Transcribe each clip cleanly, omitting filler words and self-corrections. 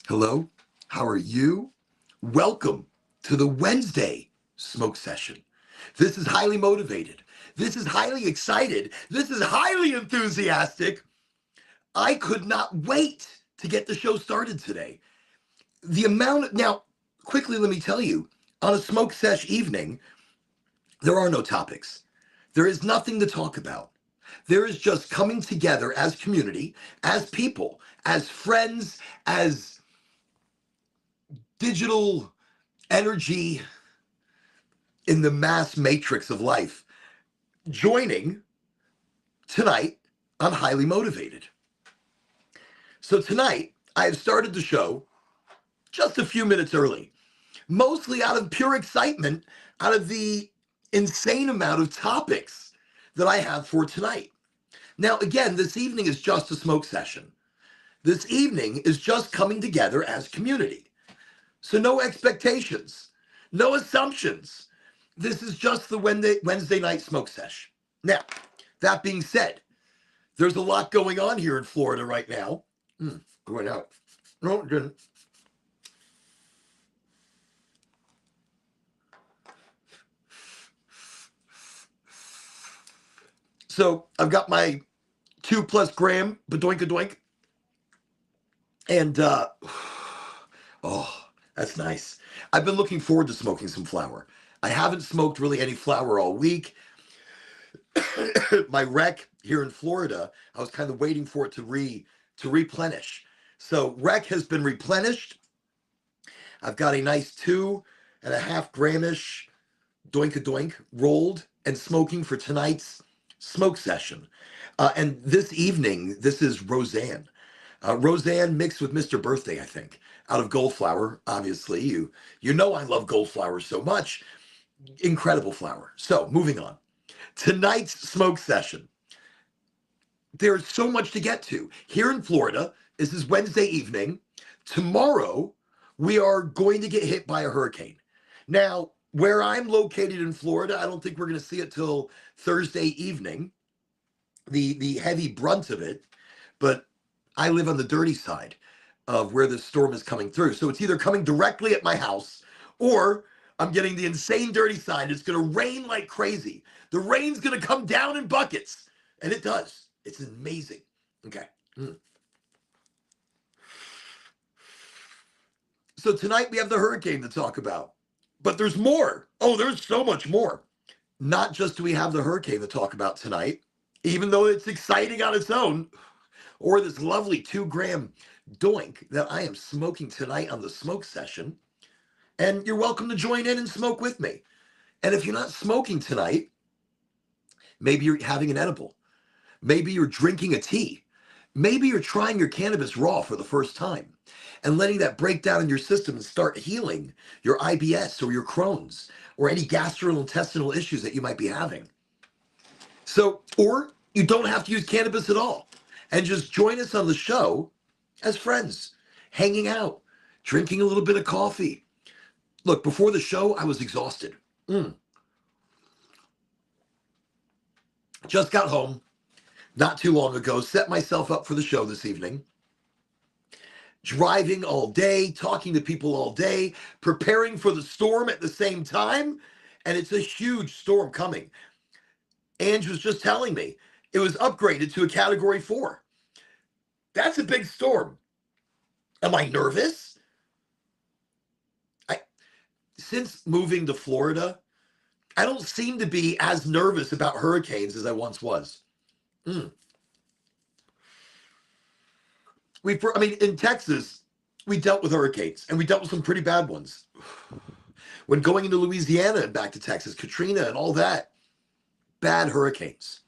Hello, how are you? Welcome to the Wednesday smoke session. This is highly motivated. This is highly excited. This is highly enthusiastic. I could not wait to get the show started today. Now, quickly, let me tell you, on a smoke sesh evening, there are no topics. There is nothing to talk about. There is just coming together as community, as people, as friends, as digital energy in the mass matrix of life, joining tonight on Highly Motivated. So tonight, I have started the show just a few minutes early, mostly out of pure excitement, out of the insane amount of topics that I have for tonight. Now, again, this evening is just a smoke session. This evening is just coming together as community. So no expectations, no assumptions. This is just the Wednesday night smoke sesh. Now, that being said, there's a lot going on here in Florida right now. Going out. No, it didn't. So I've got my 2+ gram badoink-a-doink. And, oh, that's nice. I've been looking forward to smoking some flower. I haven't smoked really any flower all week. My rec here in Florida, I was kind of waiting for it to replenish. So rec has been replenished. I've got a nice 2.5 gramish doink-a-doink rolled and smoking for tonight's smoke session. And this evening, this is Roseanne. Roseanne mixed with Mr. Birthday, I think, out of Gold Flower. Obviously, you know I love Gold Flower so much. Incredible flower. So, moving on. Tonight's smoke session. There's so much to get to. Here in Florida, this is Wednesday evening. Tomorrow, we are going to get hit by a hurricane. Now, where I'm located in Florida, I don't think we're going to see it till Thursday evening, the heavy brunt of it. But I live on the dirty side of where the storm is coming through. So it's either coming directly at my house or I'm getting the insane dirty side. It's going to rain like crazy. The rain's going to come down in buckets. And it does. It's amazing. Okay. So tonight we have the hurricane to talk about. But there's more. Oh, there's so much more. Not just do we have the hurricane to talk about tonight, even though it's exciting on its own, or this lovely 2-gram doink that I am smoking tonight on the smoke session. And you're welcome to join in and smoke with me. And if you're not smoking tonight, maybe you're having an edible. Maybe you're drinking a tea. Maybe you're trying your cannabis raw for the first time and letting that break down in your system and start healing your IBS or your Crohn's or any gastrointestinal issues that you might be having. So, or you don't have to use cannabis at all. And just join us on the show as friends, hanging out, drinking a little bit of coffee. Look, before the show, I was exhausted. Just got home not too long ago, set myself up for the show this evening. Driving all day, talking to people all day, preparing for the storm at the same time. And it's a huge storm coming. Ange was just telling me it was upgraded to a Category 4. That's a big storm. Am I nervous? Since moving to Florida, I don't seem to be as nervous about hurricanes as I once was. In Texas, we dealt with hurricanes, and we dealt with some pretty bad ones. When going into Louisiana and back to Texas, Katrina and all that, bad hurricanes.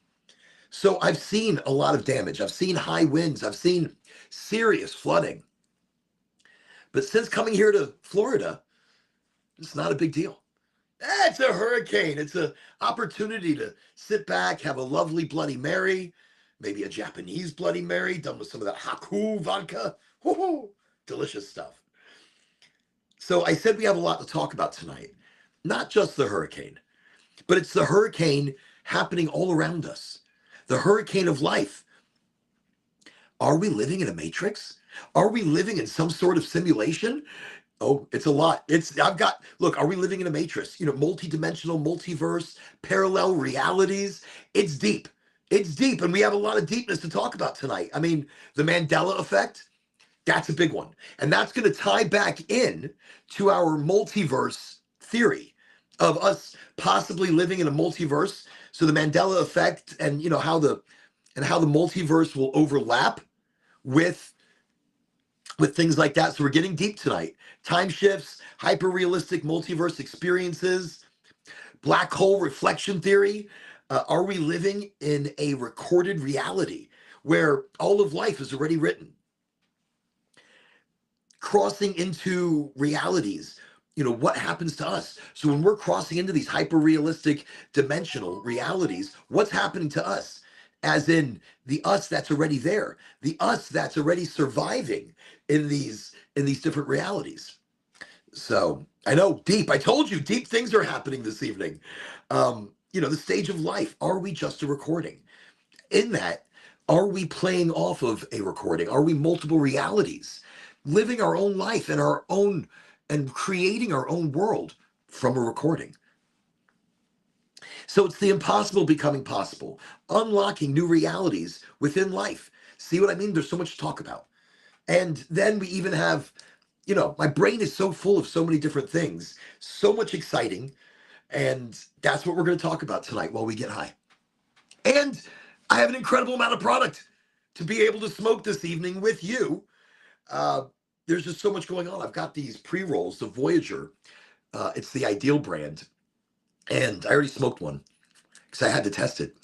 So I've seen a lot of damage. I've seen high winds. I've seen serious flooding. But since coming here to Florida, it's not a big deal. It's a hurricane. It's an opportunity to sit back, have a lovely Bloody Mary, maybe a Japanese Bloody Mary done with some of that Haku vodka. Woo-hoo, delicious stuff. So I said we have a lot to talk about tonight. not just the hurricane, but it's the hurricane happening all around us, the hurricane of life. Are we living in a matrix? Are we living in some sort of simulation? Oh, it's a lot. Look, are we living in a matrix? Multidimensional, multiverse, parallel realities. It's deep. It's deep. And we have a lot of deepness to talk about tonight. I mean, the Mandela effect, that's a big one. And that's going to tie back in to our multiverse theory of us possibly living in a multiverse. So the Mandela effect and how the multiverse will overlap with things like that. So we're getting deep tonight. Time shifts, hyper realistic multiverse experiences, black hole reflection theory. Are we living in a recorded reality where all of life is already written? Crossing into realities, what happens to us? So when we're crossing into these hyper realistic dimensional realities, what's happening to us? As in the us that's already there, the us that's already surviving in these different realities. So I know, deep. I told you, deep things are happening this evening. The stage of life. Are we just a recording? In that, are we playing off of a recording? Are we multiple realities, living our own life and creating our own world from a recording? So it's the impossible becoming possible, unlocking new realities within life. See what I mean? There's so much to talk about. And then we even have, my brain is so full of so many different things, so much exciting. And that's what we're going to talk about tonight while we get high. And I have an incredible amount of product to be able to smoke this evening with you. There's just so much going on. I've got these pre-rolls, the Voyager. It's the Ideal brand. And I already smoked one because I had to test it.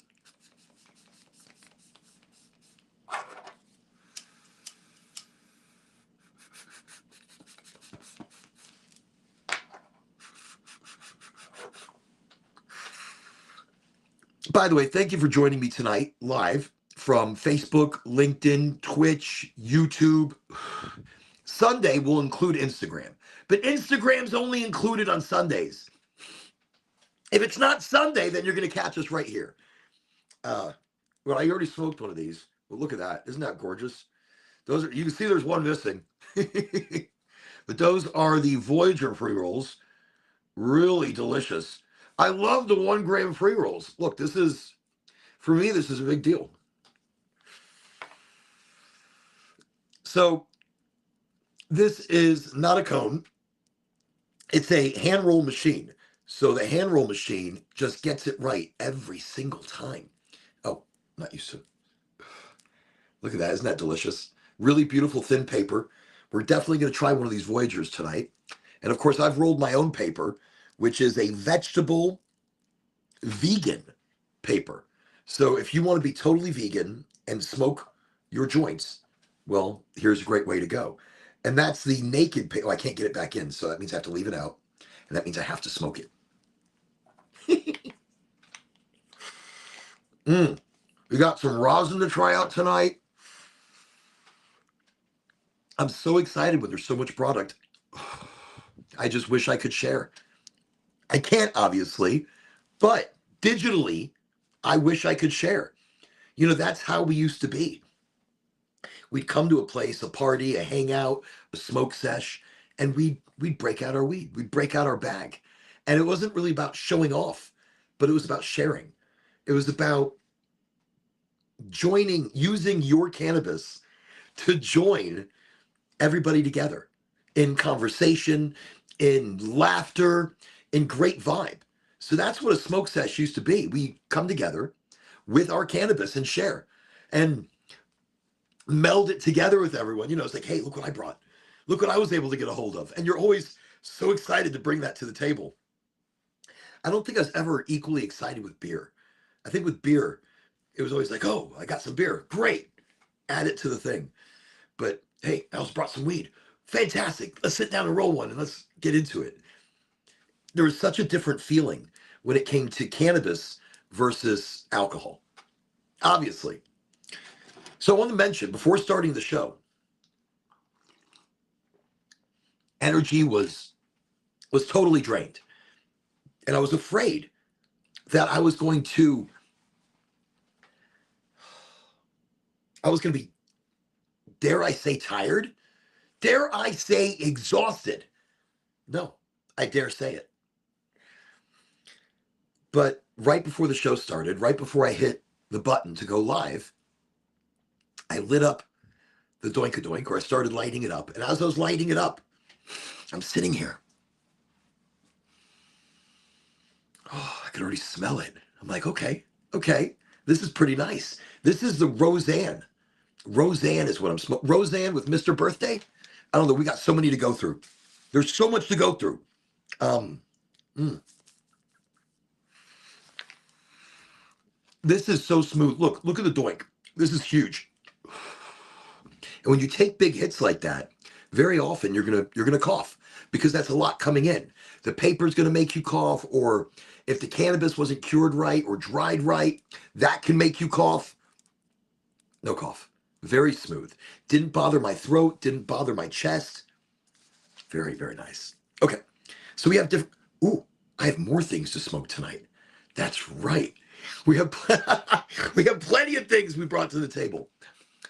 By the way, thank you for joining me tonight live from Facebook, LinkedIn, Twitch, YouTube. Sunday will include Instagram, but Instagram's only included on Sundays. If it's not Sunday, then you're going to catch us right here. Well, I already smoked one of these. Well, look at that. Isn't that gorgeous? You can see there's one missing. But those are the Voyager pre-rolls. Really delicious. I love the 1 gram pre-rolls. Look, for me, this is a big deal. So this is not a cone. It's a hand roll machine. So the hand roll machine just gets it right every single time. Oh, not used to it. Look at that. Isn't that delicious? Really beautiful thin paper. We're definitely going to try one of these Voyagers tonight. And of course, I've rolled my own paper, which is a vegetable vegan paper. So if you want to be totally vegan and smoke your joints, well, here's a great way to go. And that's the naked paper. Oh, I can't get it back in, so that means I have to leave it out. And that means I have to smoke it. We got some rosin to try out tonight. I'm so excited when there's so much product. I just wish I could share. I can't, obviously, but digitally, I wish I could share. That's how we used to be. We'd come to a place, a party, a hangout, a smoke sesh, and we'd break out our weed. We'd break out our bag. And it wasn't really about showing off, but it was about sharing. It was about using your cannabis to join everybody together in conversation, in laughter, in great vibe. So that's what a smoke sesh used to be. We come together with our cannabis and share and meld it together with everyone. It's like, hey, look what I brought. Look what I was able to get a hold of. And you're always so excited to bring that to the table. I don't think I was ever equally excited with beer. I think with beer, it was always like, oh, I got some beer. Great. Add it to the thing. But hey, I also brought some weed. Fantastic. Let's sit down and roll one and let's get into it. There was such a different feeling when it came to cannabis versus alcohol, obviously. So I want to mention, before starting the show, energy was totally drained. And I was afraid that I was going to be, dare I say, tired? Dare I say exhausted? No, I dare say it. But right before the show started, right before I hit the button to go live, I lit up the Doink-a-Doink, or I started lighting it up. And as I was lighting it up, I'm sitting here. Oh, I could already smell it. I'm like, okay, this is pretty nice. This is the Roseanne. Roseanne is what I'm smoking. Roseanne with Mr. Birthday. I don't know. We got so many to go through. There's so much to go through. This is so smooth. Look at the Doink. This is huge. And when you take big hits like that, very often you're gonna cough because that's a lot coming in. The paper's gonna make you cough, or if the cannabis wasn't cured right or dried right, that can make you cough. No cough. Very smooth. Didn't bother my throat, didn't bother my chest. Very, very nice. Okay. So we have different. Ooh, I have more things to smoke tonight. That's right. We have we have plenty of things we brought to the table.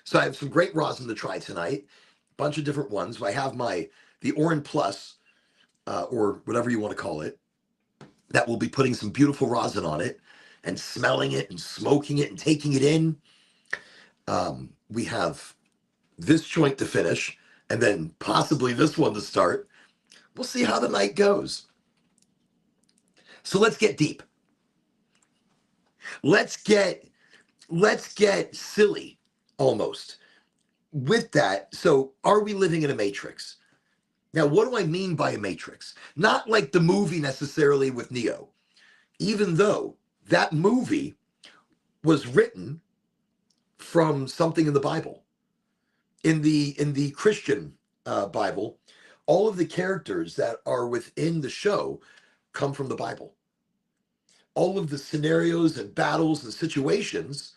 So I have some great rosin to try tonight. A bunch of different ones. I have the Orin Plus, or whatever you want to call it, that will be putting some beautiful rosin on it and smelling it and smoking it and taking it in. We have this joint to finish, and then possibly this one to start. We'll see how the night goes. So let's get deep. Let's get silly almost with that. So are we living in a matrix? Now, what do I mean by a matrix? Not like the movie necessarily with Neo, even though that movie was written from something in the Bible. In the Christian Bible, all of the characters that are within the show come from the Bible. All of the scenarios and battles and situations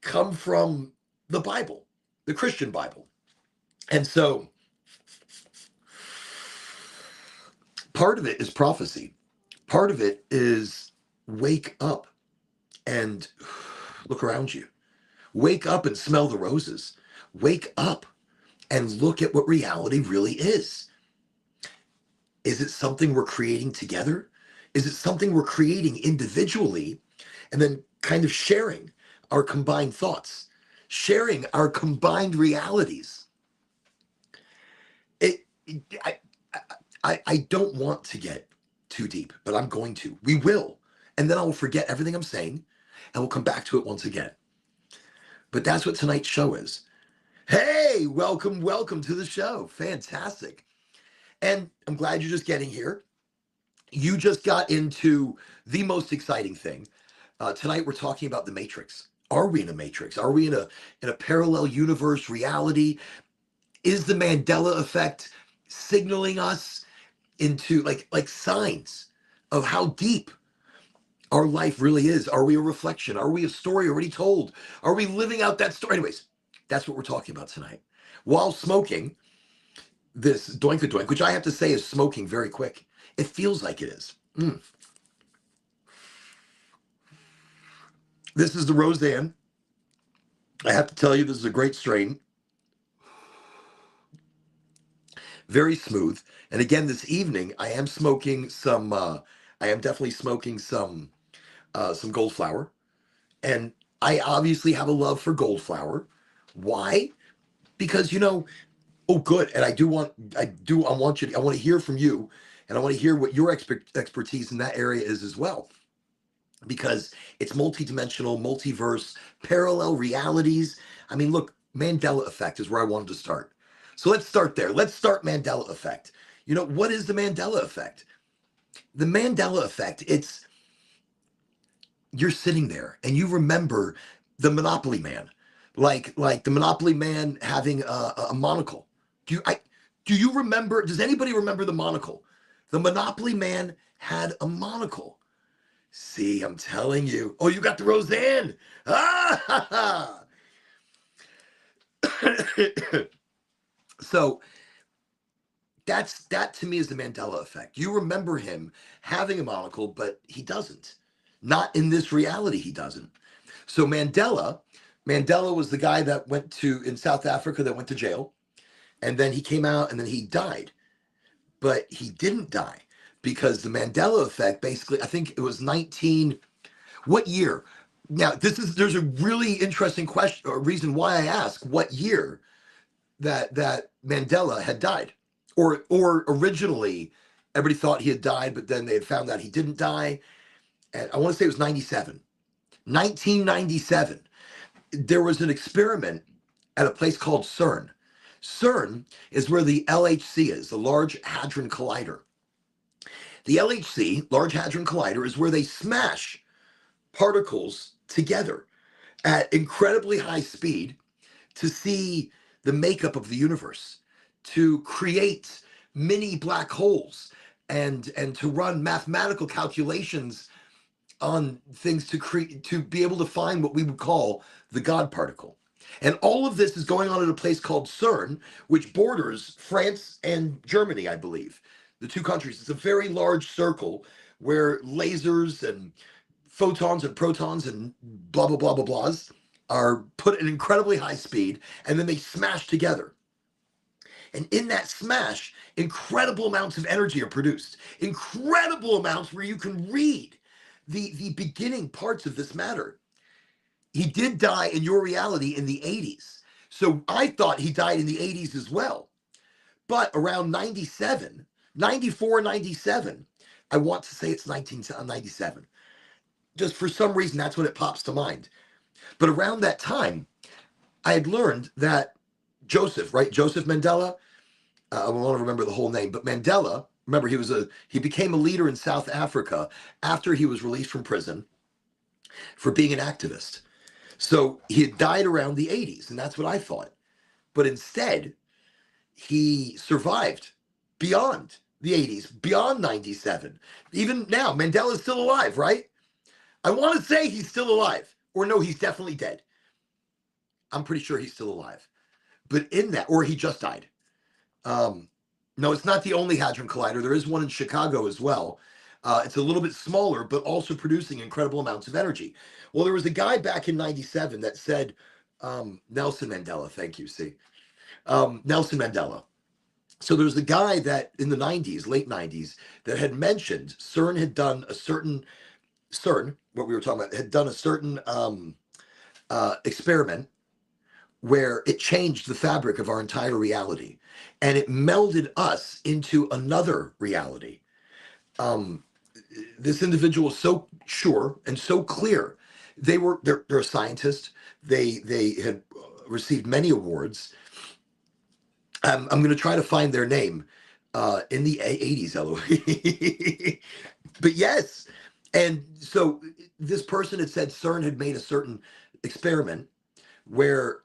come from the Bible, the Christian Bible. And so part of it is prophecy. Part of it is wake up and look around you. Wake up and smell the roses. Wake up and look at what reality really is. Is it something we're creating together? Is it something we're creating individually and then kind of sharing our combined thoughts, sharing our combined realities? I don't want to get too deep, but I'm going to. We will. And then I will forget everything I'm saying and we'll come back to it once again. But that's what tonight's show is. Hey, welcome to the show. Fantastic. And I'm glad you're just getting here. You just got into the most exciting thing. Tonight we're talking about the Matrix. Are we in a matrix? Are we in a parallel universe reality? Is the Mandela effect signaling us into like signs of how deep our life really is? Are we a reflection? Are we a story already told? Are we living out that story? Anyways, that's what we're talking about tonight. While smoking this Doink-a-Doink, which I have to say is smoking very quick. It feels like it is. This is the Roseanne. I have to tell you, this is a great strain. Very smooth. And again, this evening, I am smoking some, I am definitely smoking some gold flower. And I obviously have a love for gold flower. Why? Because, oh, good. And I want to hear from you, and I want to hear what your expertise in that area is as well. Because it's multidimensional, multiverse, parallel realities. I mean, look, Mandela effect is where I wanted to start. So let's start there. Let's start Mandela effect. What is the Mandela effect? The Mandela effect, you're sitting there and you remember the Monopoly Man, like the Monopoly Man having a monocle. Do you remember? Does anybody remember the monocle? The Monopoly Man had a monocle. See, I'm telling you. Oh, you got the Roseanne. Ah! So that to me is the Mandela effect. You remember him having a monocle, but he doesn't. Not in this reality, he doesn't. So Mandela was the guy that went to in South Africa that went to jail, and then he came out and then he died. But he didn't die because the Mandela effect basically, I think it was 19, what year? Now, there's a really interesting question or reason why I ask what year that Mandela had died. Or originally everybody thought he had died, but then they had found out he didn't die. And I want to say it was 97. 1997. There was an experiment at a place called CERN. CERN is where the LHC is, the Large Hadron Collider. The LHC, Large Hadron Collider, is where they smash particles together at incredibly high speed to see the makeup of the universe, to create mini black holes, and to run mathematical calculations on things to be able to find what we would call the God particle. And all of this is going on at a place called CERN, which borders France and Germany, I believe, the two countries. It's a very large circle where lasers and photons and protons and blah, blah, blah, blah, blahs are put at an incredibly high speed, and then they smash together. And in that smash, incredible amounts of energy are produced, incredible amounts where you can read the beginning parts of this matter. He did die in your reality in the 80s. So I thought he died in the 80s as well. But around 97, 94, 97, I want to say it's 1997. Just for some reason, that's when it pops to mind. But around that time, I had learned that Joseph, right? Joseph Mandela, I don't want to remember the whole name, but Mandela, remember he became a leader in South Africa after he was released from prison for being an activist. So he had died around the 80s, and that's what I thought. But instead, he survived beyond the 80s, beyond 97. Even now, Mandela's still alive, right? I want to say he's still alive. Or no, he's definitely dead. I'm pretty sure he's still alive. But in that, or he just died. No, it's not the only Hadron Collider. There is one in Chicago as well. It's a little bit smaller, but also producing incredible amounts of energy. Well, there was a guy back in 97 that said, Nelson Mandela, thank you, see. Nelson Mandela. So there was a guy that in the 90s, late 90s, that had mentioned CERN had done a certain, CERN, what we were talking about, had done a certain experiment where it changed the fabric of our entire reality. And it melded us into another reality. This individual was so sure and so clear. They're a scientist. They had received many awards. I'm going to try to find their name in the 80s, Eloise. But yes. And so this person had said CERN had made a certain experiment where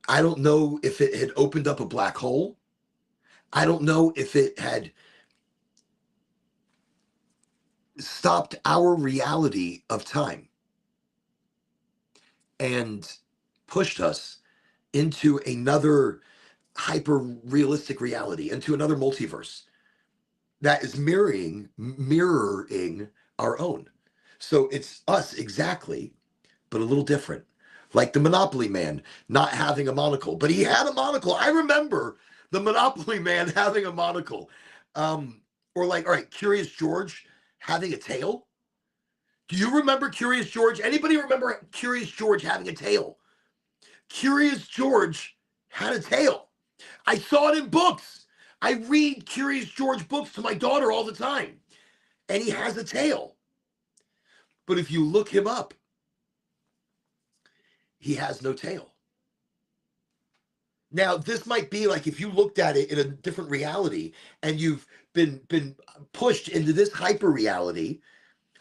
I don't know if it had opened up a black hole. I don't know if it had stopped our reality of time and pushed us into another hyper realistic reality, into another multiverse that is mirroring our own. So it's us exactly, but a little different. Like the Monopoly Man not having a monocle, but he had a monocle. I remember the Monopoly Man having a monocle. Or like, all right, Curious George having a tail. Do you remember Curious George? Anybody remember Curious George having a tail? Curious George had a tail. I saw it in books. I read Curious George books to my daughter all the time. And he has a tail. But if you look him up, he has no tail. Now, this might be like if you looked at it in a different reality and you've been pushed into this hyper reality,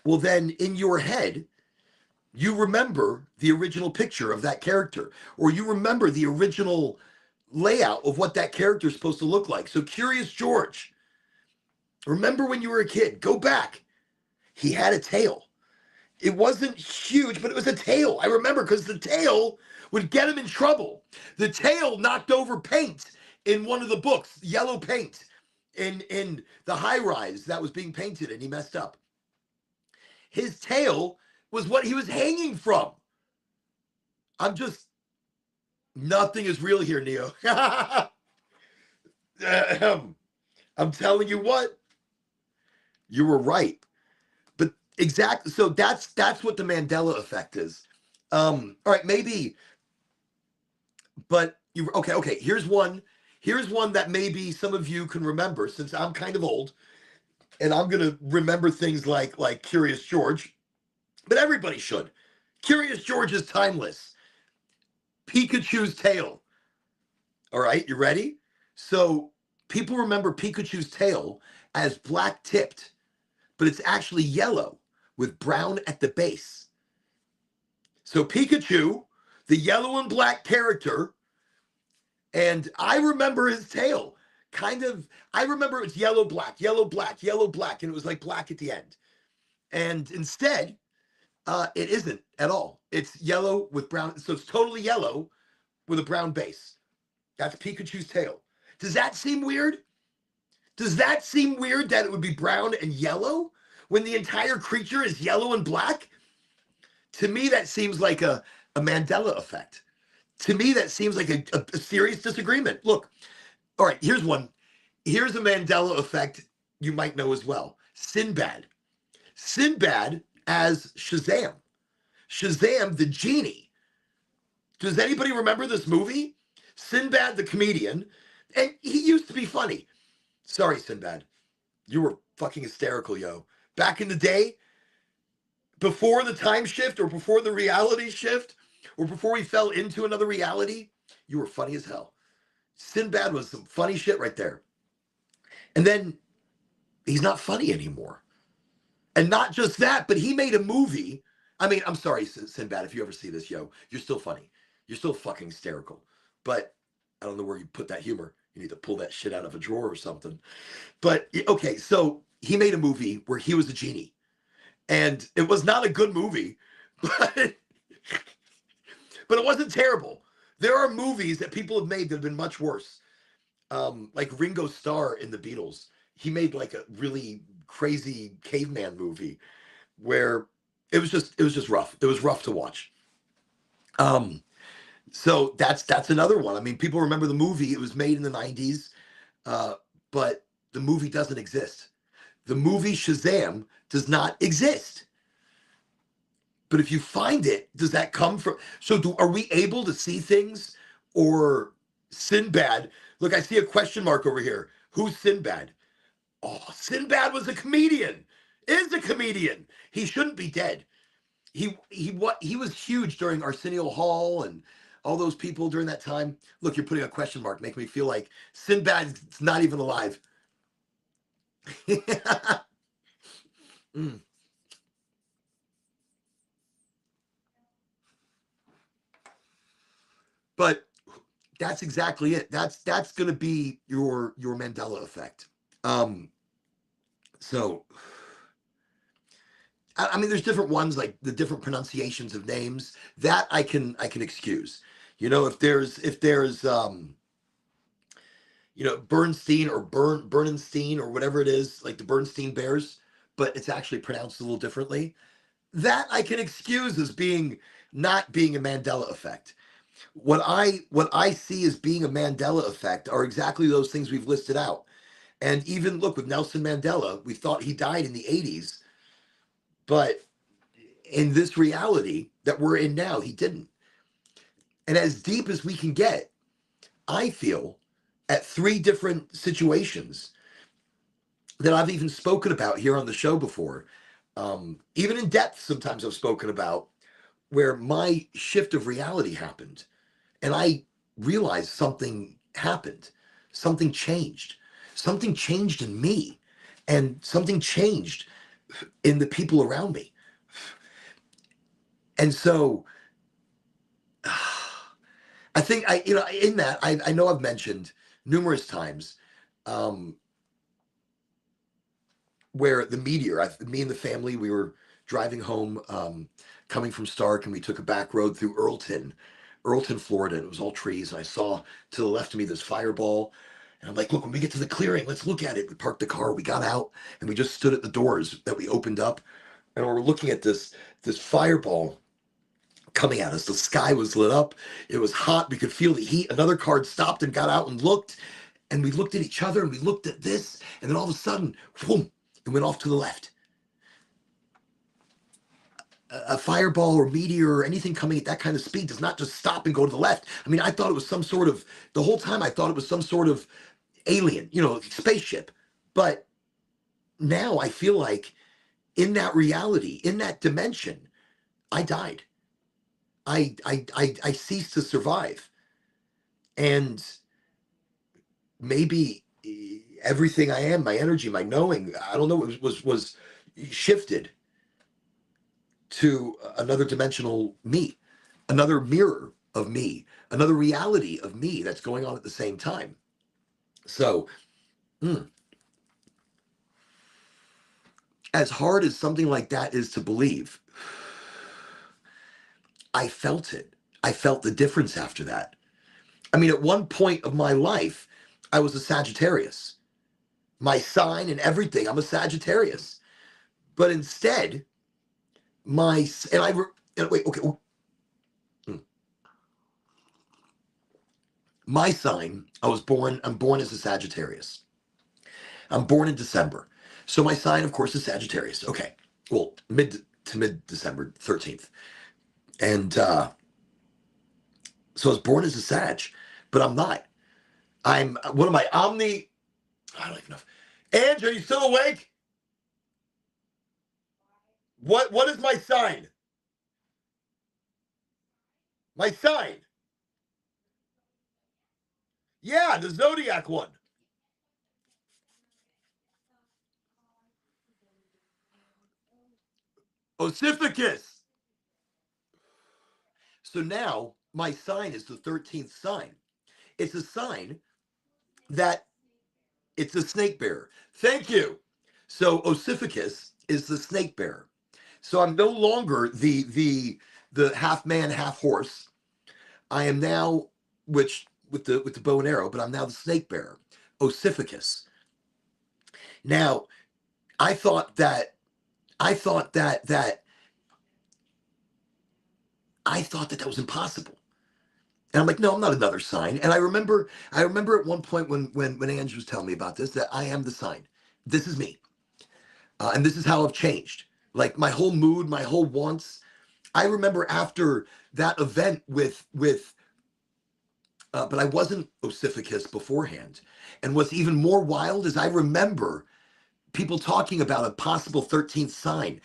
well, then in your head, you remember the original picture of that character, or you remember the original layout of what that character is supposed to look like. So Curious George, remember when you were a kid, go back. He had a tail. It wasn't huge, but it was a tail. I remember because the tail would get him in trouble. The tail knocked over paint in one of the books, yellow paint. in the high rise that was being painted, and he messed up. His tail was what he was hanging from. I'm just, nothing is real here, Neo. I'm telling you what, you were right. But exactly, so that's what the Mandela effect is. All right, maybe, but you okay. Here's one that maybe some of you can remember, since I'm kind of old, and I'm gonna remember things like Curious George, but everybody should. Curious George is timeless. Pikachu's tail. All right, you ready? So people remember Pikachu's tail as black tipped, but it's actually yellow with brown at the base. So Pikachu, the yellow and black character, and I remember his tail. Kind of, I remember it's yellow, black, yellow, black, yellow, black, and it was like black at the end. And instead, it isn't at all. It's yellow with brown. So it's totally yellow with a brown base. That's Pikachu's tail. Does that seem weird? Does that seem weird that it would be brown and yellow when the entire creature is yellow and black? To me, that seems like a Mandela effect. To me, that seems like a serious disagreement. Look, all right, here's one. Here's a Mandela effect you might know as well. Sinbad. Sinbad as Shazam. Shazam, the genie. Does anybody remember this movie? Sinbad, the comedian. And he used to be funny. Sorry, Sinbad. You were fucking hysterical, yo. Back in the day, before the time shift or before the reality shift or before we fell into another reality, you were funny as hell. Sinbad was some funny shit right there. And then he's not funny anymore. And not just that, but he made a movie. I mean, I'm sorry, Sinbad, if you ever see this, yo, you're still funny. You're still fucking hysterical. But I don't know where you put that humor. You need to pull that shit out of a drawer or something. But okay, so he made a movie where he was a genie. And it was not a good movie, but it wasn't terrible. There are movies that people have made that have been much worse. Like Ringo Starr in the Beatles. He made like a really crazy caveman movie where it was just rough. It was rough to watch. So that's another one. I mean, people remember the movie. It was made in the 90s, but the movie doesn't exist. The movie Shazam does not exist. But if you find it, does that come from? So are we able to see things? Or Sinbad? Look, I see a question mark over here. Who's Sinbad? Oh, Sinbad was a comedian. Is a comedian. He shouldn't be dead. He was huge during Arsenio Hall and all those people during that time. Look, you're putting a question mark, making me feel like Sinbad's not even alive. Mm. But that's exactly it. That's going to be your Mandela effect. So I mean, there's different ones, like the different pronunciations of names that I can excuse. You know, if there's you know, Bernstein or Bernstein or whatever it is, like the Bernstein Bears, but it's actually pronounced a little differently. That I can excuse as being not being a Mandela effect. What I see as being a Mandela effect are exactly those things we've listed out. And even look with Nelson Mandela, we thought he died in the 80s, but in this reality that we're in now, he didn't. And as deep as we can get, I feel at 3 different situations that I've even spoken about here on the show before, even in depth, sometimes I've spoken about where my shift of reality happened. And I realized something happened, something changed in me, and something changed in the people around me. And so I think in that, I know I've mentioned numerous times where the meteor, me and the family, we were driving home, coming from Stark, and we took a back road through Earlton, Florida, and it was all trees. And I saw to the left of me this fireball, And I'm like, look, when we get to the clearing, let's look at it. We parked the car, we got out, and we just stood at the doors that we opened up, and we're looking at this fireball coming at us. The sky was lit up. It was hot. We could feel the heat. Another car stopped and got out and looked, and we looked at each other and we looked at this, and then all of a sudden, boom, it went off to the left. A fireball or meteor or anything coming at that kind of speed does not just stop and go to the left. I mean, I thought it was some sort of, the whole time I thought it was some sort of alien, spaceship. But now I feel like in that reality, in that dimension, I died. I ceased to survive. And maybe everything I am, my energy, my knowing, I don't know, was shifted to another dimensional me, another mirror of me, another reality of me that's going on at the same time. So, as hard as something like that is to believe, I felt it. I felt the difference after that. I mean, at one point of my life, I was a Sagittarius. My sign and everything, I'm a Sagittarius. But instead, wait, okay. My sign, I'm born as a Sagittarius. I'm born in December. So my sign, of course, is Sagittarius. Okay. Well, mid December 13th. And so I was born as a Sag, but I'm not. What am I? I don't even know. Ange, are you still awake? What is my sign? My sign. Yeah, the zodiac one. Ossificus. So now my sign is the 13th sign. It's a sign that it's a snake bearer. Thank you. So Ossificus is the snake bearer. So I'm no longer the half man, half horse. I am now, which with the bow and arrow, but I'm now the snake bearer, Ossificus. Now, I thought that was impossible. And I'm like, no, I'm not another sign. And I remember at one point when Ange was telling me about this, that I am the sign. This is me. And this is how I've changed. Like my whole mood, my whole wants. I remember after that event but I wasn't Ossificus beforehand. And what's even more wild is I remember people talking about a possible 13th sign,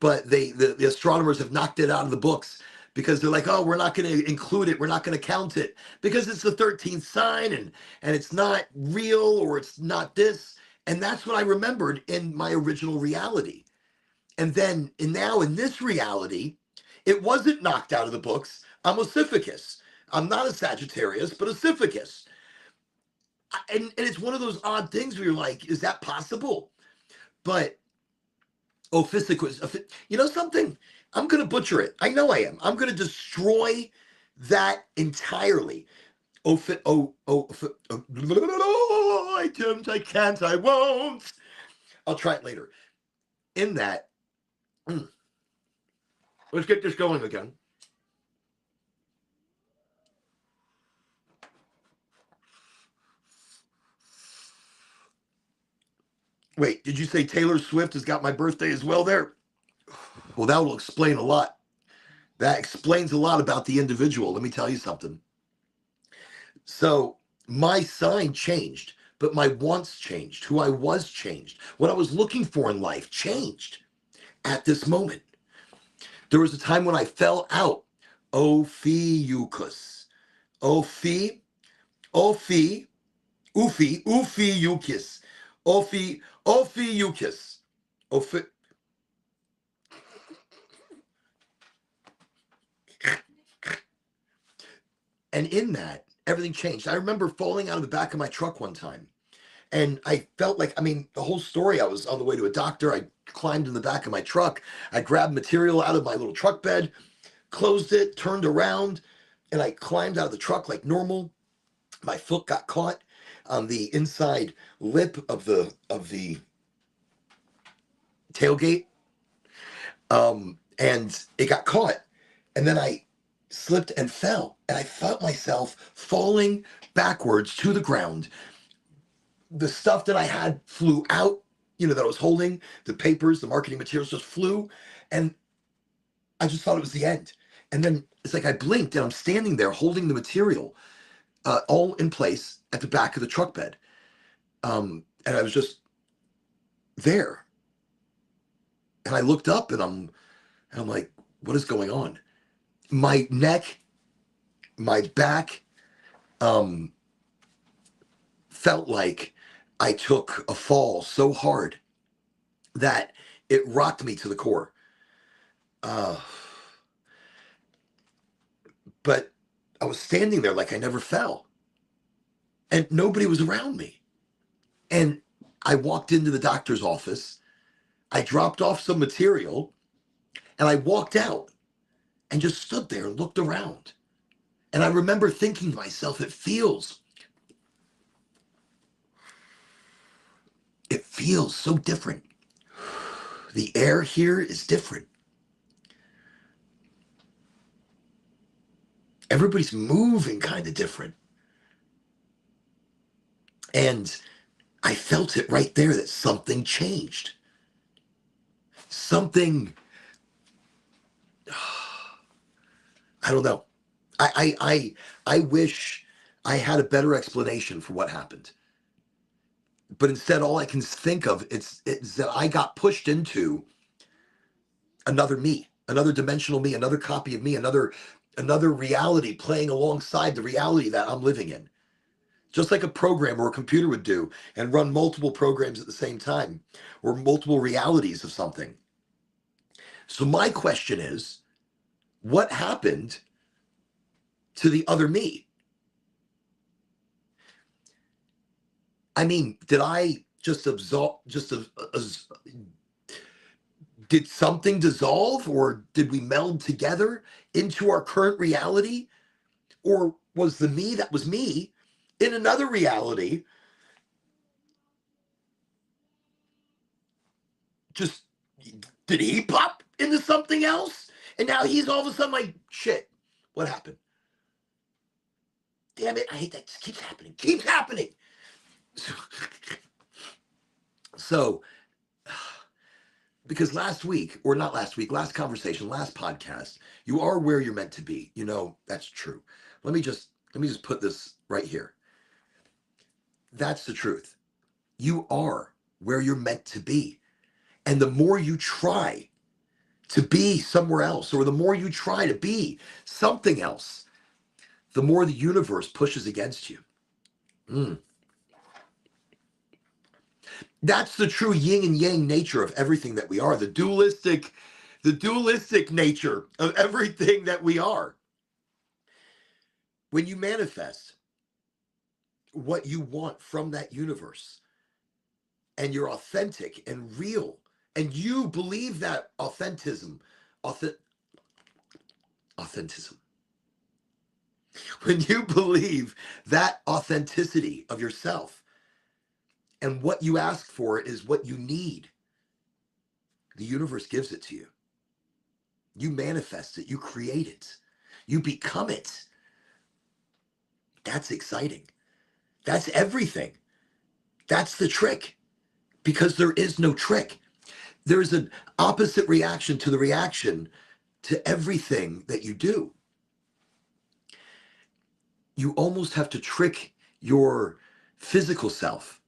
but the astronomers have knocked it out of the books because they're like, oh, we're not going to include it. We're not going to count it because it's the 13th sign and it's not real or it's not this. And that's what I remembered in my original reality. And then now in this reality, it wasn't knocked out of the books. I'm Ossificus. I'm not a Sagittarius, but Ossificus. And it's one of those odd things where you're like, is that possible? But Ossificus, you know something? I'm going to butcher it. I know I am. I'm going to destroy that entirely. I can't, I won't. I'll try it later. In that, let's get this going again. Wait, did you say Taylor Swift has got my birthday as well there? Well, that will explain a lot. That explains a lot about the individual. Let me tell you something. So my sign changed, but my wants changed. Who I was changed. What I was looking for in life changed at this moment. There was a time when I fell out. Ophiuchus. Ophiuchus. Ophiuchus. And in that, everything changed. I remember falling out of the back of my truck one time. And I felt like, the whole story, I was on the way to a doctor. I climbed in the back of my truck. I grabbed material out of my little truck bed, closed it, turned around, and I climbed out of the truck like normal. My foot got caught. on the inside lip of the tailgate, and it got caught, and then I slipped and fell, and I felt myself falling backwards to the ground. The stuff that I had flew out, that I was holding, the papers, the marketing materials just flew, and I just thought it was the end. And then it's like I blinked, and I'm standing there holding the material, all in place at the back of the truck bed, and I was just there. And I looked up, and I'm like, what is going on? My neck, my back, felt like I took a fall so hard that it rocked me to the core. But I was standing there like I never fell, and nobody was around me. And I walked into the doctor's office, I dropped off some material, and I walked out and just stood there and looked around. And I remember thinking to myself, it feels so different. The air here is different. Everybody's moving kind of different. And I felt it right there that something changed. Something, I don't know. I wish I had a better explanation for what happened. But instead, all I can think of is that I got pushed into another me, another dimensional me, another copy of me, another reality playing alongside the reality that I'm living in. Just like a program or a computer would do and run multiple programs at the same time, or multiple realities of something. So my question is, what happened to the other me? I mean, did I just absorb, did something dissolve, or did we meld together into our current reality? Or was the me that was me in another reality just, did he pop into something else? And now he's all of a sudden like, shit, what happened? Damn it, I hate that. It keeps happening. So, because last conversation, last podcast, you are where you're meant to be. That's true. Let me just put this right here. That's the truth. You are where you're meant to be. And the more you try to be somewhere else, or the more you try to be something else, the more the universe pushes against you. That's the true yin and yang nature of everything that we are, the dualistic nature of everything that we are. When you manifest what you want from that universe, and you're authentic and real, and you believe that authentism, when you believe that authenticity of yourself, and what you ask for is what you need, the universe gives it to you. You manifest it, you create it, you become it. That's exciting. That's everything. That's the trick, because there is no trick. There's an opposite reaction to the reaction to everything that you do. You almost have to trick your physical self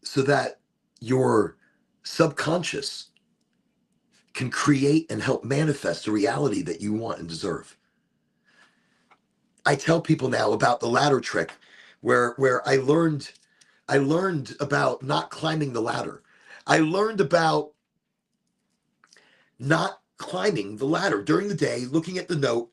so that your subconscious can create and help manifest the reality that you want and deserve. I tell people now about the ladder trick, where I learned about not climbing the ladder. I learned about not climbing the ladder during the day, looking at the note,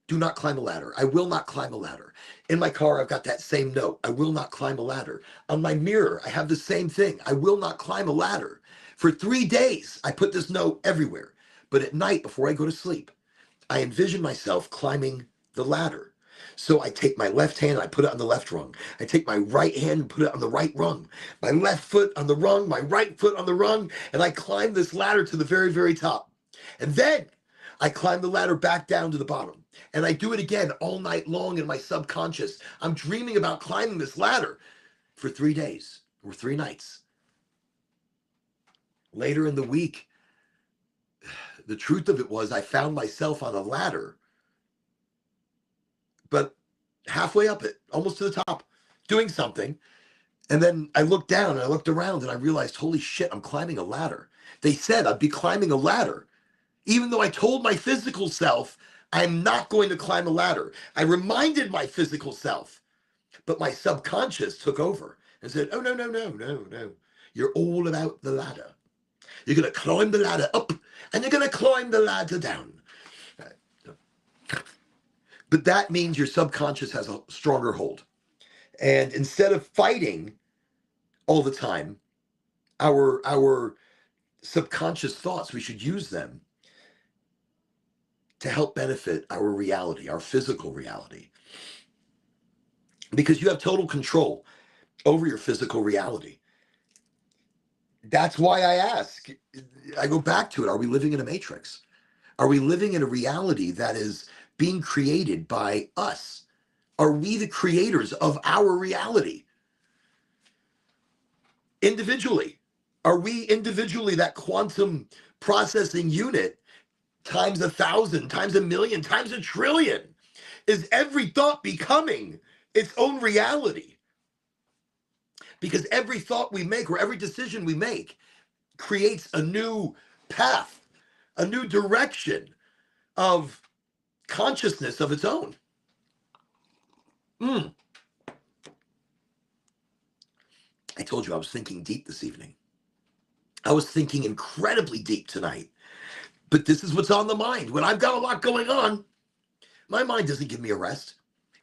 do not climb a ladder. I will not climb a ladder. In my car, I've got that same note. I will not climb a ladder. On my mirror, I have the same thing. I will not climb a ladder. For 3 days, I put this note everywhere. But at night, before I go to sleep, I envision myself climbing the ladder. So I take my left hand and I put it on the left rung. I take my right hand and put it on the right rung. My left foot on the rung, my right foot on the rung, and I climb this ladder to the very, very top. And then I climb the ladder back down to the bottom. And I do it again all night long in my subconscious. I'm dreaming about climbing this ladder for 3 days or 3 nights. Later in the week, the truth of it was I found myself on a ladder, but halfway up it, almost to the top, doing something. And then I looked down and I looked around and I realized, holy shit, I'm climbing a ladder. They said I'd be climbing a ladder, even though I told my physical self I'm not going to climb a ladder. I reminded my physical self, but my subconscious took over and said, oh, no, no, no, no, no. You're all about the ladder. You're going to climb the ladder up and you're going to climb the ladder down. But that means your subconscious has a stronger hold. And instead of fighting all the time, our subconscious thoughts, we should use them to help benefit our reality, our physical reality. Because you have total control over your physical reality. That's why I ask, I go back to it, are we living in a matrix? Are we living in a reality that is being created by us? Are we the creators of our reality? Individually, are we individually that quantum processing unit times 1,000, times 1,000,000, times 1,000,000,000? Is every thought becoming its own reality? Because every thought we make or every decision we make creates a new path, a new direction of consciousness of its own. I told you I was thinking deep this evening. I was thinking incredibly deep tonight. But this is what's on the mind. When I've got a lot going on, my mind doesn't give me a rest.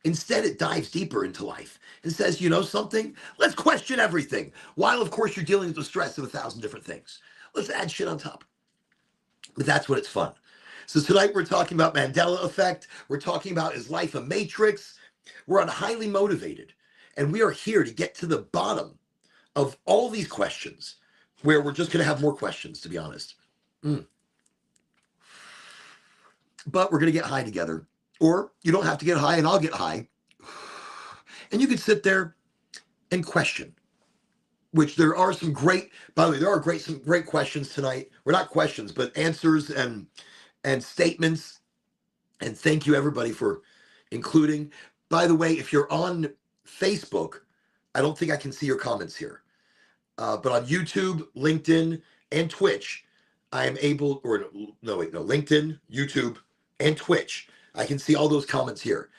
Instead, it dives deeper into life and says, you know something? Let's question everything. While, of course, you're dealing with the stress of 1,000 different things. Let's add shit on top. But that's when it's fun. So tonight we're talking about Mandela effect. We're talking about, is life a matrix? We're on Highly Motivated. And we are here to get to the bottom of all these questions, where we're just going to have more questions, to be honest. But we're going to get high together. Or you don't have to get high and I'll get high. And you can sit there and question, which there are some great, by the way, there are some great questions tonight. Well, not questions, but answers and statements. And thank you everybody for including. By the way, if you're on Facebook, I don't think I can see your comments here. But on YouTube, LinkedIn, and Twitch, I am able, or no, wait, no, LinkedIn, YouTube, and Twitch. I can see all those comments here.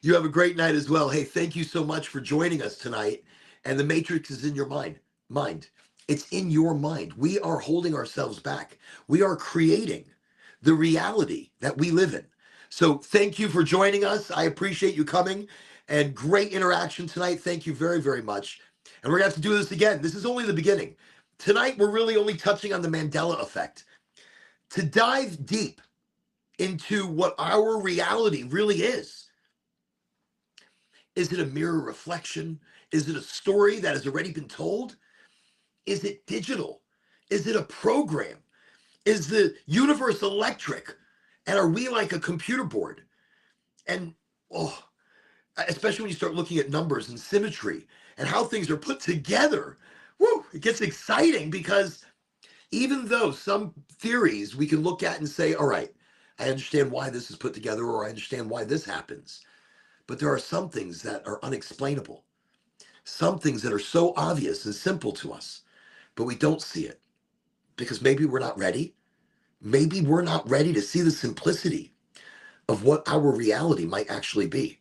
You have a great night as well. Hey, thank you so much for joining us tonight. And the matrix is in your mind. It's in your mind. We are holding ourselves back. We are creating the reality that we live in. So thank you for joining us. I appreciate you coming and great interaction tonight. Thank you very, very much. And we're going to have to do this again. This is only the beginning. Tonight, we're really only touching on the Mandela effect. To dive deep into what our reality really is it a mirror reflection? Is it a story that has already been told? Is it digital? Is it a program? Is the universe electric? And are we like a computer board? And especially when you start looking at numbers and symmetry and how things are put together, it gets exciting, because even though some theories we can look at and say, all right, I understand why this is put together, or I understand why this happens. But there are some things that are unexplainable, some things that are so obvious and simple to us, but we don't see it because maybe we're not ready. Maybe we're not ready to see the simplicity of what our reality might actually be.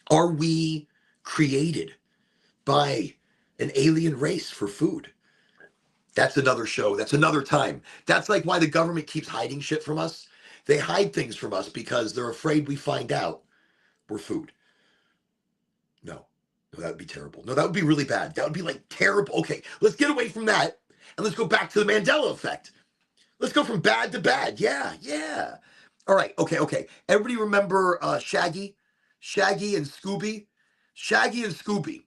Are we created by an alien race for food? That's another show. That's another time. That's like why the government keeps hiding shit from us. They hide things from us because they're afraid we find out we're food. No, that would be terrible. No, that would be really bad. That would be like terrible. Okay, let's get away from that and let's go back to the Mandela effect. Let's go from bad to bad. Yeah, yeah. All right, okay. Everybody remember Shaggy? Shaggy and Scooby? Shaggy and Scooby.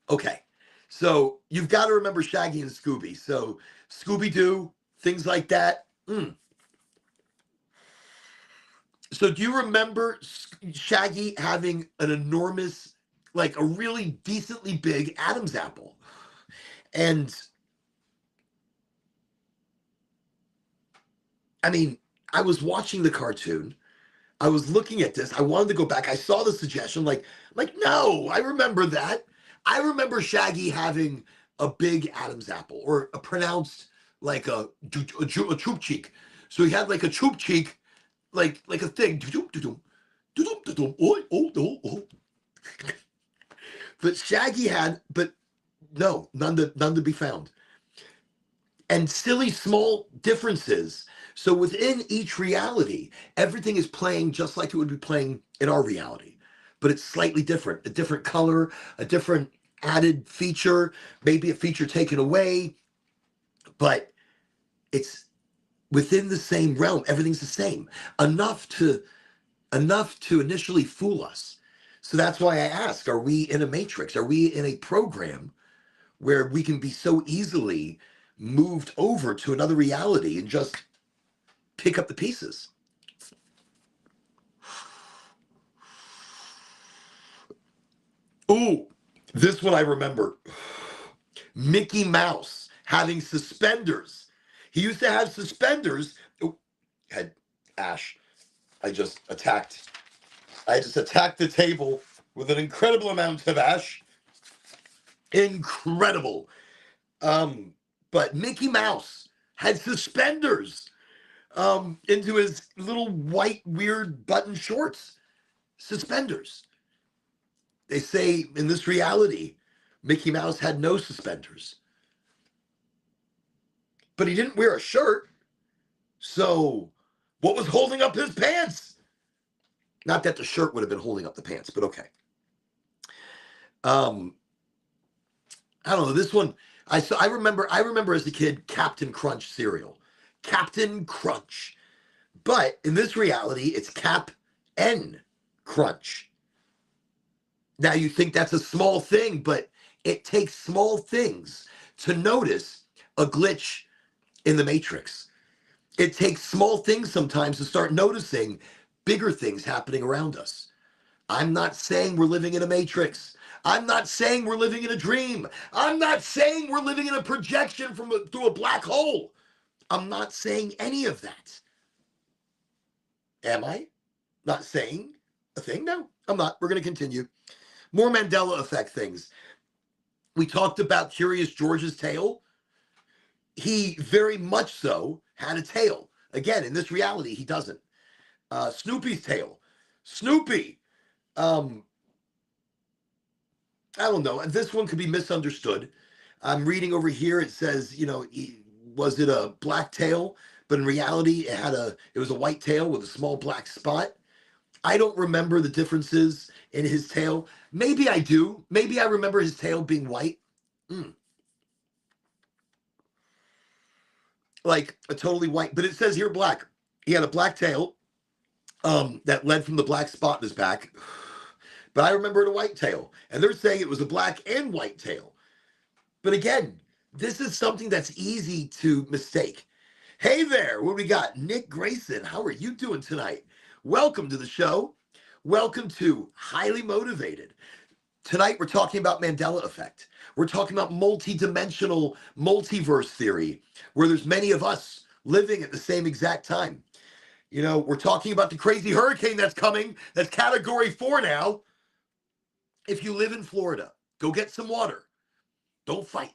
Okay. So you've got to remember Shaggy and Scooby. So Scooby-Doo, things like that. So do you remember Shaggy having an enormous, like a really decently big Adam's apple? And I mean, I was watching the cartoon. I was looking at this. I wanted to go back. I saw the suggestion. No, I remember that. I remember Shaggy having a big Adam's apple, or a pronounced like a choop cheek. So he had like a choop cheek, like a thing. But Shaggy had, but no, none to be found. And silly small differences. So within each reality, everything is playing just like it would be playing in our reality, but it's slightly different, a different color, a different added feature, maybe a feature taken away, but it's within the same realm. Everything's the same, enough to initially fool us. So that's why I ask, are we in a matrix? Are we in a program where we can be so easily moved over to another reality and just pick up the pieces? Oh, this one I remember. Mickey Mouse having suspenders. He used to have suspenders. Oh, had Ash. I just attacked the table with an incredible amount of ash. Incredible. But Mickey Mouse had suspenders into his little white weird button shorts. Suspenders. They say in this reality, Mickey Mouse had no suspenders. But he didn't wear a shirt. So what was holding up his pants? Not that the shirt would have been holding up the pants, but okay. I don't know. This one, I remember as a kid, Captain Crunch cereal. Captain Crunch. But in this reality, it's Cap N Crunch. Now you think that's a small thing, but it takes small things to notice a glitch in the matrix. It takes small things sometimes to start noticing bigger things happening around us. I'm not saying we're living in a matrix. I'm not saying we're living in a dream. I'm not saying we're living in a projection through a black hole. I'm not saying any of that. Am I not saying a thing? No, I'm not. We're going to continue. More Mandela effect things. We talked about Curious George's tail. He very much so had a tail. Again, in this reality, he doesn't. Snoopy's tail. Snoopy. I don't know. This one could be misunderstood. I'm reading over here. It says, was it a black tail? But in reality, it was a white tail with a small black spot. I don't remember the differences in his tail. Maybe I do. Maybe I remember his tail being white. Like a totally white, but it says here black. He had a black tail that led from the black spot in his back. But I remember it a white tail. And they're saying it was a black and white tail. But again, this is something that's easy to mistake. Hey there, what we got? Nick Grayson, how are you doing tonight? Welcome to the show. Welcome to Highly Motivated. Tonight we're talking about Mandela effect. We're talking about multi-dimensional multiverse theory, where there's many of us living at the same exact time. We're talking about the crazy hurricane that's coming, that's category 4 now. If you live in Florida, go get some water. Don't fight,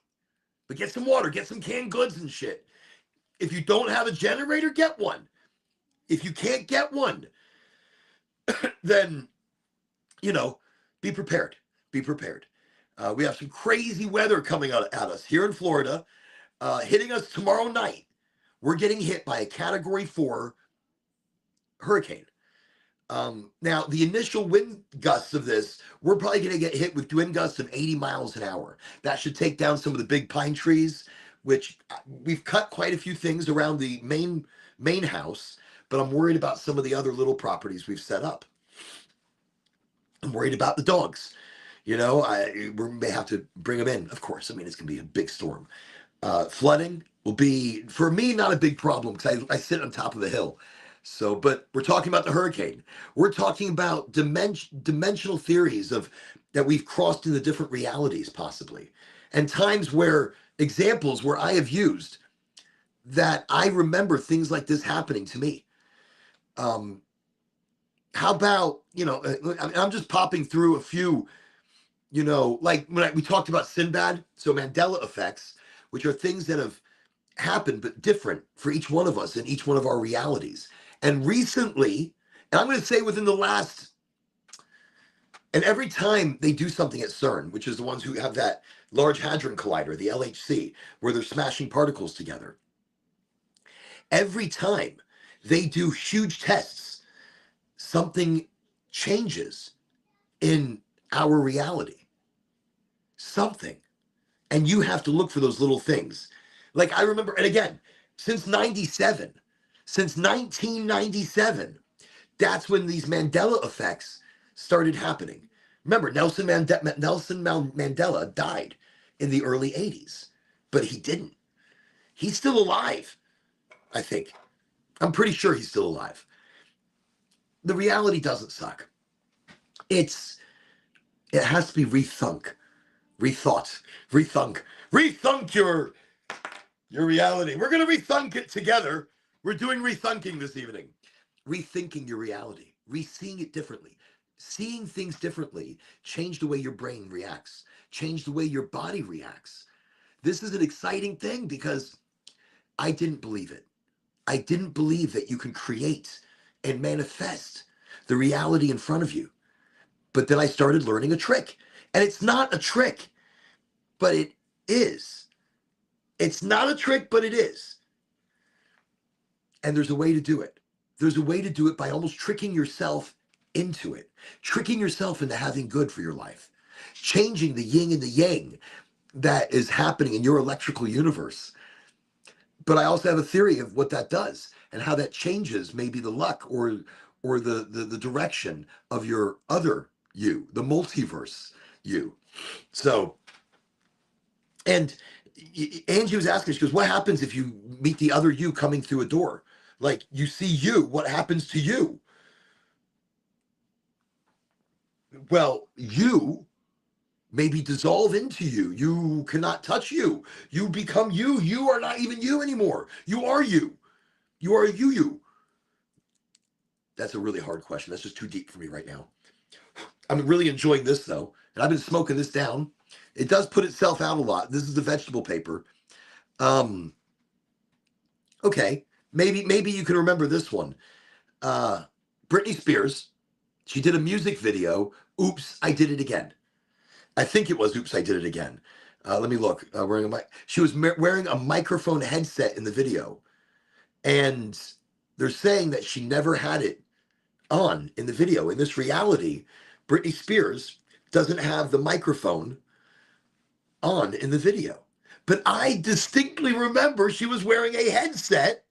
but get some water, get some canned goods and shit. If you don't have a generator, get one. If you can't get one, then, be prepared. Be prepared. We have some crazy weather coming at us here in Florida, hitting us tomorrow night. We're getting hit by a category 4 hurricane. Now, the initial wind gusts of this, we're probably going to get hit with wind gusts of 80 miles an hour. That should take down some of the big pine trees. which we've cut quite a few things around the main house, but I'm worried about some of the other little properties we've set up. I'm worried about the dogs. You know, we may have to bring them in, of course. I mean, it's going to be a big storm. Flooding will be, for me, not a big problem because I sit on top of the hill. So, but we're talking about the hurricane. We're talking about dimensional theories of that we've crossed into different realities, possibly, and times where examples where I have used that I remember things like this happening to me. How about, I'm just popping through a few, like when we talked about Sinbad, so Mandela effects, which are things that have happened but different for each one of us in each one of our realities. And recently, and I'm going to say within the last, and every time they do something at CERN, which is the ones who have that Large Hadron Collider, the LHC, where they're smashing particles together, every time they do huge tests, something changes in our reality. Something. And you have to look for those little things. Like I remember, and again, since 1997, that's when these Mandela effects started happening. Remember, Nelson Mandela died in the early 80s, but he didn't. He's still alive, I think. I'm pretty sure he's still alive. The reality doesn't suck. It has to be rethought, rethunk your reality. We're going to rethunk it together. We're doing rethunking this evening. Rethinking your reality, reseeing it differently, seeing things differently, change the way your brain reacts, change the way your body reacts. This is an exciting thing because I didn't believe it. I didn't believe that you can create and manifest the reality in front of you. But then I started learning a trick. And it's not a trick, but it is. It's not a trick, but it is. And there's a way to do it. There's a way to do it by almost tricking yourself into it, tricking yourself into having good for your life, changing the yin and the yang that is happening in your electrical universe. But I also have a theory of what that does and how that changes maybe the luck or the direction of your other you, the multiverse you. So, and Angie was asking, she goes, what happens if you meet the other you coming through a door? Like you see you, what happens to you? Well, you maybe dissolve into you. You cannot touch you. You become you. You are not even you anymore. You are you. You are you. That's a really hard question. That's just too deep for me right now. I'm really enjoying this though. And I've been smoking this down. It does put itself out a lot. This is the vegetable paper. Okay. Maybe you can remember this one. Britney Spears. She did a music video. Oops, I did it again. I think it was Oops, I Did It Again. Let me look. She was wearing a microphone headset in the video. And they're saying that she never had it on in the video. In this reality, Britney Spears doesn't have the microphone on in the video. But I distinctly remember she was wearing a headset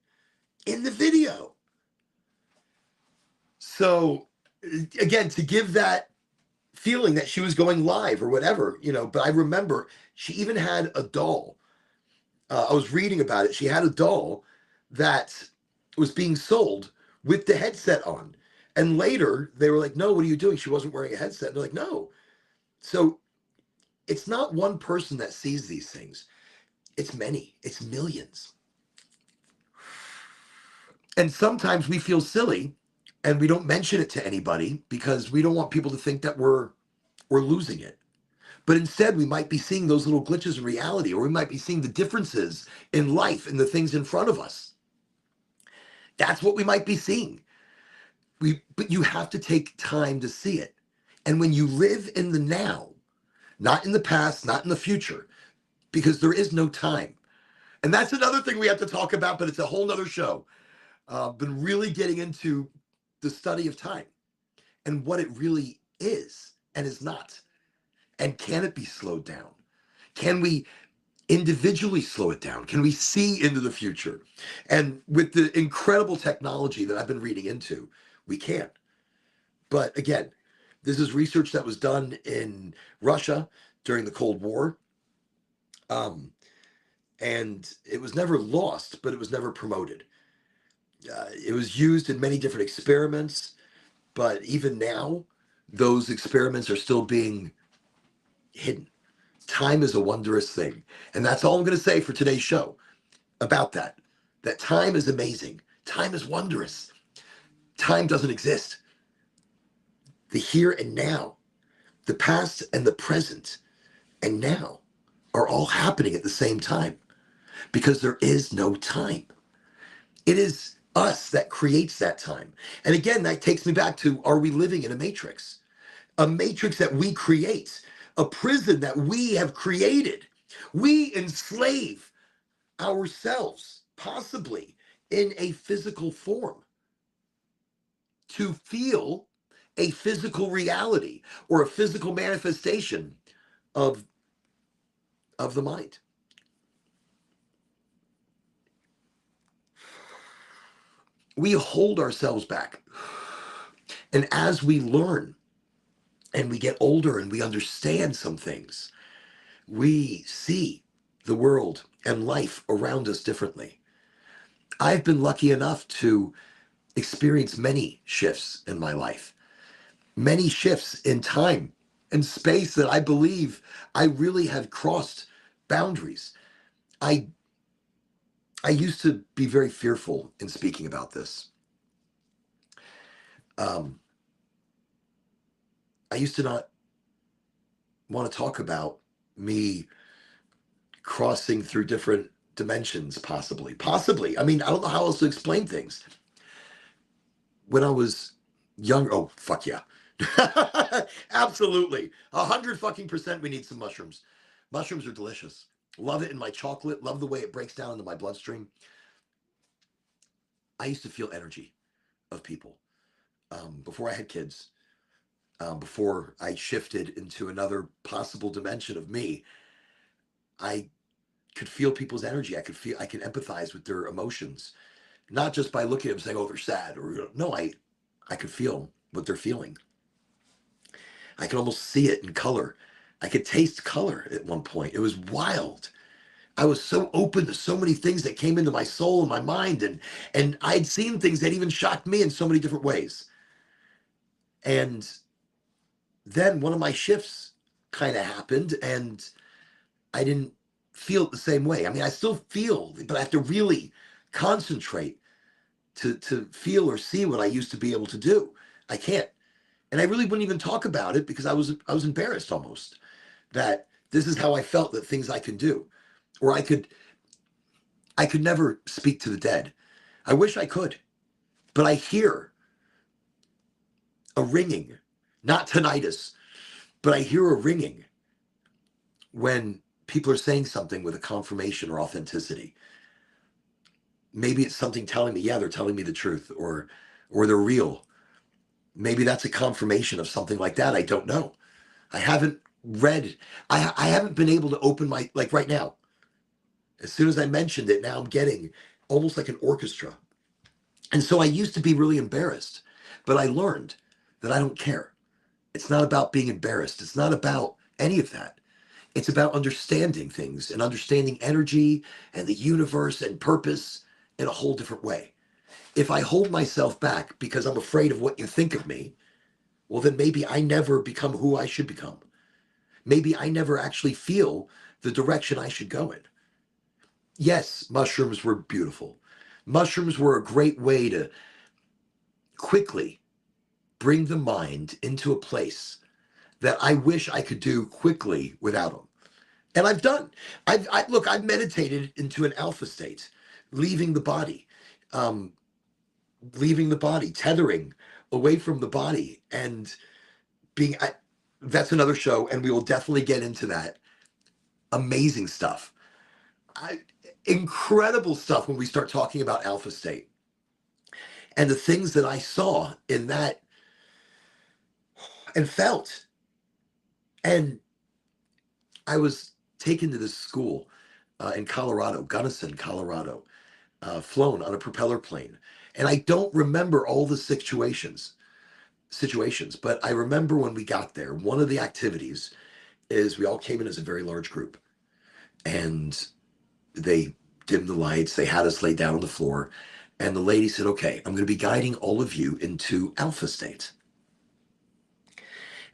in the video. So, again, to give that feeling that she was going live or whatever, but I remember she even had a doll. I was reading about it. She had a doll that was being sold with the headset on. And later they were like, no, what are you doing? She wasn't wearing a headset. And they're like, no. So it's not one person that sees these things. It's many. It's millions. And sometimes we feel silly and we don't mention it to anybody because we don't want people to think that we're losing it. But instead, we might be seeing those little glitches in reality, or we might be seeing the differences in life and the things in front of us. That's what we might be seeing. But you have to take time to see it. And when you live in the now, not in the past, not in the future, because there is no time. And that's another thing we have to talk about, but it's a whole nother show. Been really getting into the study of time and what it really is and is not. And can it be slowed down? Can we individually slow it down? Can we see into the future? And with the incredible technology that I've been reading into, we can. But again, this is research that was done in Russia during the Cold War. Um, and it was never lost, but it was never promoted. It was used in many different experiments, but even now, those experiments are still being hidden. Time is a wondrous thing. And that's all I'm going to say for today's show about that. That time is amazing. Time is wondrous. Time doesn't exist. The here and now, the past and the present and now are all happening at the same time because there is no time. It is us that creates that time. And again, that takes me back to, are we living in a matrix? A matrix that we create, a prison that we have created. We enslave ourselves, possibly in a physical form, to feel a physical reality or a physical manifestation of, of the mind. We hold ourselves back. And as we learn and we get older and we understand some things, we see the world and life around us differently. I've been lucky enough to experience many shifts in my life, many shifts in time and space that I believe I really have crossed boundaries. I used to be very fearful in speaking about this. I used to not want to talk about me crossing through different dimensions, possibly. I mean, I don't know how else to explain things. When I was younger, oh, fuck yeah. Absolutely. 100 fucking percent we need some mushrooms. Mushrooms are delicious. Love it in my chocolate. Love the way it breaks down into my bloodstream. I used to feel energy of people before I had kids, before I shifted into another possible dimension of me. I could feel people's energy. I can empathize with their emotions, not just by looking at them saying, "Oh, they're sad," or no, I could feel what they're feeling. I could almost see it in color. I could taste color at one point. It was wild. I was so open to so many things that came into my soul and my mind, and I'd seen things that even shocked me in so many different ways. And then one of my shifts kind of happened, and I didn't feel it the same way. I mean, I still feel, but I have to really concentrate to feel or see what I used to be able to do. I can't. And I really wouldn't even talk about it because I was embarrassed almost that this is how I felt, that things I can do. Or I could never speak to the dead. I wish I could, but I hear a ringing, not tinnitus, but I hear a ringing when people are saying something with a confirmation or authenticity. Maybe it's something telling me, yeah, they're telling me the truth, or they're real. Maybe that's a confirmation of something like that. I don't know. I haven't read, I haven't been able to open my, like right now. As soon as I mentioned it, now I'm getting almost like an orchestra. And so I used to be really embarrassed, but I learned that I don't care. It's not about being embarrassed. It's not about any of that. It's about understanding things and understanding energy and the universe and purpose in a whole different way. If I hold myself back because I'm afraid of what you think of me, well, then maybe I never become who I should become. Maybe I never actually feel the direction I should go in. Yes, mushrooms were beautiful. Mushrooms were a great way to quickly bring the mind into a place that I wish I could do quickly without them. And I've done. I've meditated into an alpha state, leaving the body, um, tethering away from the body, and being. That's another show, and we will definitely get into that. Amazing stuff, I, incredible stuff when we start talking about alpha state and the things that I saw in that and felt. And I was taken to this school in Colorado, Gunnison, Colorado, flown on a propeller plane. And I don't remember all the situations, but I remember when we got there, one of the activities is we all came in as a very large group, and they dimmed the lights. They had us lay down on the floor, and the lady said, "Okay, I'm going to be guiding all of you into alpha state,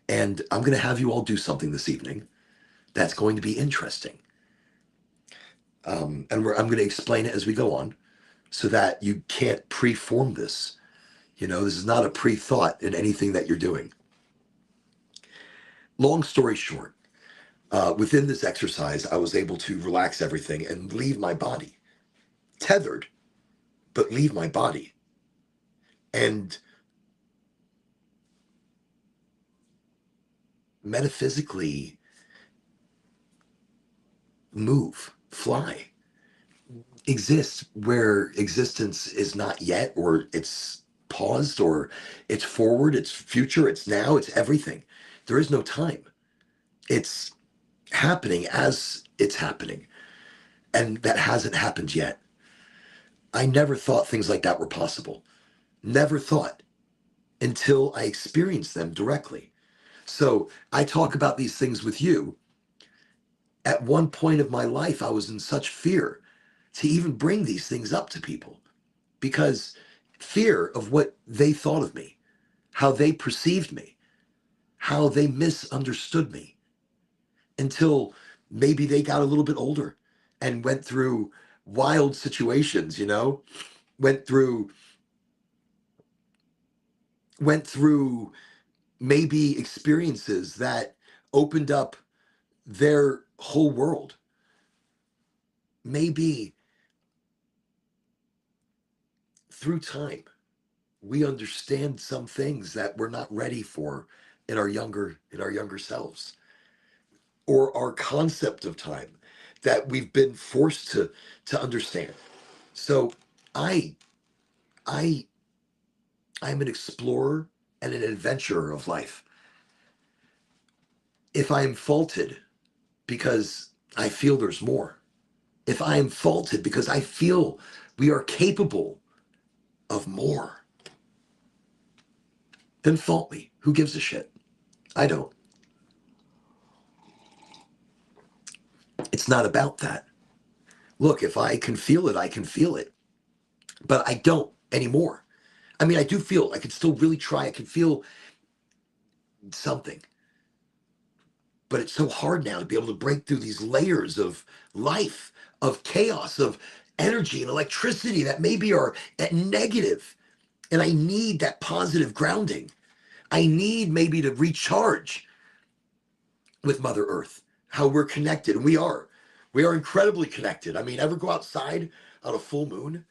and I'm going to have you all do something this evening that's going to be interesting. I'm going to explain it as we go on, so that you can't preform this. You know, this is not a pre-thought in anything that you're doing." Long story short, within this exercise, I was able to relax everything and leave my body tethered, but leave my body and metaphysically move, fly, exist where existence is not yet, or it's paused, or it's forward, it's future, it's now, it's everything. There is no time. It's happening as it's happening, and that hasn't happened yet. I never thought things like that were possible. Never thought until I experienced them directly. So I talk about these things with you. At one point of my life, I was in such fear to even bring these things up to people, because fear of what they thought of me, how they perceived me, how they misunderstood me, until maybe they got a little bit older and went through wild situations, you know, went through went through maybe experiences that opened up their whole world. Maybe through time, we understand some things that we're not ready for in our younger selves, or our concept of time that we've been forced to understand. So I I I'm an explorer and an adventurer of life. If I am faulted because I feel there's more, if I am faulted because I feel we are capable of more, then fault me. Who gives a shit? I don't. It's not about that. Look, if I can feel it, I can feel it. But I don't anymore. I mean, I do feel, I can still really try. I can feel something. But it's so hard now to be able to break through these layers of life, of chaos, of energy and electricity that maybe are at negative. And I need that positive grounding. I need maybe to recharge with Mother Earth, how we're connected. And we are. We are incredibly connected. I mean, ever go outside on a full moon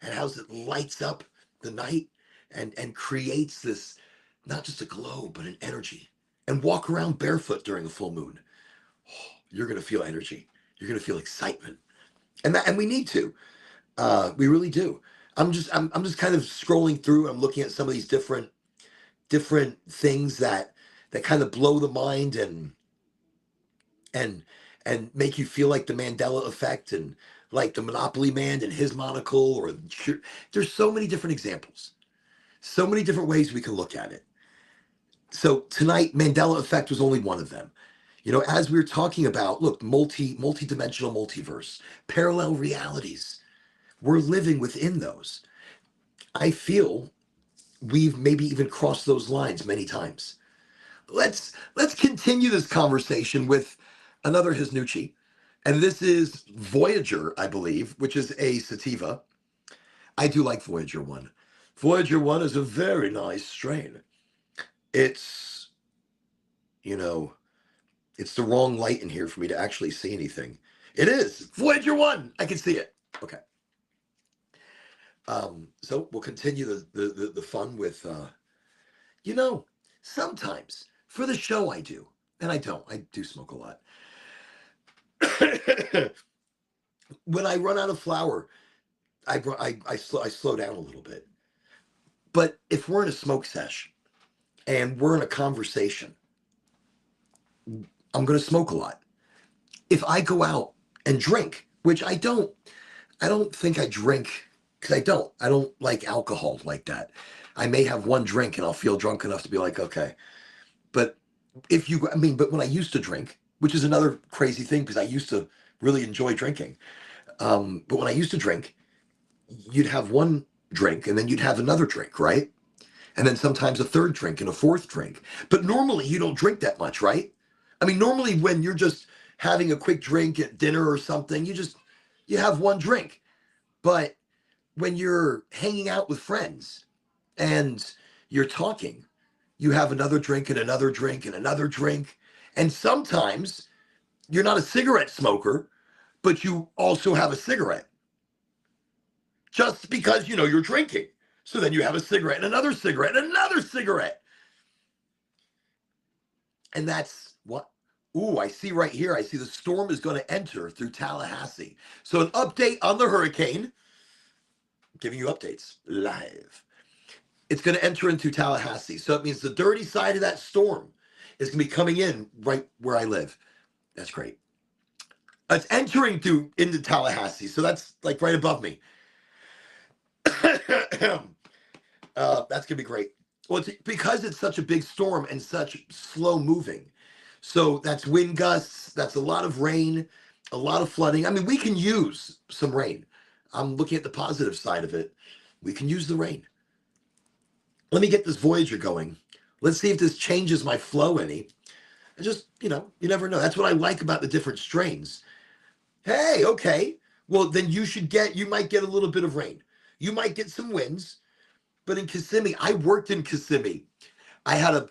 and how it lights up the night and creates this, not just a glow, but an energy. And walk around barefoot during a full moon. Oh, you're gonna feel energy. You're gonna feel excitement. And we need to. We really do. I'm just kind of scrolling through. I'm looking at some of these different things that kind of blow the mind and and make you feel like the Mandela effect, and like the Monopoly Man and his monocle, or there's so many different examples, so many different ways we can look at it. So tonight, Mandela effect was only one of them. You know, as we were talking about, look, multi-dimensional multiverse, parallel realities. We're living within those. I feel we've maybe even crossed those lines many times. Let's continue this conversation with another Hisnucci, and this is Voyager, I believe, which is a sativa. I do like Voyager 1. Voyager 1 is a very nice strain. It's, you know, it's the wrong light in here for me to actually see anything. It is Voyager 1. I can see it. Okay. So we'll continue the fun with, you know, sometimes for the show I do, and I don't. I do smoke a lot. When I run out of flour, I slow down a little bit. But if we're in a smoke sesh and we're in a conversation, I'm going to smoke a lot. If I go out and drink, which I don't think I drink because I don't like alcohol like that. I may have one drink and I'll feel drunk enough to be like, okay. But but when I used to drink, which is another crazy thing because I used to really enjoy drinking. But when I used to drink, you'd have one drink and then you'd have another drink, right? And then sometimes a third drink and a fourth drink. But normally you don't drink that much, right? I mean, normally when you're just having a quick drink at dinner or something, you have one drink. But when you're hanging out with friends and you're talking, you have another drink and another drink and another drink. And sometimes you're not a cigarette smoker, but you also have a cigarette just because you're drinking. So then you have a cigarette and another cigarette and another cigarette. And that's what. Ooh, I see right here. I see the storm is going to enter through Tallahassee. So an update on the hurricane, giving you updates live. It's going to enter into Tallahassee. So it means the dirty side of that storm is going to be coming in right where I live. That's great. It's entering into Tallahassee. So that's like right above me. That's gonna be great. Well, it's because it's such a big storm and such slow moving. So that's wind gusts, that's a lot of rain, a lot of flooding. I mean, we can use some rain. I'm looking at the positive side of it. We can use the rain. Let me get this Voyager going. Let's see if this changes my flow any. And just, you never know. That's what I like about the different strains. Hey, okay. Well, then you might get a little bit of rain. You might get some winds. But in Kissimmee, I worked in Kissimmee. I had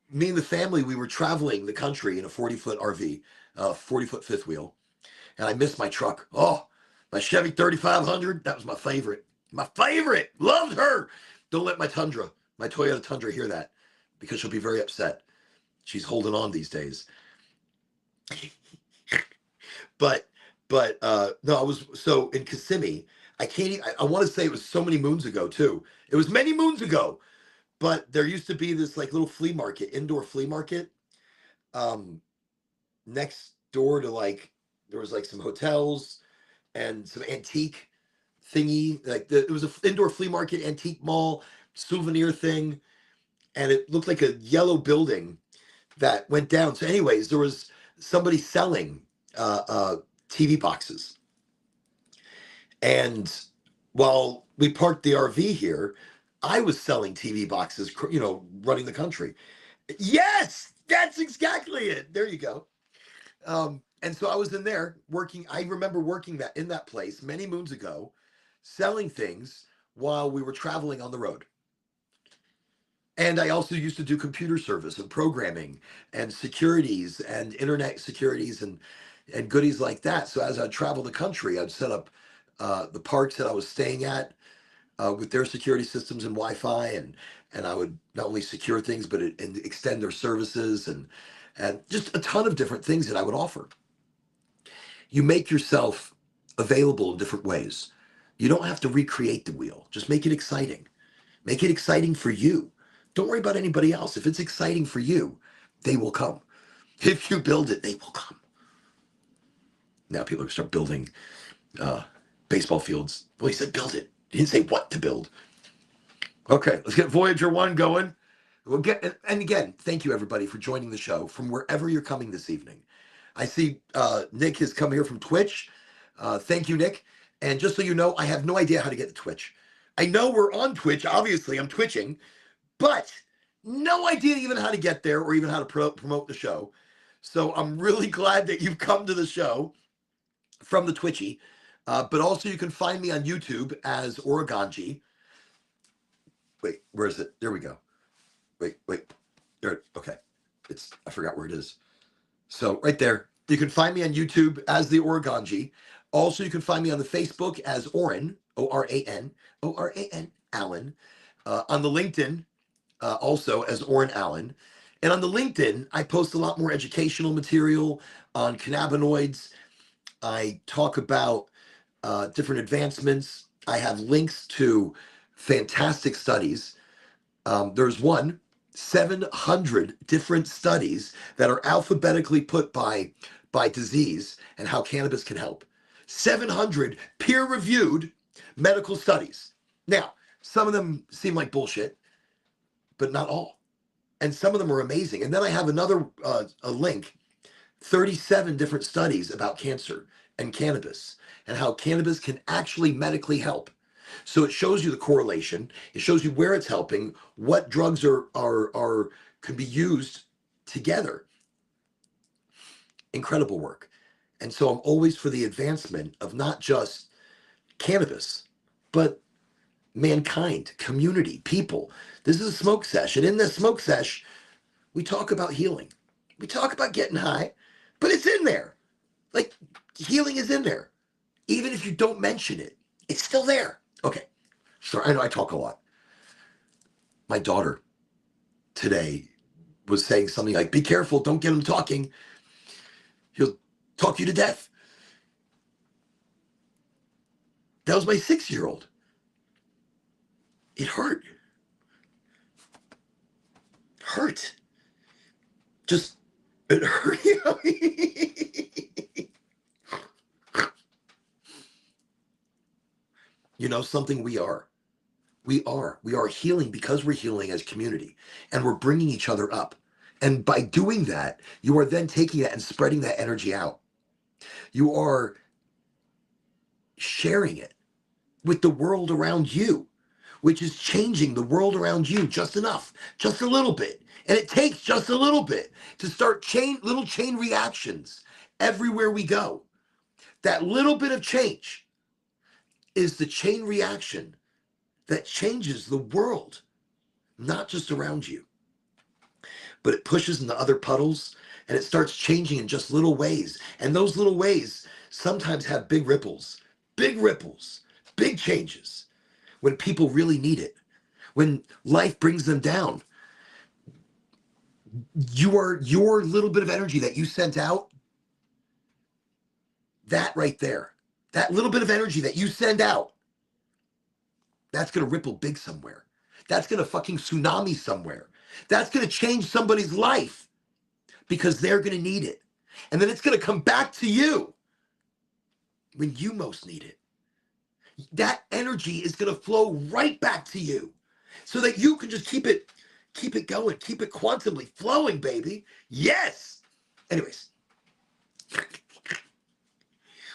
me and the family, we were traveling the country in a 40-foot RV, 40-foot fifth wheel. And I missed my truck. Oh, my Chevy 3500, that was my favorite. My favorite, loved her. Don't let my Toyota Tundra hear that because she'll be very upset. She's holding on these days. But no, I was so in Kissimmee. I want to say it was so many moons ago too. It was many moons ago, but there used to be this like little flea market, indoor flea market, next door to there was like some hotels and some antique thingy. It was an indoor flea market, antique mall, souvenir thing, and it looked like a yellow building that went down. So, anyways, there was somebody selling TV boxes. And while we parked the RV here, I was selling TV boxes, running the country. Yes, that's exactly it. There you go. And so I was in there working. I remember working in that place many moons ago, selling things while we were traveling on the road. And I also used to do computer service and programming and securities and internet securities and goodies like that. So as I'd travel the country, I'd set up the parks that I was staying at with their security systems and Wi-Fi, and I would not only secure things but and extend their services and just a ton of different things that I would offer. You make yourself available in different ways. You don't have to recreate the wheel. Just make it exciting. Make it exciting for you. Don't worry about anybody else. If it's exciting for you, they will come. If you build it, they will come. Now people are going to start building baseball fields. Well, he said build it. He didn't say what to build. Okay, let's get Voyager 1 going. And again, thank you everybody for joining the show from wherever you're coming this evening. I see Nick has come here from Twitch. Thank you, Nick. And just so you know, I have no idea how to get to Twitch. I know we're on Twitch. Obviously, I'm twitching, but no idea even how to get there or even how to promote the show. So I'm really glad that you've come to the show from the Twitchy. But also you can find me on YouTube as Oregonji. Wait, where is it? There we go. Wait. There, okay. I forgot where it is. So right there. You can find me on YouTube as the Oregonji. Also, you can find me on the Facebook as Oren, Oran, Allen. On the LinkedIn, also as Oren Allen. And on the LinkedIn, I post a lot more educational material on cannabinoids. I talk about different advancements. I have links to fantastic studies. There's 700 different studies that are alphabetically put by disease and how cannabis can help. 700 peer-reviewed medical studies. Now, some of them seem like bullshit, but not all. And some of them are amazing. And then I have another a link, 37 different studies about cancer and cannabis and how cannabis can actually medically help. So it shows you the correlation. It shows you where it's helping, what drugs can be used together. Incredible work. And so I'm always for the advancement of not just cannabis, but mankind, community, people. This is a smoke sesh. And in this smoke sesh, we talk about healing. We talk about getting high, but it's in there. Like, healing is in there. Even if you don't mention it, it's still there. Okay. Sure, I know I talk a lot. My daughter today was saying something like, be careful, don't get him talking. He'll talk you to death. That was my 6-year-old. It hurt. Hurt. Just, it hurt. You know something? We are healing because we're healing as community, and we're bringing each other up. And by doing that, you are then taking that and spreading that energy out. You are sharing it with the world around you, which is changing the world around you just enough, just a little bit. And it takes just a little bit to start little chain reactions everywhere we go. That little bit of change is the chain reaction that changes the world, not just around you, but it pushes into other puddles and it starts changing in just little ways. And those little ways sometimes have big ripples, big changes when people really need it, when life brings them down. Your little bit of energy that you sent out, that right there, that little bit of energy that you send out, that's going to ripple big somewhere. That's going to fucking tsunami somewhere. That's going to change somebody's life because they're going to need it. And then it's going to come back to you when you most need it. That energy is going to flow right back to you so that you can just keep it going, keep it quantumly flowing, baby. Yes. Anyways.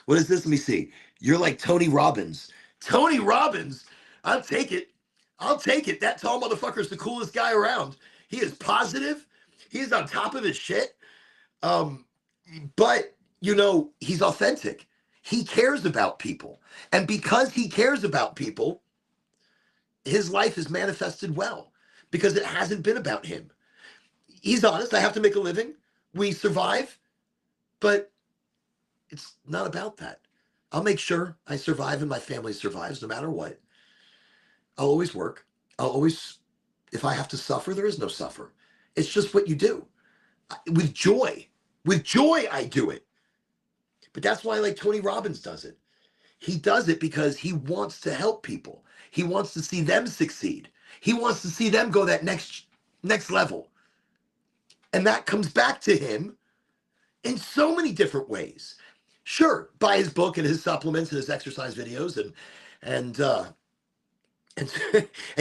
What is this? Let me see. You're like Tony Robbins. Tony Robbins? I'll take it. That tall motherfucker is the coolest guy around. He is positive. He is on top of his shit. But, you know, he's authentic. He cares about people. And because he cares about people, his life is manifested well because it hasn't been about him. He's honest. I have to make a living. We survive. But it's not about that. I'll make sure I survive and my family survives no matter what. I'll always work. If I have to suffer, there is no suffer. It's just what you do. With joy. With joy, I do it. But that's why, like, Tony Robbins does it. He does it because he wants to help people. He wants to see them succeed. He wants to see them go that next level. And that comes back to him in so many different ways. Sure, buy his book and his supplements and his exercise videos and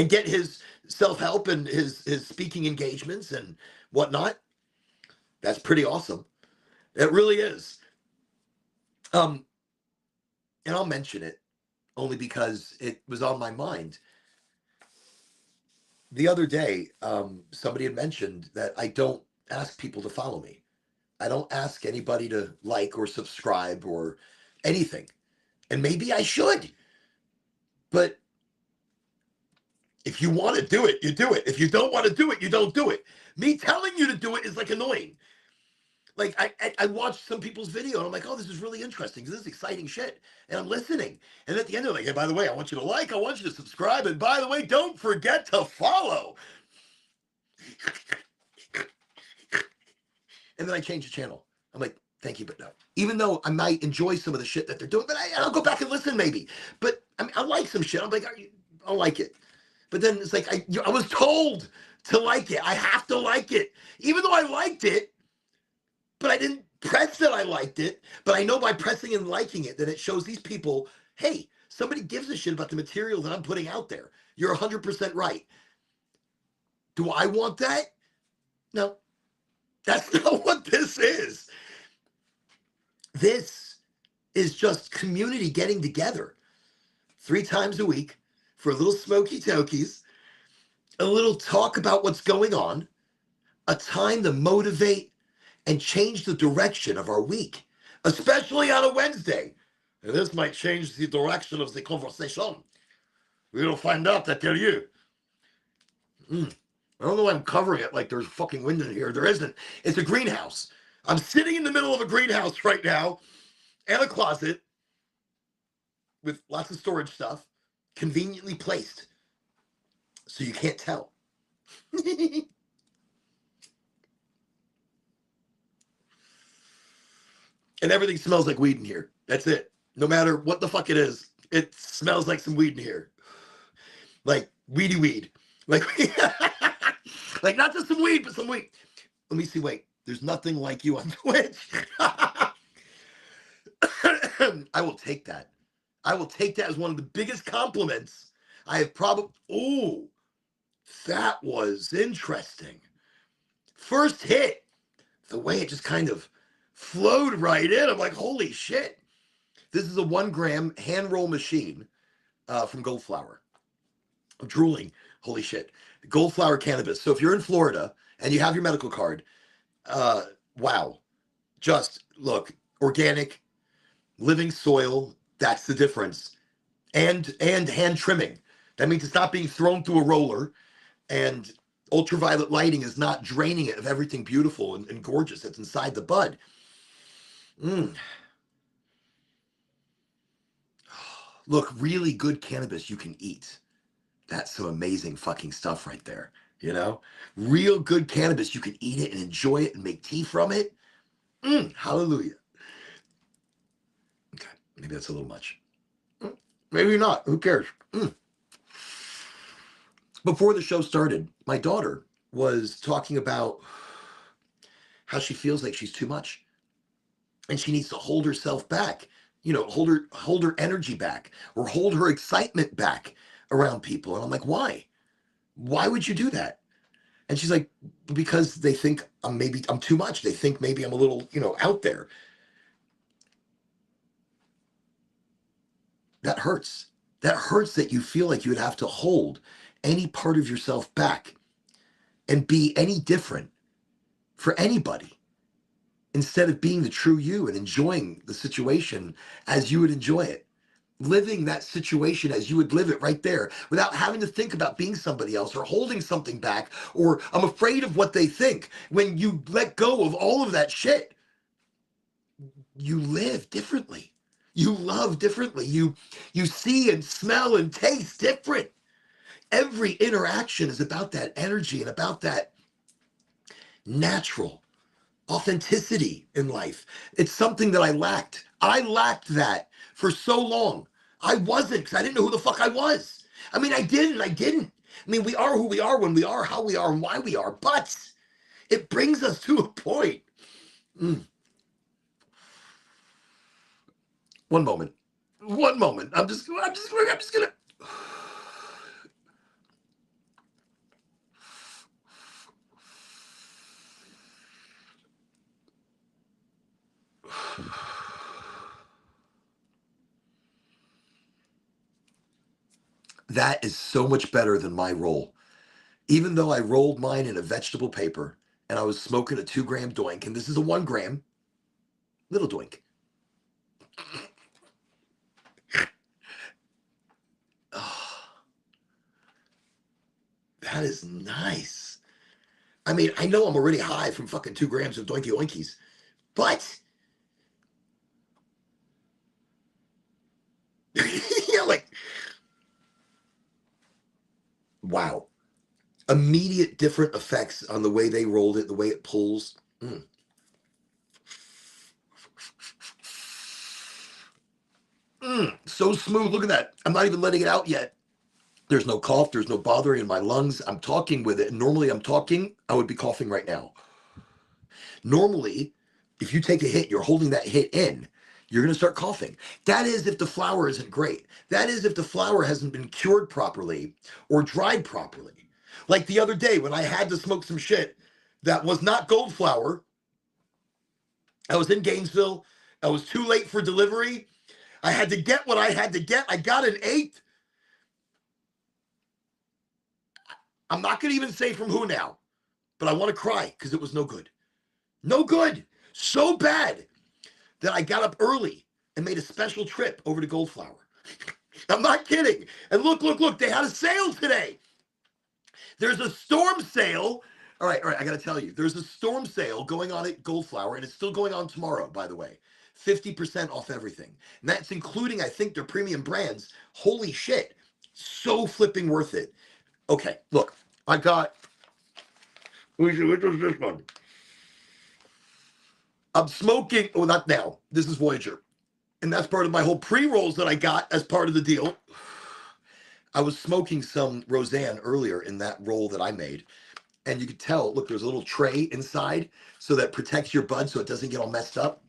get his self-help and his speaking engagements and whatnot. That's pretty awesome. It really is. And I'll mention it only because it was on my mind. The other day, somebody had mentioned that I don't ask people to follow me. I don't ask anybody to like or subscribe or anything. And maybe I should. But if you want to do it, you do it. If you don't want to do it, you don't do it. Me telling you to do it is like annoying. Like I watched some people's video and I'm like, oh, this is really interesting. This is exciting shit. And I'm listening. And at the end, they're like, hey, by the way, I want you to like, I want you to subscribe. And by the way, don't forget to follow. And then I change the channel. I'm like, thank you, but no. Even though I might enjoy some of the shit that they're doing, but I'll go back and listen maybe. But I mean, I like some shit. I'm like, I'll like it. But then it's like, I was told to like it. I have to like it. Even though I liked it, but I didn't press that I liked it, but I know by pressing and liking it that it shows these people, hey, somebody gives a shit about the material that I'm putting out there. You're 100% right. Do I want that? No, that's not what this is. This is just community getting together 3 times a week for a little smoky tokies, a little talk about what's going on, a time to motivate and change the direction of our week, especially on a Wednesday. And this might change the direction of the conversation. We'll find out, I tell you. I don't know why I'm covering it like there's fucking wind in here. There isn't. It's a greenhouse. I'm sitting in the middle of a greenhouse right now and a closet with lots of storage stuff conveniently placed so you can't tell. And everything smells like weed in here. That's it. No matter what the fuck it is, it smells like some weed in here. Like weedy weed. Like, like not just some weed, but some weed. Let me see. Wait, there's nothing like you on Twitch. I will take that. I will take that as one of the biggest compliments I have probably. Oh, that was interesting. First hit, the way it just kind of flowed right in. I'm like, holy shit. This is a 1 gram hand roll machine from Goldflower. I'm drooling. Holy shit. Goldflower cannabis. So if you're in Florida and you have your medical card, wow. Just look, organic, living soil, that's the difference. And hand trimming. That means it's not being thrown through a roller, and ultraviolet lighting is not draining it of everything beautiful and gorgeous that's inside the bud. Look, really good cannabis you can eat. That's some amazing fucking stuff right there. You know, real good cannabis, you can eat it and enjoy it and make tea from it. Hallelujah. Okay, maybe that's a little much. Maybe not. Who cares? Before the show started, my daughter was talking about how she feels like she's too much and she needs to hold herself back, you know, hold her energy back or hold her excitement back around people. And I'm like, why would you do that? And she's like, because they think I'm too much. They think maybe I'm a little, out there. That hurts. That hurts that you feel like you would have to hold any part of yourself back and be any different for anybody instead of being the true you and enjoying the situation as you would enjoy it. Living that situation as you would live it right there without having to think about being somebody else or holding something back or I'm afraid of what they think. When you let go of all of that shit, you live differently. You love differently. You see and smell and taste different. Every interaction is about that energy and about that natural authenticity in life. It's something that I lacked. I lacked that for so long. I wasn't, because I didn't know who the fuck I was. I mean, I didn't. I mean, we are who we are when we are, how we are, and why we are. But it brings us to a point. One moment. I'm just gonna. That is so much better than my roll. Even though I rolled mine in a vegetable paper and I was smoking a 2 gram doink, and this is a 1 gram little doink. Oh, that is nice. I mean, I know I'm already high from fucking 2 grams of doinky oinkies, but yeah, like, wow. Immediate different effects on the way they rolled it, the way it pulls. So smooth. Look at that. I'm not even letting it out yet. There's no cough. There's no bothering in my lungs. I'm talking with it. And normally I would be coughing right now. Normally, if you take a hit, you're holding that hit in, you're going to start coughing. That is if the flour isn't great. That is if the flour hasn't been cured properly or dried properly. Like the other day when I had to smoke some shit that was not gold flour. I was in Gainesville. I was too late for delivery. I had to get what I had to get. I got an 8. I'm not going to even say from who now, but I want to cry because it was no good. No good. So bad that I got up early and made a special trip over to Goldflower. I'm not kidding. And look, they had a sale today. There's a storm sale. All right, I got to tell you, there's a storm sale going on at Goldflower, and it's still going on tomorrow, by the way. 50% off everything. And that's including, I think, their premium brands. Holy shit. So flipping worth it. Okay, look, I got, which was this one? I'm smoking, oh, not now. This is Voyager. And that's part of my whole pre-rolls that I got as part of the deal. I was smoking some Roseanne earlier in that roll that I made. And you could tell, look, there's a little tray inside so that protects your bud so it doesn't get all messed up.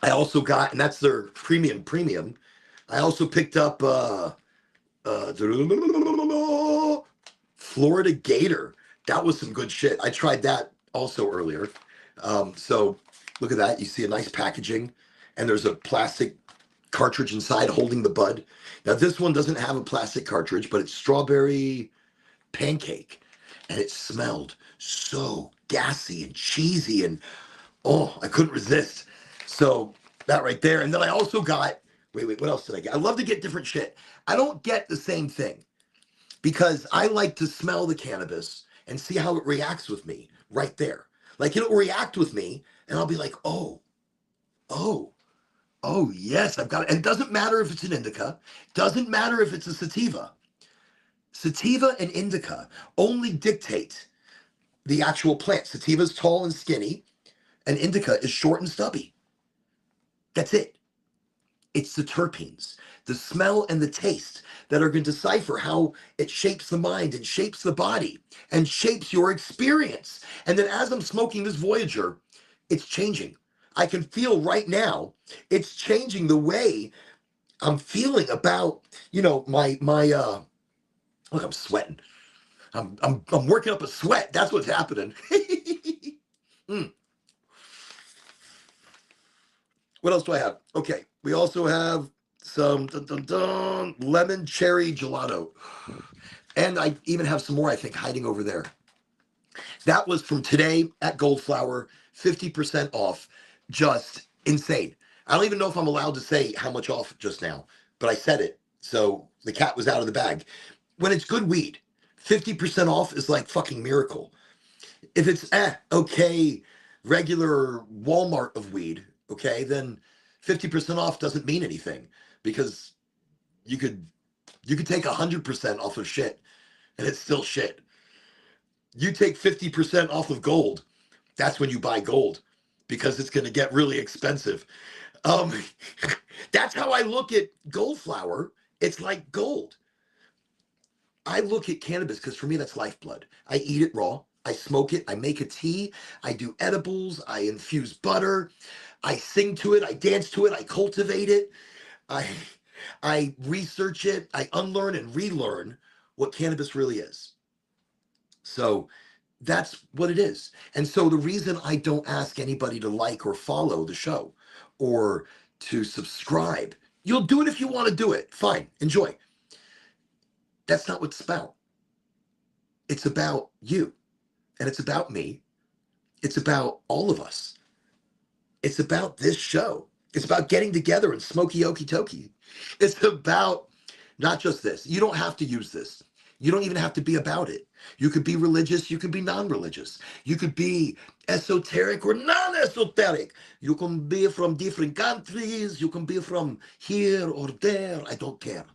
I also got, and that's their premium. I also picked up Florida Gator. That was some good shit. I tried that also earlier. So look at that. You see a nice packaging, and there's a plastic cartridge inside holding the bud. Now this one doesn't have a plastic cartridge, but it's strawberry pancake, and it smelled so gassy and cheesy, and oh, I couldn't resist. So that right there. And then I also got, wait, what else did I get? I love to get different shit. I don't get the same thing because I like to smell the cannabis and see how it reacts with me right there. Like it'll react with me and I'll be like, oh, yes, I've got it. And it doesn't matter if it's an indica, doesn't matter if it's a sativa. Sativa and indica only dictate the actual plant. Sativa is tall and skinny, and indica is short and stubby. That's it. It's the terpenes, the smell and the taste that are going to decipher how it shapes the mind and shapes the body and shapes your experience. And then as I'm smoking this Voyager, it's changing. I can feel right now, it's changing the way I'm feeling about, my look, I'm sweating. I'm working up a sweat. That's what's happening. What else do I have? Okay, we also have some lemon cherry gelato. And I even have some more, I think, hiding over there. That was from today at Goldflower, 50% off. Just insane. I don't even know if I'm allowed to say how much off just now, but I said it. So the cat was out of the bag. When it's good weed, 50% off is like fucking miracle. If it's okay, regular Walmart of weed, okay, then 50% off doesn't mean anything because you could take 100% off of shit and it's still shit. You take 50% off of gold, that's when you buy gold because it's going to get really expensive. That's how I look at Goldflower. It's like gold. I look at cannabis because for me that's lifeblood. I eat it raw. I smoke it. I make a tea. I do edibles. I infuse butter. I sing to it. I dance to it. I cultivate it. I research it. I unlearn and relearn what cannabis really is. So that's what it is. And so the reason I don't ask anybody to like or follow the show or to subscribe, you'll do it if you want to do it. Fine. Enjoy. That's not what it's about. It's about you. And it's about me. It's about all of us. It's about this show. It's about getting together and smoky okie tokie. It's about not just this. You don't have to use this. You don't even have to be about it. You could be religious. You could be non-religious. You could be esoteric or non-esoteric. You can be from different countries. You can be from here or there. I don't care.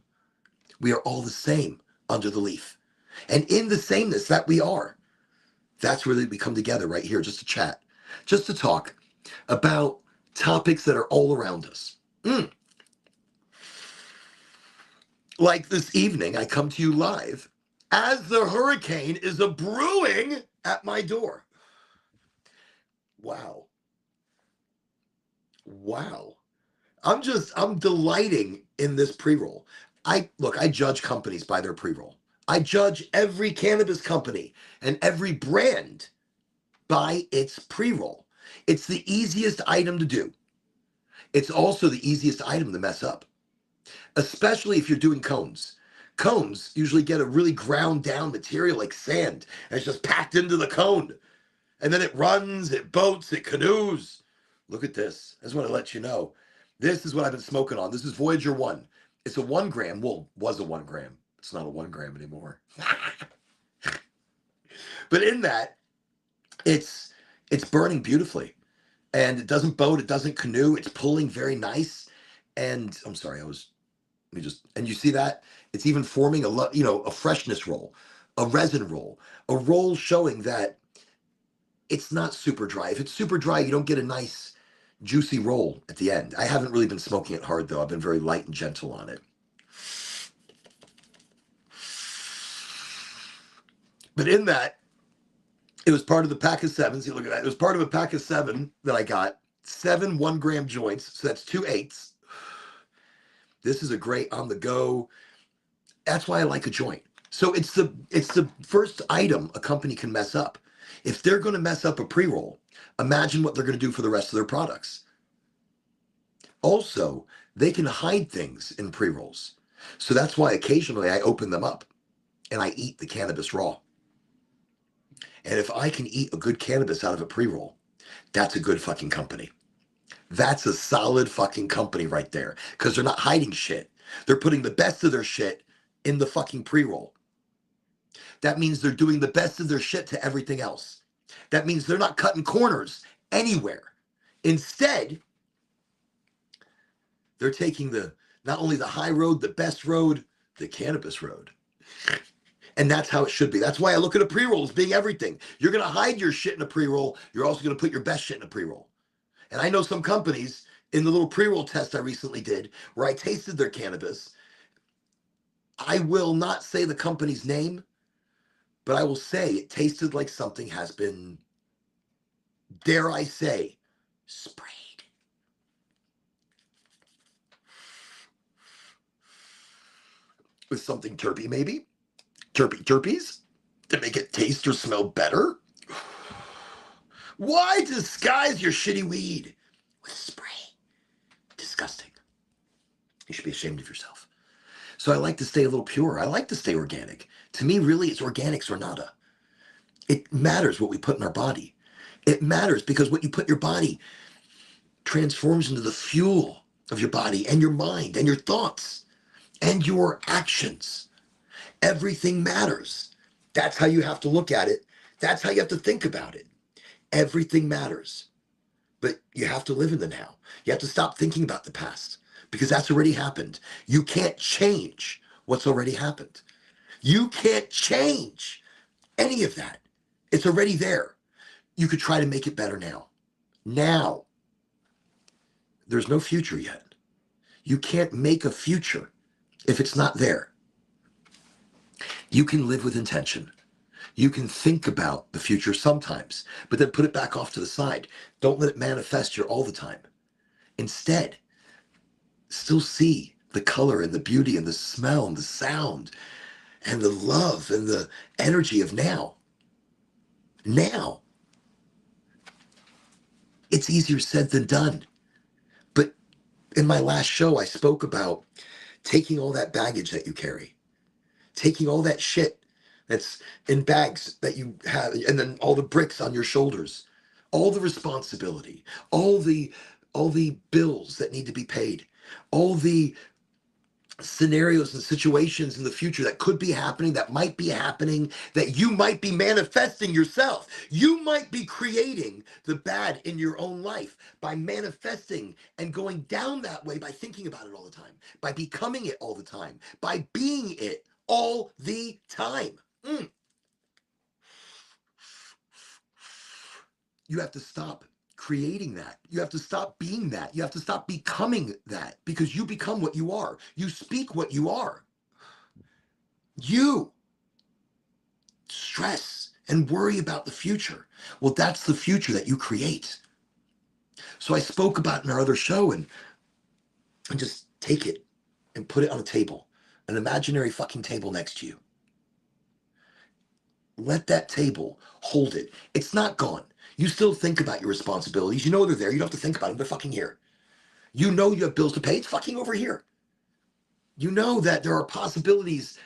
We are all the same under the leaf. And in the sameness that we are, that's where we come together right here, just to chat, just to talk about topics that are all around us. Like this evening, I come to you live as the hurricane is a brewing at my door. Wow. Wow. I'm delighting in this pre-roll. I judge companies by their pre-roll. I judge every cannabis company and every brand by its pre-roll. It's the easiest item to do. It's also the easiest item to mess up, especially if you're doing cones. Cones usually get a really ground down material like sand, and it's just packed into the cone. And then it runs, it boats, it canoes. Look at this. I just want to let you know. This is what I've been smoking on. This is Voyager 1. It's a 1 gram. Well, was a 1 gram. It's not a 1 gram anymore. But in that, it's burning beautifully. And it doesn't boat, it doesn't canoe, it's pulling very nice. And I'm sorry, and you see that? It's even forming a freshness roll, a resin roll, a roll showing that it's not super dry. If it's super dry, you don't get a nice juicy roll at the end. I haven't really been smoking it hard though. I've been very light and gentle on it. But in that, it was part of the pack of 7. See, look at that. It was part of a pack of 7 that I got. 7 1-gram joints. So that's 2 8s. This is a great on the go. That's why I like a joint. So it's the first item a company can mess up. If they're going to mess up a pre-roll, imagine what they're going to do for the rest of their products. Also, they can hide things in pre-rolls. So that's why occasionally I open them up and I eat the cannabis raw. And if I can eat a good cannabis out of a pre-roll, that's a good fucking company. That's a solid fucking company right there. Because they're not hiding shit. They're putting the best of their shit in the fucking pre-roll. That means they're doing the best of their shit to everything else. That means they're not cutting corners anywhere. Instead, they're taking not only the high road, the best road, the cannabis road. And that's how it should be. That's why I look at a pre-roll as being everything. You're going to hide your shit in a pre-roll. You're also going to put your best shit in a pre-roll. And I know some companies in the little pre-roll test I recently did where I tasted their cannabis. I will not say the company's name, but I will say it tasted like something has been, dare I say, sprayed. With something terpy, maybe? Terpies? To make it taste or smell better? Why disguise your shitty weed with spray? Disgusting. You should be ashamed of yourself. So I like to stay a little pure. I like to stay organic. To me, really, it's organics or nada. It matters what we put in our body. It matters because what you put in your body transforms into the fuel of your body and your mind and your thoughts and your actions. Everything matters. That's how you have to look at it. That's how you have to think about it. Everything matters. But you have to live in the now. You have to stop thinking about the past because that's already happened. You can't change what's already happened. You can't change any of that. It's already there. You could try to make it better now. Now. There's no future yet. You can't make a future if it's not there. You can live with intention. You can think about the future sometimes, but then put it back off to the side. Don't let it manifest you all the time. Instead, still see the color and the beauty and the smell and the sound and the love and the energy of now. Now. It's easier said than done. But in my last show, I spoke about taking all that baggage that you carry, taking all that shit that's in bags that you have, and then all the bricks on your shoulders, all the responsibility, all the bills that need to be paid, all the scenarios and situations in the future that could be happening, that might be happening, that you might be manifesting yourself. You might be creating the bad in your own life by manifesting and going down that way by thinking about it all the time, by becoming it all the time, by being it all the time. You have to stop creating that. You have to stop being that. You have to stop becoming that because you become what you are. You speak what you are. You stress and worry about the future. Well, that's the future that you create. So I spoke about in our other show, and just take it and put it on a table, an imaginary fucking table next to you. Let that table hold it. It's not gone. You still think about your responsibilities. You know they're there. You don't have to think about them. They're fucking here. You know you have bills to pay. It's fucking over here. You know that there are possibilities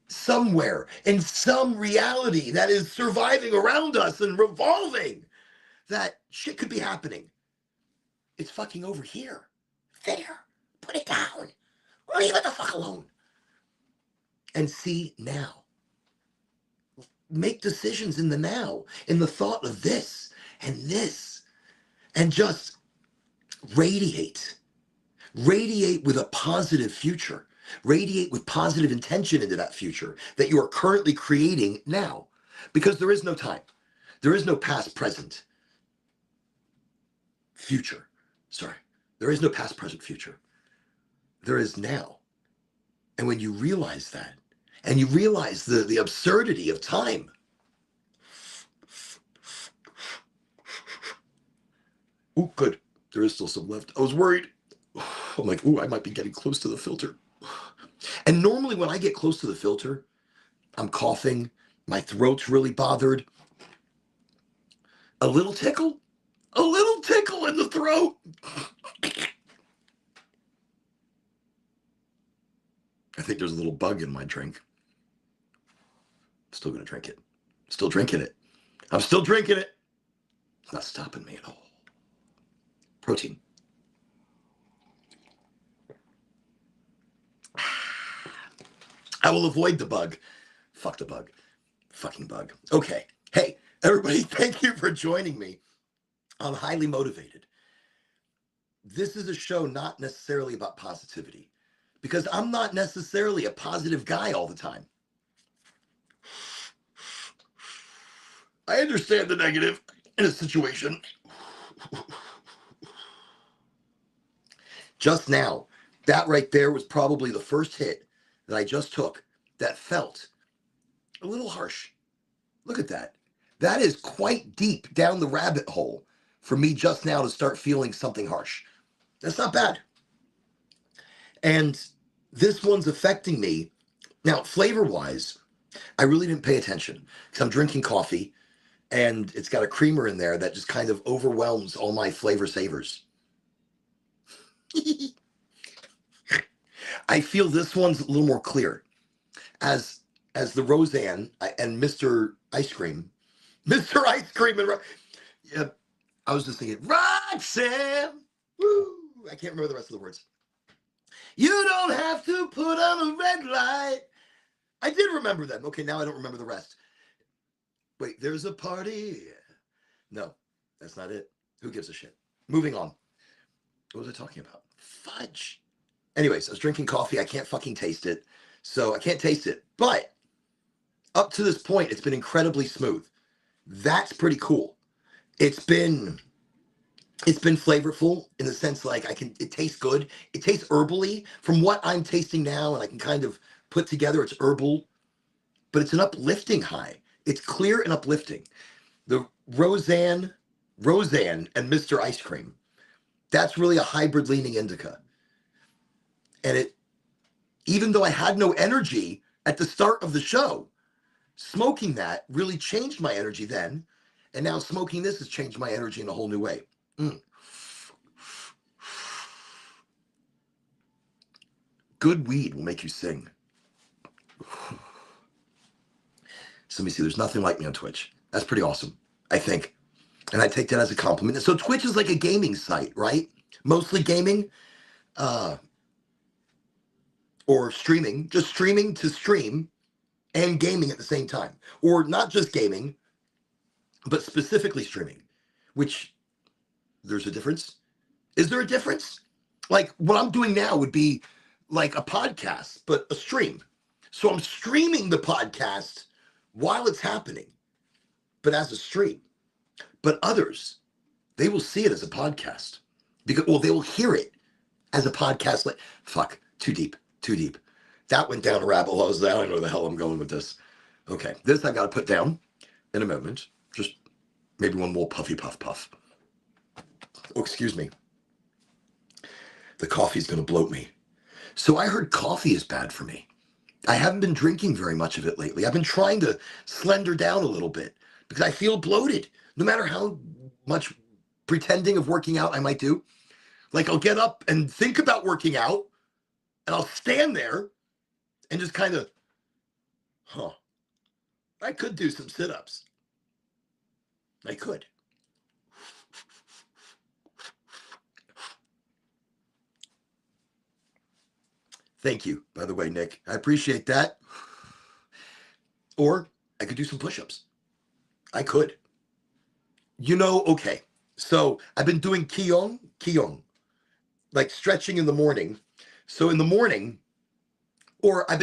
somewhere in some reality that is surviving around us and revolving, that shit could be happening. It's fucking over here. There. Put it down. Leave it the fuck alone. And see now. Make decisions in the now, in the thought of this and this, and just radiate. Radiate with a positive future. Radiate with positive intention into that future that you are currently creating now. Because there is no time. There is no past, present, future. Sorry. There is no past, present, future. There is now. And when you realize that, and you realize the absurdity of time, ooh, good. There is still some left. I was worried. I'm like, ooh, I might be getting close to the filter. And normally when I get close to the filter, I'm coughing, my throat's really bothered. A little tickle in the throat. I think there's a little bug in my drink. Still gonna drink it. Still drinking it. I'm still drinking it. It's not stopping me at all. Protein. I will avoid the bug. Fuck the bug. Fucking bug. Okay. Hey, everybody, thank you for joining me. I'm highly motivated. This is a show not necessarily about positivity, because I'm not necessarily a positive guy all the time. I understand the negative in a situation. Just now, that right there was probably the first hit that I just took that felt a little harsh. Look at that. That is quite deep down the rabbit hole for me just now to start feeling something harsh. That's not bad. And this one's affecting me. Now, flavor-wise, I really didn't pay attention because I'm drinking coffee and it's got a creamer in there that just kind of overwhelms all my flavor savers. I feel this one's a little more clear. As the Roseanne and Mr. Ice Cream. Mr. Ice Cream and yeah, I was just thinking, Roxanne! Woo! I can't remember the rest of the words. You don't have to put on a red light. I did remember them. Okay, now I don't remember the rest. Wait, there's a party. No, that's not it. Who gives a shit? Moving on. What was I talking about? Fudge. Anyways, I was drinking coffee. I can't fucking taste it. So I can't taste it. But up to this point, it's been incredibly smooth. That's pretty cool. It's been flavorful in the sense like it tastes good. It tastes herbally from what I'm tasting now, and I can kind of put together it's herbal, but it's an uplifting high. It's clear and uplifting. The Roseanne and Mr. Ice Cream, that's really a hybrid leaning indica. And it, even though I had no energy at the start of the show, smoking that really changed my energy then. And now smoking this has changed my energy in a whole new way. Good weed will make you sing. So let me see, there's nothing like me on Twitch. That's pretty awesome, I think. And I take that as a compliment. So Twitch is like a gaming site, right? Mostly gaming. Or streaming, just streaming to stream and gaming at the same time. Or not just gaming, but specifically streaming, which there's a difference. Is there a difference? Like what I'm doing now would be like a podcast, but a stream. So I'm streaming the podcast while it's happening, but as a stream. But others, they will see it as a podcast because, well, they will hear it as a podcast. Like, fuck, too deep. That went down a rabbit hole. I don't know where the hell I'm going with this. Okay, this I got to put down in a moment. Just maybe one more puffy puff. Oh, excuse me. The coffee's going to bloat me. So I heard coffee is bad for me. I haven't been drinking very much of it lately. I've been trying to slender down a little bit because I feel bloated. No matter how much pretending of working out I might do, like I'll get up and think about working out and I'll stand there and just kind of, I could do some sit-ups. I could. Thank you, by the way, Nick. I appreciate that. Or I could do some push-ups. I could. Okay. So I've been doing qigong, like stretching in the morning. So in the morning, or I've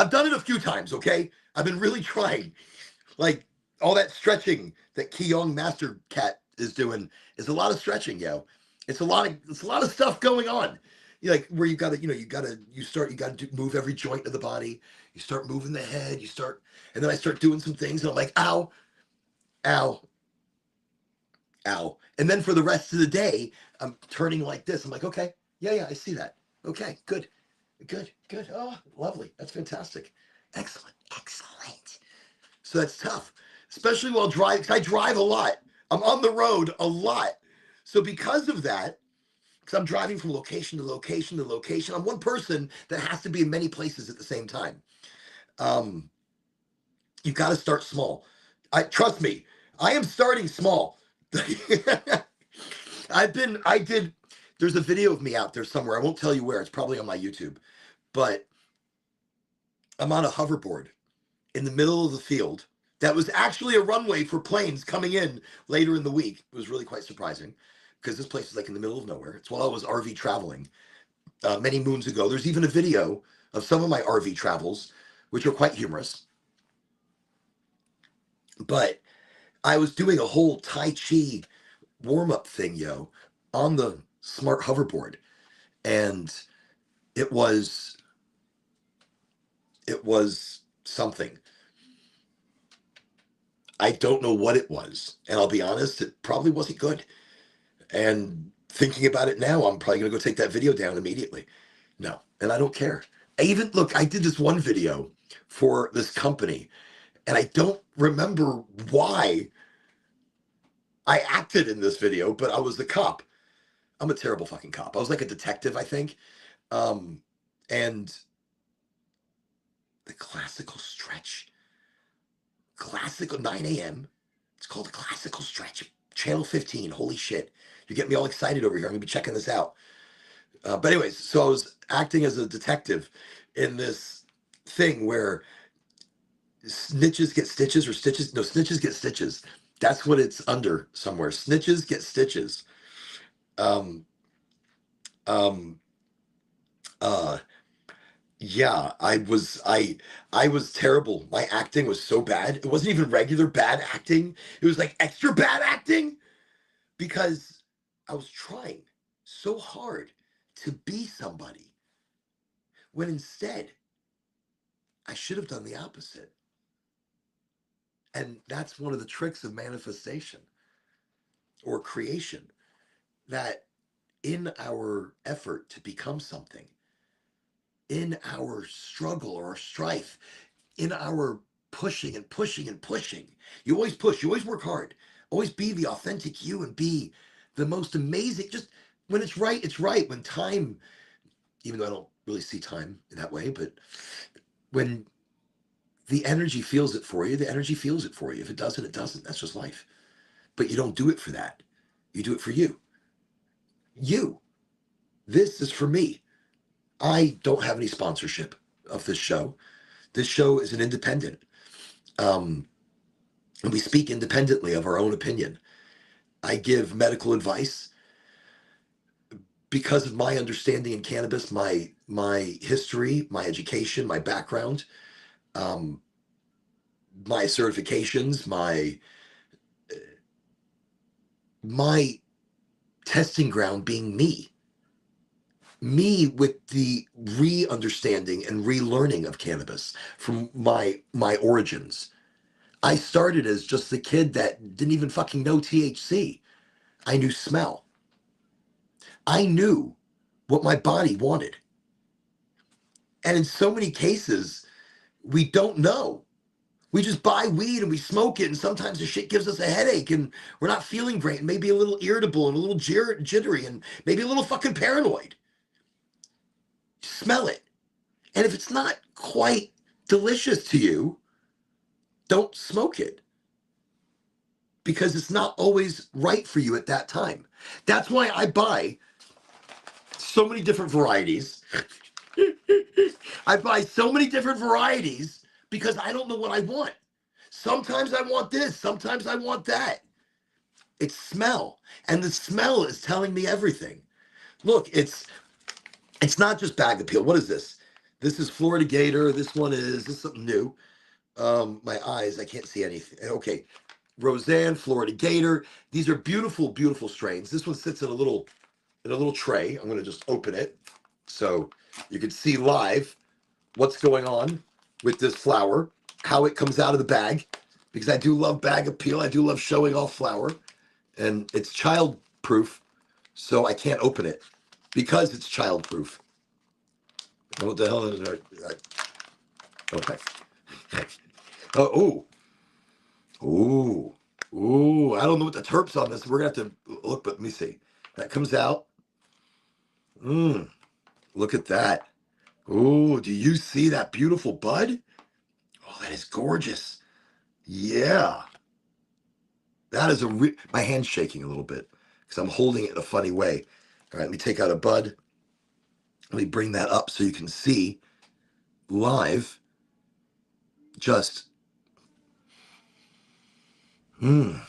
done it a few times, okay? I've been really trying. Like all that stretching that Qigong Master Cat is doing is a lot of stretching, yo. It's a lot of stuff going on. Like where you gotta move every joint of the body. You start moving the head, and then I start doing some things, and I'm like, ow, ow, ow. And then for the rest of the day, I'm turning like this. I'm like, okay, yeah, I see that. Okay, good. Oh, lovely. That's fantastic. Excellent. So that's tough, especially while driving. 'Cause I drive a lot. I'm on the road a lot. So because of that, because I'm driving from location to location to location, I'm one person that has to be in many places at the same time. You've got to start small. Trust me, I am starting small. There's a video of me out there somewhere. I won't tell you where. It's probably on my YouTube. But I'm on a hoverboard in the middle of the field. That was actually a runway for planes coming in later in the week. It was really quite surprising because this place is like in the middle of nowhere. It's while I was RV traveling many moons ago. There's even a video of some of my RV travels, which are quite humorous. But I was doing a whole Tai Chi warm-up thing, on the smart hoverboard. And it was something. I don't know what it was. And I'll be honest, it probably wasn't good. And thinking about it now, I'm probably going to go take that video down immediately. No, and I don't care. I did this one video for this company, and I don't remember why I acted in this video, but I was the cop. I'm a terrible fucking cop. I was like a detective, I think. And the classical stretch, classical 9 a.m. It's called the classical stretch, channel 15. Holy shit. You get me all excited over here. I'm going to be checking this out. But anyways, so I was acting as a detective in this thing where snitches get stitches or stitches. No, snitches get stitches. That's what it's under somewhere. Snitches get stitches. Yeah, I was terrible. My acting was so bad. It wasn't even regular bad acting. It was like extra bad acting because I was trying so hard to be somebody when instead I should have done the opposite. And that's one of the tricks of manifestation or creation, that in our effort to become something, in our struggle or our strife, in our pushing and pushing and pushing, you always push, you always work hard, always be the authentic you and be the most amazing. Just when it's right, it's right. When time, even though I don't really see time in that way, but when the energy feels it for you, the energy feels it for you. If it doesn't, it doesn't. That's just life. But you don't do it for that. You do it for you. This is for me. I don't have any sponsorship of this show. This show is an independent. And we speak independently of our own opinion. I give medical advice because of my understanding in cannabis, my history, my education, my background, my certifications, my testing ground being me with the re-understanding and relearning of cannabis from my origins. I started as just the kid that didn't even fucking know THC. I knew smell. I knew what my body wanted. And in so many cases, we don't know. We just buy weed and we smoke it, and sometimes the shit gives us a headache and we're not feeling great and maybe a little irritable and a little jittery and maybe a little fucking paranoid. Smell it. And if it's not quite delicious to you, don't smoke it because it's not always right for you at that time. That's why I buy so many different varieties. I buy so many different varieties because I don't know what I want. Sometimes I want this, sometimes I want that. It's smell, and the smell is telling me everything. Look, it's not just bag appeal. What is this? This is Florida Gator. This is something new. My eyes, I can't see anything. Okay, Roseanne, Florida Gator. These are beautiful, beautiful strains. This one sits in a little tray. I'm going to just open it so you can see live what's going on with this flower, how it comes out of the bag, because I do love bag appeal. I do love showing off flower, and it's child proof, so I can't open it because it's child proof. What the hell is it? Okay. Oh, ooh. I don't know what the terps on this. We're gonna have to look, but let me see. That comes out. Look at that. Ooh, do you see that beautiful bud? Oh, that is gorgeous. Yeah. That is my hand's shaking a little bit because I'm holding it in a funny way. All right, let me take out a bud. Let me bring that up so you can see live. Just, well,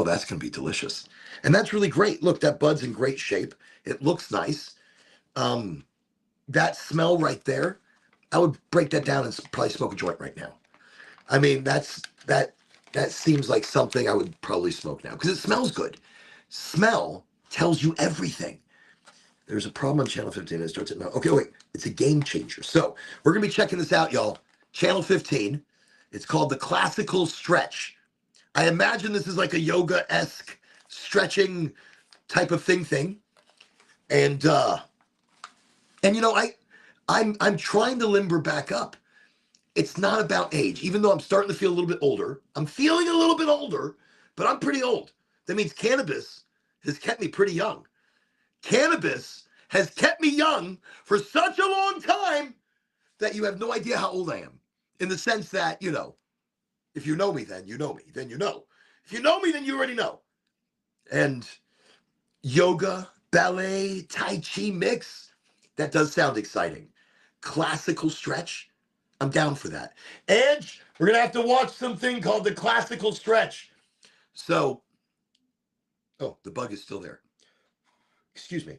that's going to be delicious. And that's really great. Look, that bud's in great shape. It looks nice. That smell right there, I would break that down and probably smoke a joint right now. I mean, that seems like something I would probably smoke now because it smells good. Smell tells you everything. There's a problem on channel 15. It starts at now. Okay, wait. It's a game changer. So we're going to be checking this out, y'all. Channel 15. It's called the Classical Stretch. I imagine this is like a yoga-esque stretching type of thing. And you know, I'm trying to limber back up. It's not about age, even though I'm starting to feel a little bit older. I'm feeling a little bit older, but I'm pretty old. That means cannabis has kept me pretty young. Cannabis has kept me young for such a long time that you have no idea how old I am. In the sense that, you know, if you know me, then you know me, then you know. If you know me, then you already know. And yoga, ballet, tai chi mix, that does sound exciting. Classical stretch, I'm down for that. And we're going to have to watch something called the Classical Stretch. So, oh, the bug is still there. Excuse me.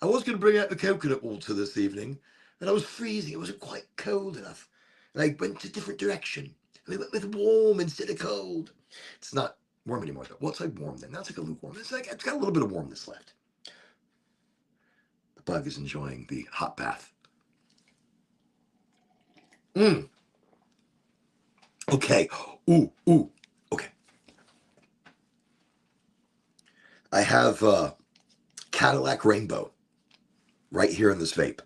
I was going to bring out the coconut water this evening, and I was freezing. It wasn't quite cold enough. And I went a different direction. And I went with warm instead of cold. It's not warm anymore, though. Well, it's like warm then. Now it's like a lukewarm. It's got a little bit of warmness left. The bug is enjoying the hot bath. Okay. Ooh. Okay. I have Cadillac Rainbow right here in this vape.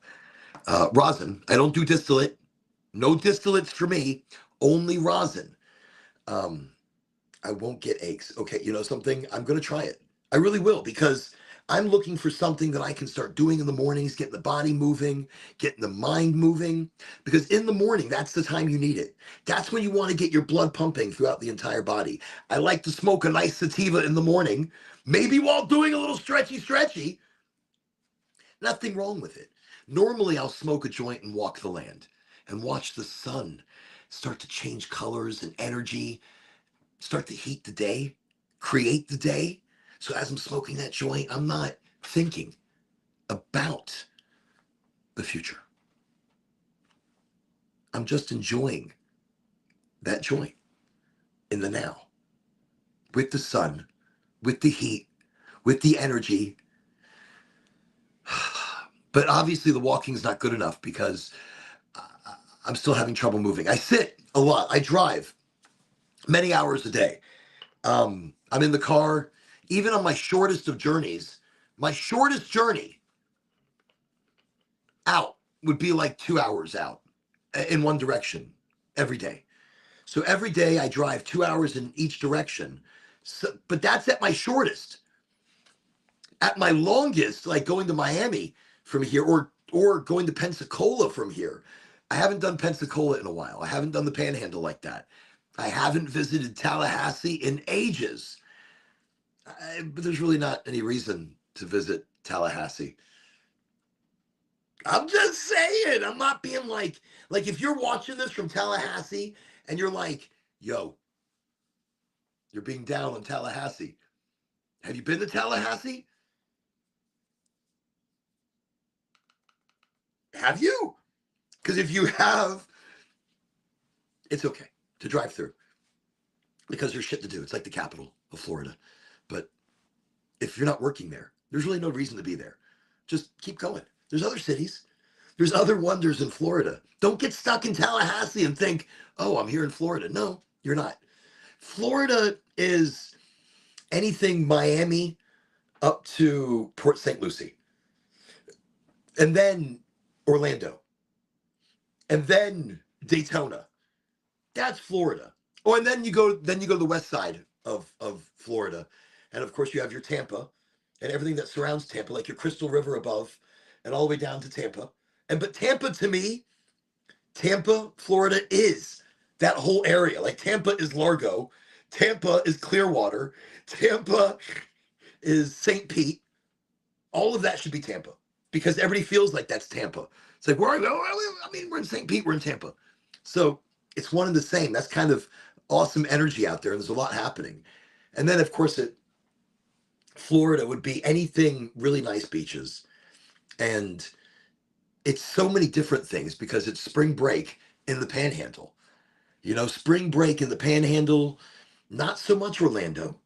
Rosin. I don't do distillate. No distillates for me. Only rosin. I won't get aches. Okay, you know something? I'm going to try it. I really will, because I'm looking for something that I can start doing in the mornings, getting the body moving, getting the mind moving. Because in the morning, that's the time you need it. That's when you want to get your blood pumping throughout the entire body. I like to smoke a nice sativa in the morning, maybe while doing a little stretchy. Nothing wrong with it. Normally, I'll smoke a joint and walk the land and watch the sun start to change colors and energy, start to heat the day, create the day. So as I'm smoking that joint, I'm not thinking about the future. I'm just enjoying that joint in the now, with the sun, with the heat, with the energy. But obviously the walking's not good enough because I'm still having trouble moving. I sit a lot. I drive many hours a day. I'm in the car even on my shortest of journeys, my shortest journey out would be like 2 hours out in one direction every day. So every day I drive 2 hours in each direction. So, but that's at my shortest. At my longest, like going to Miami from here or going to Pensacola from here. I haven't done Pensacola in a while. I haven't done the Panhandle like that. I haven't visited Tallahassee in ages. But there's really not any reason to visit Tallahassee. I'm just saying. I'm not being like if you're watching this from Tallahassee and you're like, yo, you're being down on Tallahassee. Have you been to Tallahassee? Have you? Because if you have, it's okay to drive through because there's shit to do. It's like the capital of Florida. But if you're not working there, there's really no reason to be there. Just keep going. There's other cities. There's other wonders in Florida. Don't get stuck in Tallahassee and think, oh, I'm here in Florida. No, you're not. Florida is anything Miami up to Port St. Lucie. And then Orlando. And then Daytona. That's Florida. Oh, and then you go to the west side of Florida. And of course you have your Tampa and everything that surrounds Tampa, like your Crystal River above and all the way down to Tampa. But Tampa, to me, Tampa, Florida is that whole area. Like Tampa is Largo. Tampa is Clearwater. Tampa is St. Pete. All of that should be Tampa because everybody feels like that's Tampa. It's like, where are we? I mean, we're in St. Pete, we're in Tampa. So it's one and the same. That's kind of awesome energy out there. And there's a lot happening. And then, of course, Florida would be anything really nice beaches. And it's so many different things because it's spring break in the Panhandle. You know, spring break in the Panhandle, not so much Orlando.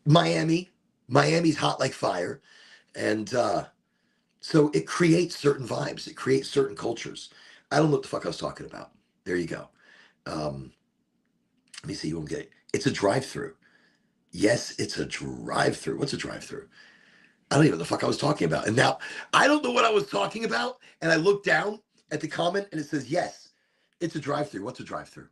Miami. Miami's hot like fire. And so it creates certain vibes. It creates certain cultures. I don't know what the fuck I was talking about. There you go. Let me see. You won't get it. It's a drive-through. Yes, it's a drive-through. What's a drive-through? I don't even know the fuck I was talking about. And now I don't know what I was talking about. And I look down at the comment and it says, yes, it's a drive-through. What's a drive-through?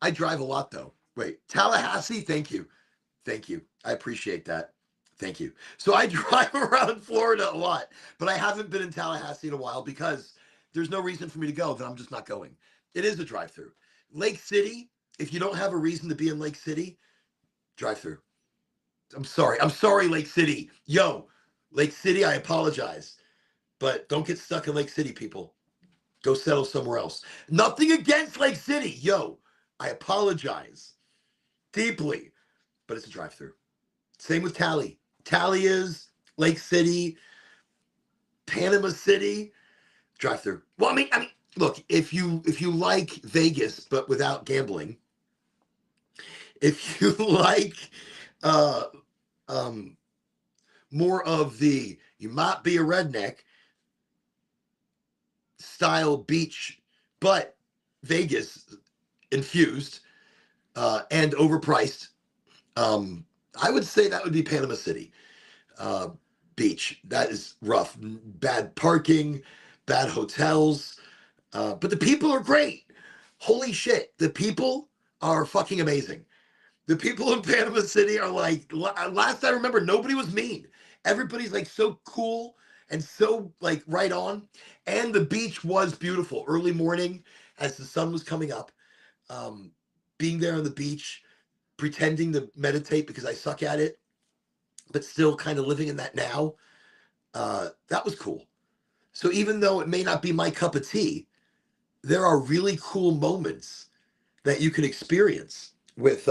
I drive a lot though. Wait, Tallahassee? Thank you. Thank you. I appreciate that. Thank you. So I drive around Florida a lot, but I haven't been in Tallahassee in a while because there's no reason for me to go, then I'm just not going. It is a drive-through. Lake City, if you don't have a reason to be in Lake City, drive-through. I'm sorry, Lake City. Yo, Lake City, I apologize. But don't get stuck in Lake City, people. Go settle somewhere else. Nothing against Lake City. Yo, I apologize deeply, but it's a drive-through. Same with Tally. Tally is Lake City, Panama City, drive-through. Well, I mean, look, if you like Vegas but without gambling, if you like more of the you might be a redneck style beach, but Vegas infused and overpriced, I would say that would be Panama City beach. That is rough. Bad parking, bad hotels, but the people are great. Holy shit, the people are fucking amazing. The people in Panama City are like, last I remember, nobody was mean. Everybody's like so cool and so like right on. And the beach was beautiful. Early morning as the sun was coming up, being there on the beach, pretending to meditate because I suck at it, but still kind of living in that now. That was cool. So even though it may not be my cup of tea, there are really cool moments that you can experience with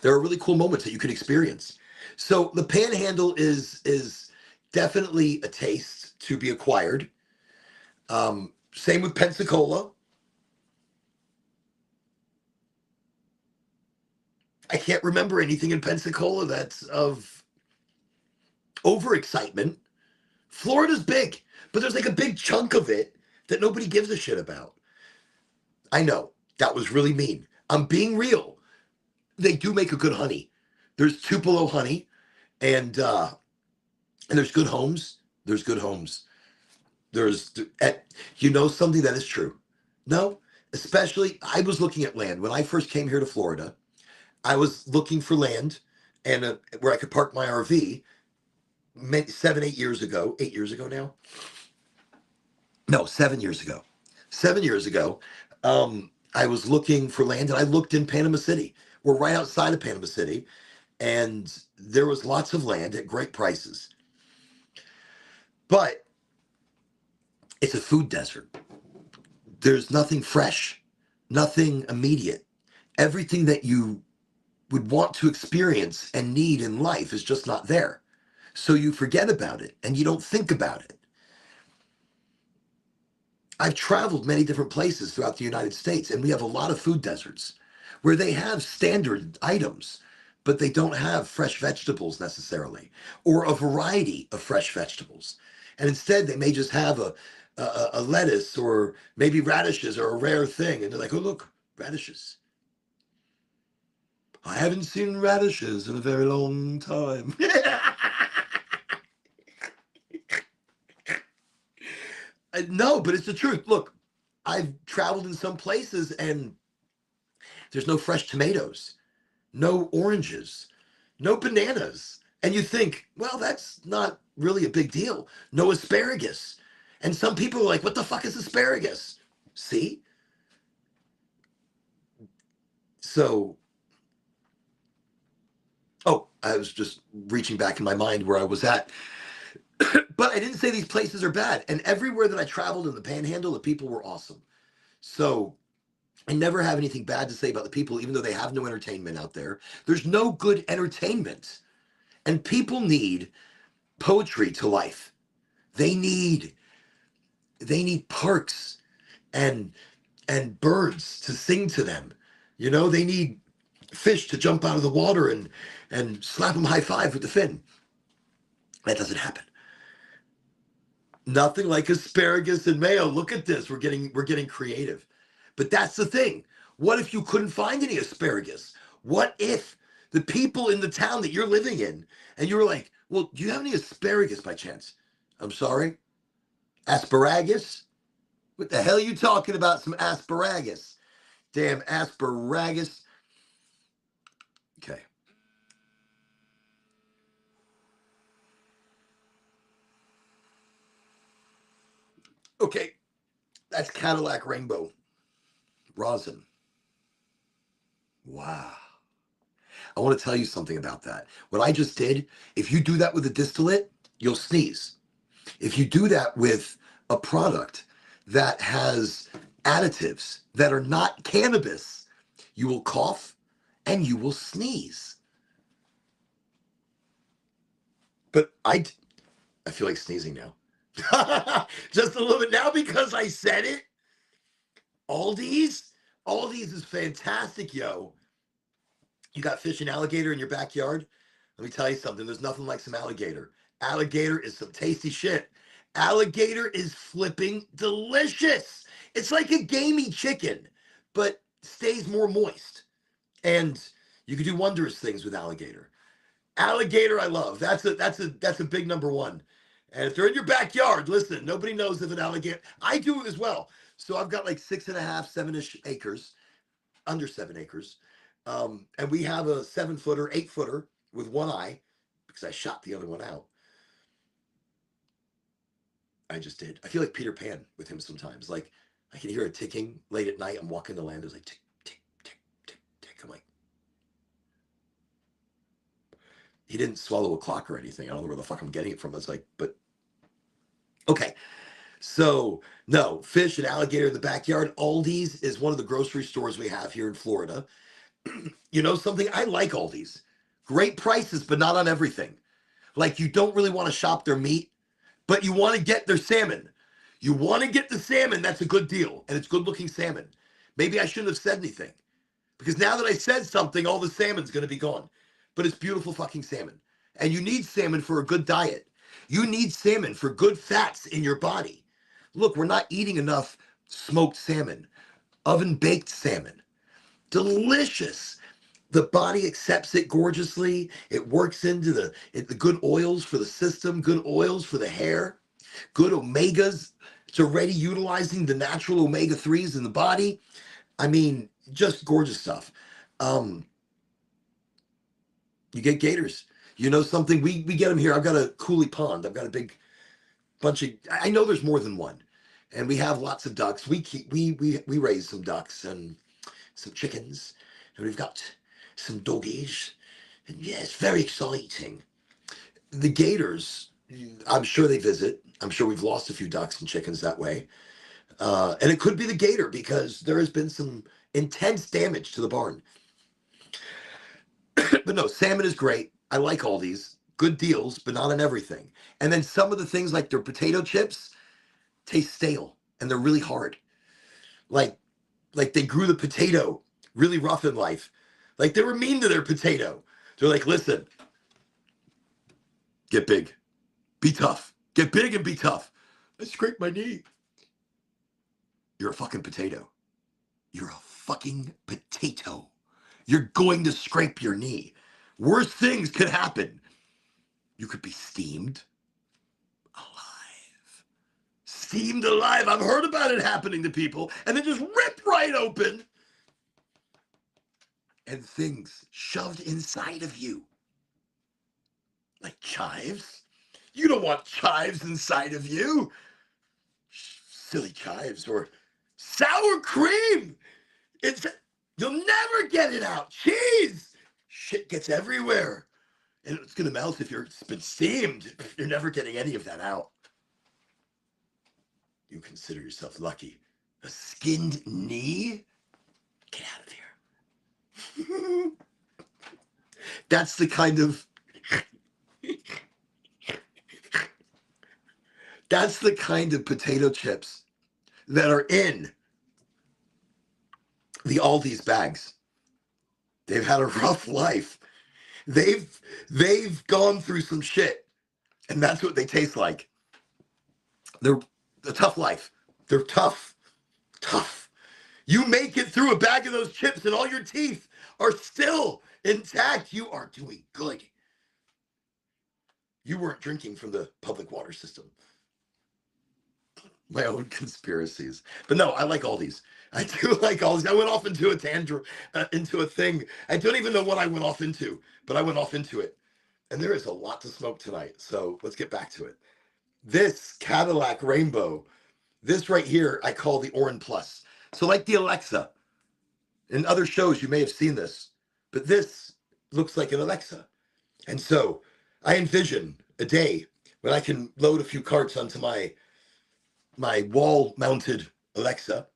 there are really cool moments that you can experience. So the Panhandle is definitely a taste to be acquired. Same with Pensacola. I can't remember anything in Pensacola that's of overexcitement. Florida's big, but there's like a big chunk of it that nobody gives a shit about. I know. That was really mean. I'm being real. They do make a good honey. There's Tupelo honey, and there's good homes. There's good homes. There's, you know, something that is true. No, especially I was looking at land when I first came here to Florida. I was looking for land and where I could park my RV. 7, 8 years ago. 8 years ago now. No, 7 years ago. 7 years ago, I was looking for land, and I looked in Panama City. We're right outside of Panama City, and there was lots of land at great prices. But it's a food desert. There's nothing fresh, nothing immediate. Everything that you would want to experience and need in life is just not there. So you forget about it and you don't think about it. I've traveled many different places throughout the United States, and we have a lot of food deserts where they have standard items, but they don't have fresh vegetables necessarily, or a variety of fresh vegetables. And instead, they may just have a lettuce, or maybe radishes are a rare thing. And they're like, oh, look, radishes. I haven't seen radishes in a very long time. No, but it's the truth. Look, I've traveled in some places and there's no fresh tomatoes, no oranges, no bananas. And you think, well, that's not really a big deal. No asparagus. And some people are like, what the fuck is asparagus? See? So, oh, I was just reaching back in my mind where I was at. But I didn't say these places are bad. And everywhere that I traveled in the Panhandle, the people were awesome. So I never have anything bad to say about the people, even though they have no entertainment out there. There's no good entertainment. And people need poetry to life. They need parks and birds to sing to them. You know, they need fish to jump out of the water and slap them high five with the fin. That doesn't happen. Nothing like asparagus and mayo. Look at this. We're getting creative. But that's the thing. What if you couldn't find any asparagus? What if the people in the town that you're living in, and you were like, well, do you have any asparagus by chance? I'm sorry? Asparagus? What the hell are you talking about? Some asparagus. Damn asparagus. Okay. Okay. That's Cadillac Rainbow rosin. Wow. I want to tell you something about that. What I just did, if you do that with a distillate, you'll sneeze. If you do that with a product that has additives that are not cannabis, you will cough and you will sneeze. But I feel like sneezing now. Just a little bit now because I said it. Aldi's is fantastic, yo. You got fish and alligator in your backyard? Let me tell you something. There's nothing like some alligator. Alligator is some tasty shit. Alligator is flipping delicious. It's like a gamey chicken, but stays more moist. And you can do wondrous things with alligator. Alligator, I love. That's a big number one. And if they're in your backyard, listen, nobody knows if an alligator. I do it as well. So I've got like 6.5, 7-ish acres, under 7 acres. And we have a 7-footer, 8-footer with one eye because I shot the other one out. I just did. I feel like Peter Pan with him sometimes. Like I can hear it ticking late at night. I'm walking the land. It's like tick, tick, tick, tick, tick. I'm like, he didn't swallow a clock or anything. I don't know where the fuck I'm getting it from. I was like, but okay. So no, fish and alligator in the backyard. Aldi's is one of the grocery stores we have here in Florida. You know something? I like Aldi's. Great prices, but not on everything. Like you don't really want to shop their meat, but you want to get their salmon. You want to get the salmon, that's a good deal. And it's good looking salmon. Maybe I shouldn't have said anything. Because now that I said something, all the salmon's going to be gone. But it's beautiful fucking salmon. And you need salmon for a good diet. You need salmon for good fats in your body. Look, we're not eating enough smoked salmon. oven baked salmon. Delicious. The body accepts it gorgeously. It works into the good oils for the system, good oils for the hair, good omegas. It's already utilizing the natural omega-3s in the body. I mean, just gorgeous stuff. Um, you get gators. You know something? We get them here. I've got a coulee pond. I've got a big bunch of. I know there's more than one, and we have lots of ducks. We raise some ducks and some chickens, and we've got some doggies. And yeah, it's very exciting. The gators, I'm sure they visit. I'm sure we've lost a few ducks and chickens that way. And it could be the gator because there has been some intense damage to the barn. But no, salmon is great. I like all these. Good deals, but not on everything. And then some of the things like their potato chips taste stale and they're really hard. Like they grew the potato really rough in life. Like they were mean to their potato. They're like, listen, get big, be tough, get big and be tough. I scraped my knee. You're a fucking potato. You're a fucking potato. You're going to scrape your knee. Worse things could happen. You could be steamed alive. Steamed alive. I've heard about it happening to people. And then just ripped right open. And things shoved inside of you. Like chives. You don't want chives inside of you. Silly chives or sour cream. You'll never get it out. Cheese. Shit gets everywhere. And it's going to melt if it's been steamed. You're never getting any of that out. You consider yourself lucky. A skinned knee? Get out of here. That's the kind of... That's the kind of potato chips that are in the Aldi's bags. They've had a rough life. They've gone through some shit, and that's what they taste like. They're a tough life. They're tough. You make it through a bag of those chips, and all your teeth are still intact. You are doing good. You weren't drinking from the public water system. My own conspiracies, but no, I like all these. I do like all these. I went off into a tangent, into a thing. I don't even know what I went off into, but I went off into it. And there is a lot to smoke tonight, so let's get back to it. This Cadillac Rainbow, this right here, I call the Orin Plus. So like the Alexa, in other shows you may have seen this, but this looks like an Alexa. And so I envision a day when I can load a few carts onto my wall-mounted Alexa,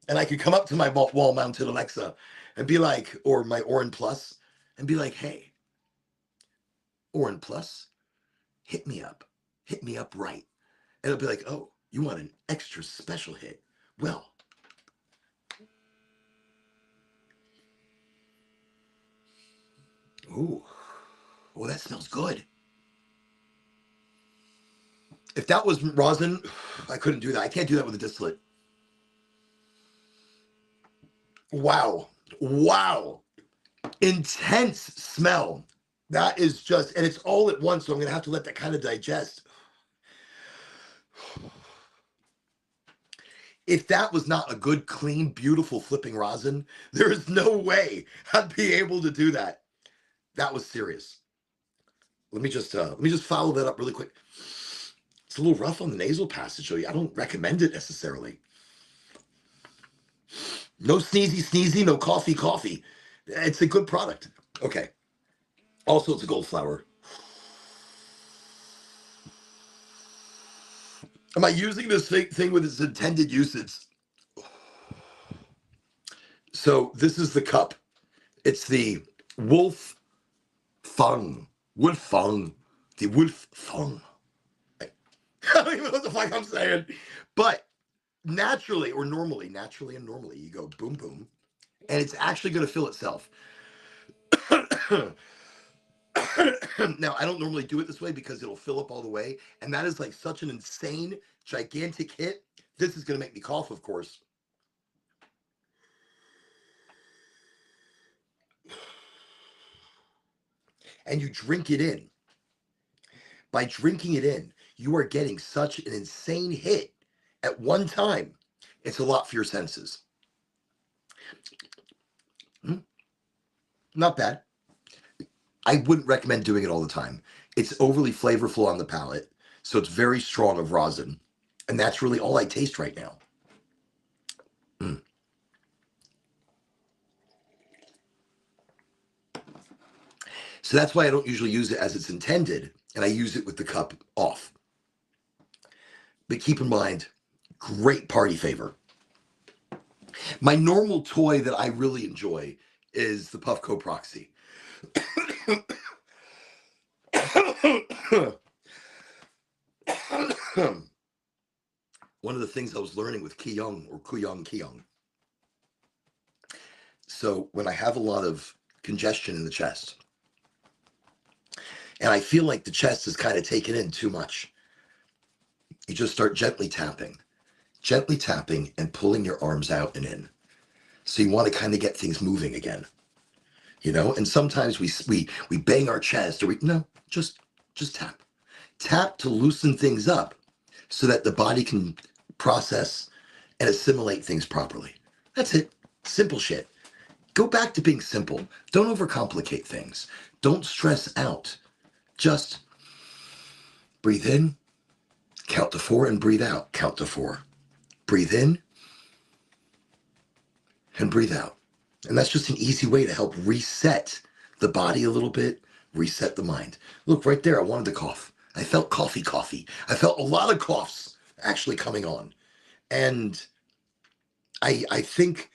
and I could come up to my wall-mounted Alexa and be like, or my Orin Plus, and be like, hey, Orin Plus, hit me up right. And it'll be like, oh, you want an extra special hit? Well, ooh, oh, that smells good. If that was rosin, I couldn't do that. I can't do that with a distillate. Wow. Intense smell. That is just, and it's all at once, so I'm going to have to let that kind of digest. If that was not a good, clean, beautiful flipping rosin, there is no way I'd be able to do that. That was serious. Let me just follow that up really quick. It's a little rough on the nasal passage, so I don't recommend it necessarily. No sneezy, no coffee. It's a good product. Okay. Also, it's a gold flower. Am I using this thing with its intended usage? So this is the cup. It's the Wolf Fung. The Wolf Fung. I don't even know what the fuck I'm saying. But naturally and normally, you go boom, boom. And it's actually going to fill itself. Now, I don't normally do it this way because it'll fill up all the way. And that is like such an insane, gigantic hit. This is going to make me cough, of course. and you drink it in. By drinking it in, you are getting such an insane hit at one time. It's a lot for your senses. Not bad. I wouldn't recommend doing it all the time. It's overly flavorful on the palate, so it's very strong of rosin. And that's really all I taste right now. Mm. So that's why I don't usually use it as it's intended, and I use it with the cup off. But keep in mind, great party favor. My normal toy that I really enjoy is the Puffco Proxy. One of the things I was learning with Kiyong or Kuyong. So when I have a lot of congestion in the chest, and I feel like the chest is kind of taken in too much, you just start gently tapping and pulling your arms out and in. So you want to kind of get things moving again, you know? And sometimes we bang our chest, or just tap to loosen things up so that the body can process and assimilate things properly. That's it. Simple shit. Go back to being simple. Don't overcomplicate things. Don't stress out. Just breathe in, count to 4, and breathe out. Count to 4. Breathe in and breathe out. And that's just an easy way to help reset the body a little bit, reset the mind. Look, right there, I wanted to cough. I felt coffee. I felt a lot of coughs actually coming on. And I think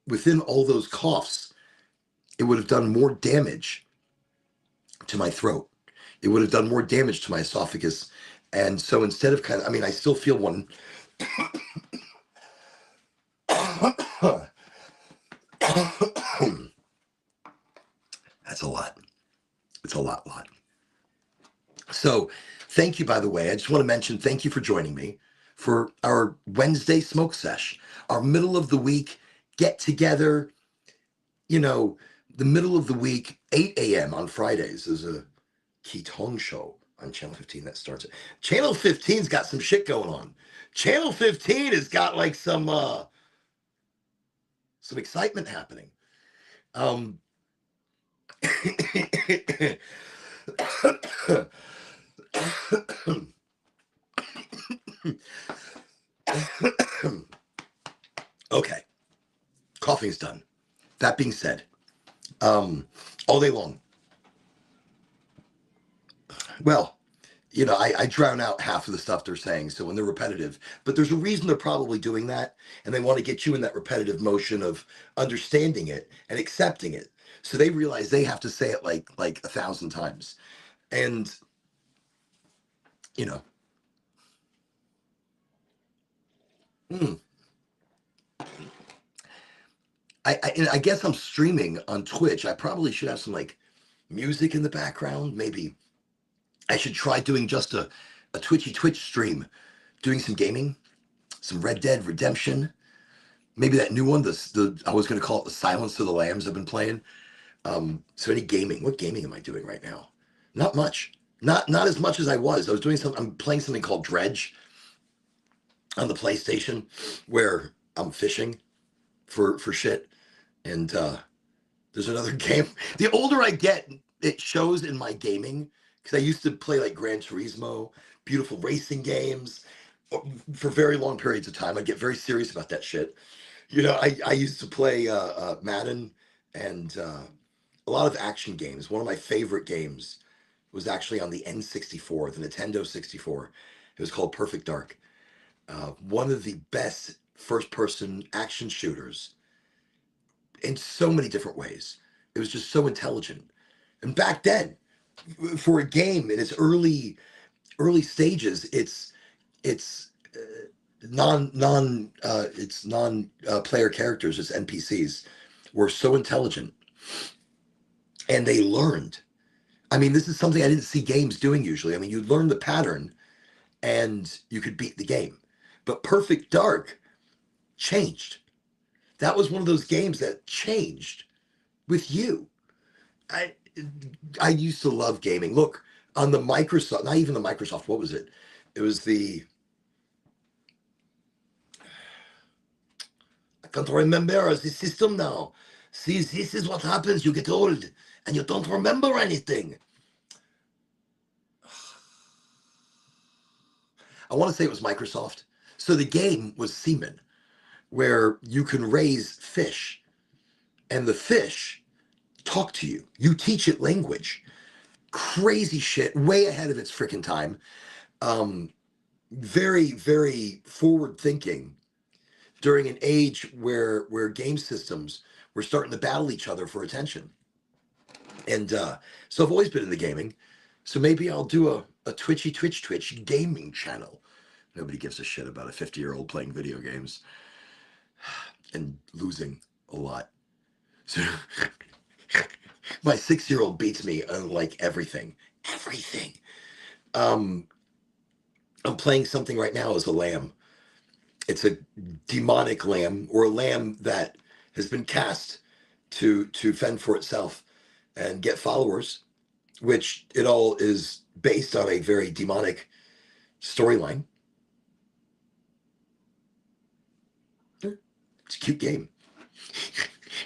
within all those coughs, it would have done more damage to my throat. It would have done more damage to my esophagus. And so instead of I still feel one. That's a lot. It's a lot. So thank you, by the way. I just want to mention, thank you for joining me for our Wednesday smoke sesh, our middle of the week get together. You know, the middle of the week, 8 a.m. on Fridays is a Ketong show on Channel 15 that starts it. Channel 15's got some shit going on. Channel 15 has got like some excitement happening. Okay, coughing's done. That being said, all day long, well, you know, I drown out half of the stuff they're saying, so when they're repetitive, but there's a reason they're probably doing that, and they want to get you in that repetitive motion of understanding it and accepting it. So they realize they have to say it like 1,000 times. And, you know, I guess I'm streaming on Twitch. I probably should have some like music in the background. Maybe I should try doing just a Twitch stream, doing some gaming, some Red Dead Redemption. Maybe that new one, I was going to call it the Silence of the Lambs I've been playing. So any gaming, what gaming am I doing right now? Not much. Not as much as I was. I'm playing something called Dredge on the PlayStation where I'm fishing for shit. And there's another game. The older I get, it shows in my gaming, because I used to play like Gran Turismo, beautiful racing games for very long periods of time. I'd get very serious about that shit. You know, I used to play Madden and a lot of action games. One of my favorite games was actually on the N64, the Nintendo 64. It was called Perfect Dark. One of the best first-person action shooters in so many different ways. It was just so intelligent. And back then, for a game in its early stages, it's non player characters, it's NPCs, were so intelligent, and they learned. I mean, this is something I didn't see games doing usually. I mean, you learn the pattern and you could beat the game. But Perfect Dark changed. That was one of those games that changed with you. I used to love gaming. Look, on the Microsoft, not even the Microsoft, what was it? It was the, I can't remember the system now. See, this is what happens. You get old and you don't remember anything. I want to say it was Microsoft. So the game was Seaman, where you can raise fish and the fish talk to you. You teach it language. Crazy shit, way ahead of its freaking time. Very, very forward thinking during an age where game systems were starting to battle each other for attention. And so I've always been in the gaming. So maybe I'll do a Twitch gaming channel. Nobody gives a shit about a 50-year-old playing video games and losing a lot. So my 6-year-old beats me on like everything. Everything. I'm playing something right now as a lamb. It's a demonic lamb, or a lamb that has been cast to fend for itself and get followers, which it all is based on a very demonic storyline. It's a cute game.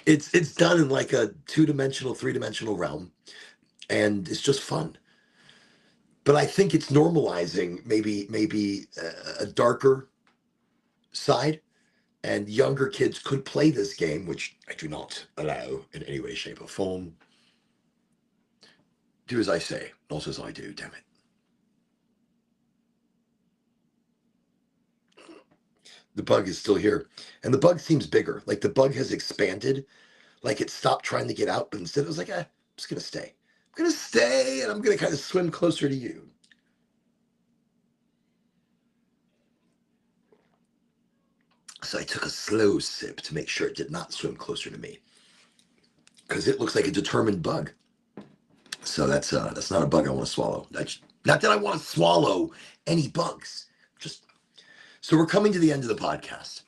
It's done in like a 2-dimensional, 3-dimensional realm, and it's just fun. But I think it's normalizing maybe a darker side, and younger kids could play this game, which I do not allow in any way, shape, or form. Do as I say, not as I do, damn it. The bug is still here. And the bug seems bigger. Like the bug has expanded. Like it stopped trying to get out, but instead it was like, I'm just going to stay. I'm going to stay, and I'm going to kind of swim closer to you. So I took a slow sip to make sure it did not swim closer to me, because it looks like a determined bug. So that's not a bug I want to swallow. Not that I want to swallow any bugs. Just so we're coming to the end of the podcast.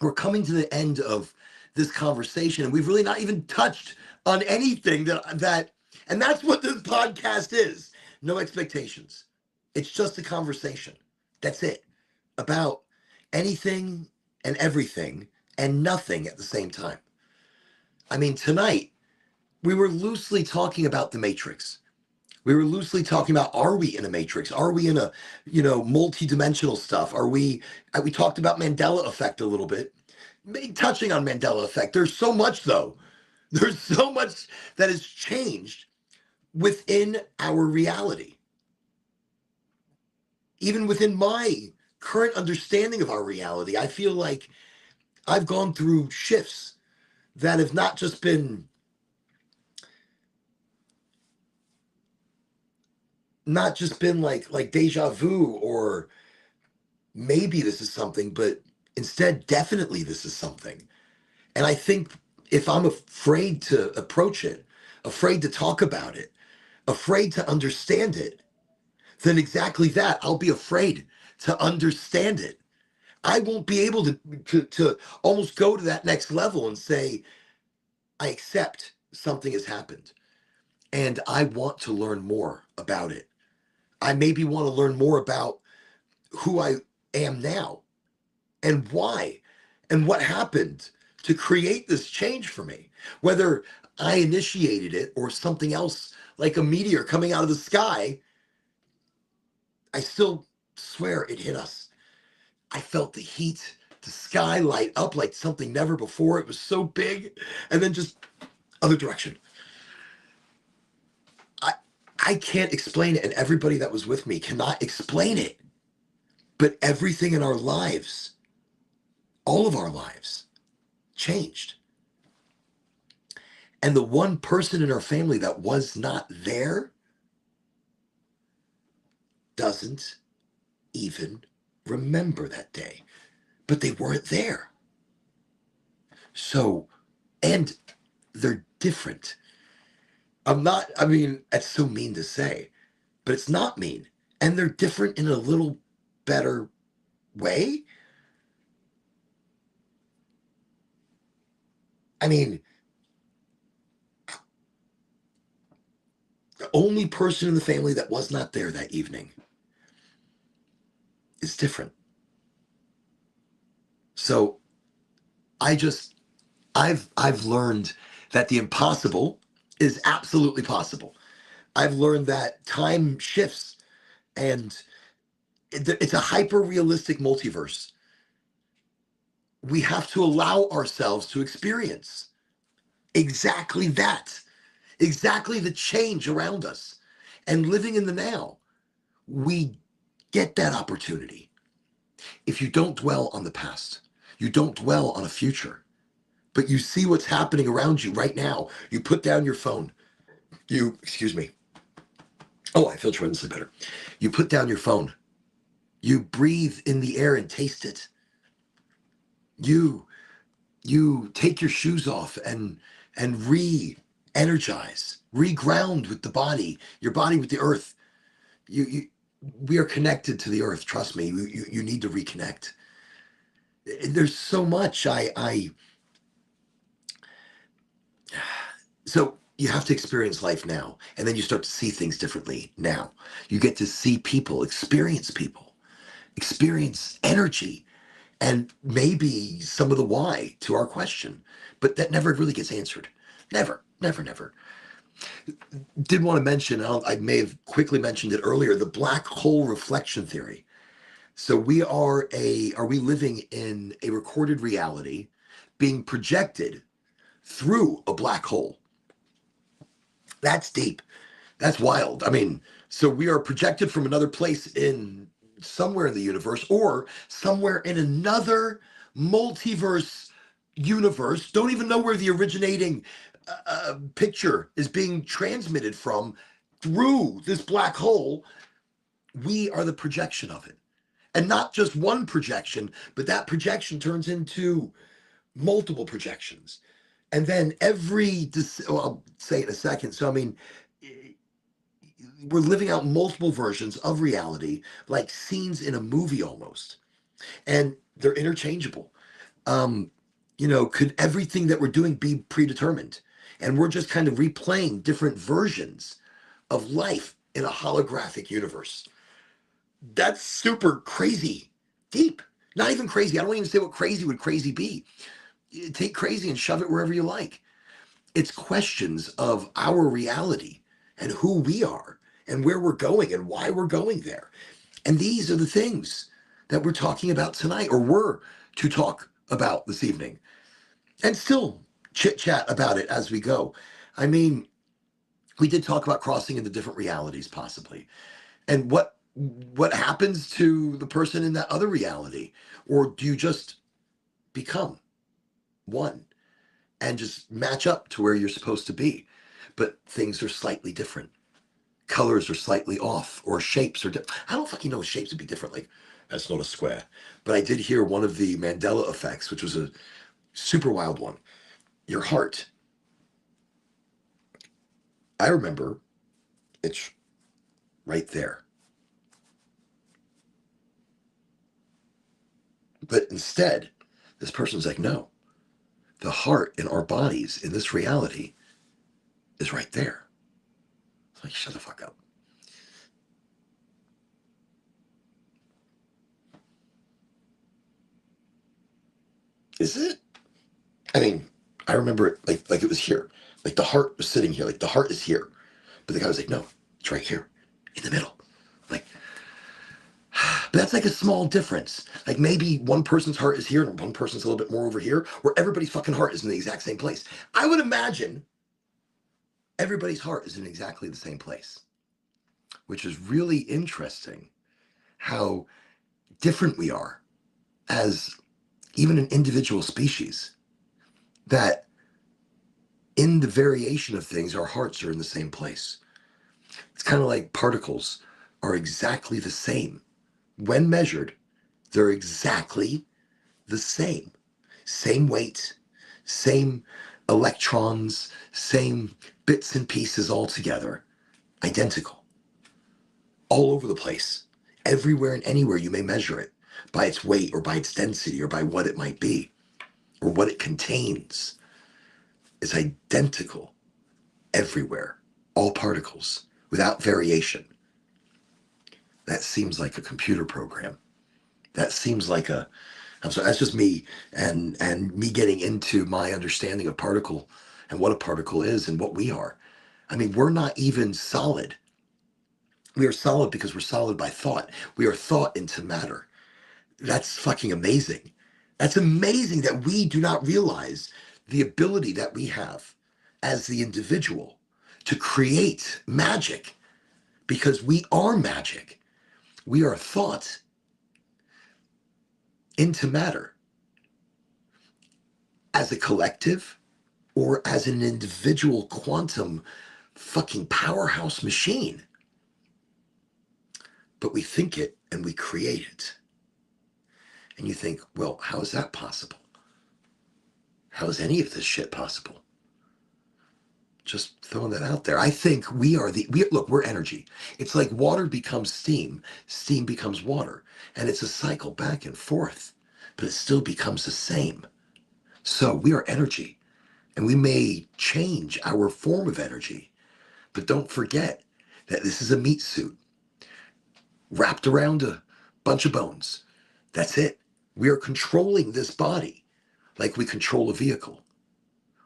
We're coming to the end of this conversation, and we've really not even touched on anything that and that's what this podcast is. No expectations. It's just a conversation. That's it. About anything and everything and nothing at the same time. I mean, tonight we were loosely talking about the Matrix. We were loosely talking about, are we in a matrix? Are we in a, multi-dimensional stuff? We talked about Mandela effect a little bit, touching on Mandela effect. There's so much though. There's so much that has changed within our reality. Even within my current understanding of our reality, I feel like I've gone through shifts that have not just been like deja vu, or maybe this is something, but instead definitely this is something. And I think if I'm afraid to approach it, afraid to talk about it, afraid to understand it, then exactly that, I'll be afraid to understand it. I won't be able to almost go to that next level and say, I accept something has happened and I want to learn more about it. I maybe want to learn more about who I am now and why and what happened to create this change for me. Whether I initiated it or something else, like a meteor coming out of the sky, I still swear it hit us. I felt the heat, the sky light up like something never before. It was so big, and then just other direction. I can't explain it, and everybody that was with me cannot explain it. But everything in our lives, all of our lives, changed. And the one person in our family that was not there doesn't even remember that day. But they weren't there. So, and they're different. That's so mean to say, but it's not mean. And they're different in a little better way. I mean, only person in the family that was not there that evening is different. So I just I've learned that the impossible is absolutely possible. I've learned that time shifts, and it's a hyper realistic multiverse. We have to allow ourselves to experience exactly that, exactly the change around us. And living in the now, we get that opportunity. If you don't dwell on the past, you don't dwell on a future, but you see what's happening around you right now. You put down your phone. Excuse me. Oh, I feel tremendously better. You put down your phone. You breathe in the air and taste it. You you take your shoes off and re-energize, re-ground with the body, your body with the earth. You we are connected to the earth. Trust me. You need to reconnect. There's so much. I So you have to experience life now, and then you start to see things differently now. You get to see people, experience energy, and maybe some of the why to our question, but that never really gets answered. Never, never, never. Did want to mention, I may have quickly mentioned it earlier, the black hole reflection theory. So are we living in a recorded reality being projected through a black hole? That's deep. That's wild. I mean, so we are projected from another place in somewhere in the universe or somewhere in another multiverse universe. Don't even know where the originating picture is being transmitted from through this black hole. We are the projection of it. And not just one projection, but that projection turns into multiple projections. And then well, I'll say it in a second. So, I mean, we're living out multiple versions of reality, like scenes in a movie almost, and they're interchangeable. Um, could everything that we're doing be predetermined? And we're just kind of replaying different versions of life in a holographic universe. That's super crazy, deep. Not even crazy. I don't even say what crazy would crazy be. Take crazy and shove it wherever you like. It's questions of our reality and who we are and where we're going and why we're going there. And these are the things that we're talking about tonight, or were to talk about this evening, and still chit chat about it as we go. I mean, we did talk about crossing into different realities possibly, and what happens to the person in that other reality, or do you just become one and just match up to where you're supposed to be? But things are slightly different. Colors are slightly off, or shapes are different. I don't fucking know shapes would be different. Like, that's not a square. But I did hear one of the Mandela effects, which was a super wild one. Your heart. I remember it's right there. But instead, this person's like, no, the heart in our bodies in this reality is right there. It's like, shut the fuck up. Is it? I mean, I remember it like it was here. Like the heart was sitting here. Like the heart is here. But the guy was like, no, it's right here in the middle. Like, but that's like a small difference. Like maybe one person's heart is here and one person's a little bit more over here, where everybody's fucking heart is in the exact same place. I would imagine everybody's heart is in exactly the same place, which is really interesting how different we are as even an individual species, that in the variation of things, our hearts are in the same place. It's kind of like particles are exactly the same. When measured, they're exactly the same. Same weight, same electrons, same bits and pieces all together, identical, all over the place. Everywhere and anywhere you may measure it by its weight or by its density or by what it might be or what it contains. Is identical everywhere. All particles without variation. That seems like a computer program. That seems like I'm sorry, that's just me and me getting into my understanding of particle and what a particle is and what we are. I mean, we're not even solid. We are solid because we're solid by thought. We are thought into matter. That's fucking amazing. That's amazing that we do not realize the ability that we have as the individual to create magic because we are magic. We are thought into matter as a collective or as an individual quantum fucking powerhouse machine. But we think it and we create it. And you think, well, how is that possible? How is any of this shit possible? Just throwing that out there. I think look, we're energy. It's like water becomes steam, steam becomes water, and it's a cycle back and forth, but it still becomes the same. So we are energy, and we may change our form of energy, but don't forget that this is a meat suit wrapped around a bunch of bones. That's it. We are controlling this body like we control a vehicle,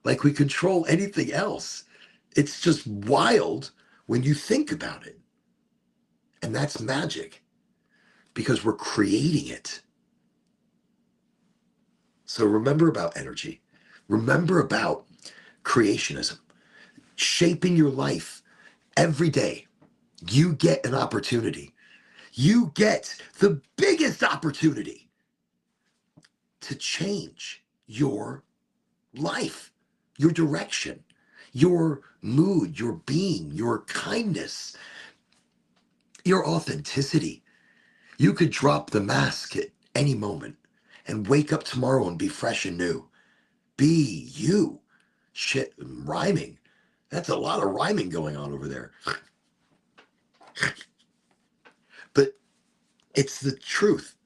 like we control anything else. It's just wild when you think about it. And that's magic because we're creating it. So remember about energy. Remember about creationism, shaping your life every day. You get an opportunity. You get the biggest opportunity to change your life, your direction, your mood, your being, your kindness, your authenticity. You could drop the mask at any moment and wake up tomorrow and be fresh and new. Be you. Shit, rhyming. That's a lot of rhyming going on over there. But it's the truth.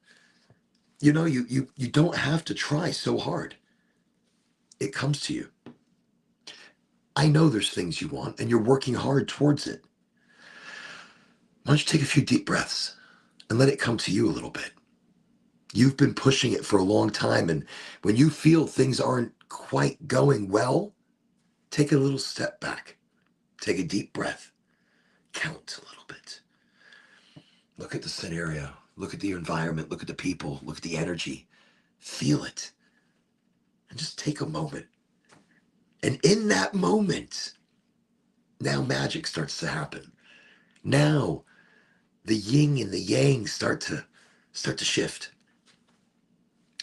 You know, you don't have to try so hard. It comes to you. I know there's things you want and you're working hard towards it. Why don't you take a few deep breaths and let it come to you a little bit? You've been pushing it for a long time, and when you feel things aren't quite going well, take a little step back. Take a deep breath. Count a little bit. Look at the scenario. Look at the environment. Look at the people. Look at the energy. Feel it. And just take a moment. And in that moment, now magic starts to happen. Now the yin and the yang start to shift.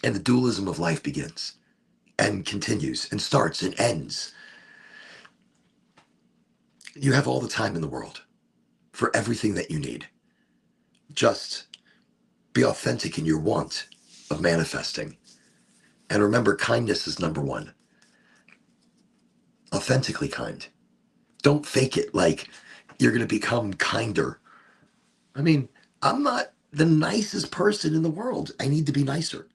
And the dualism of life begins and continues and starts and ends. You have all the time in the world for everything that you need. Just be authentic in your want of manifesting. And remember, kindness is number one. Authentically kind. Don't fake it like you're going to become kinder. I mean, I'm not the nicest person in the world. I need to be nicer.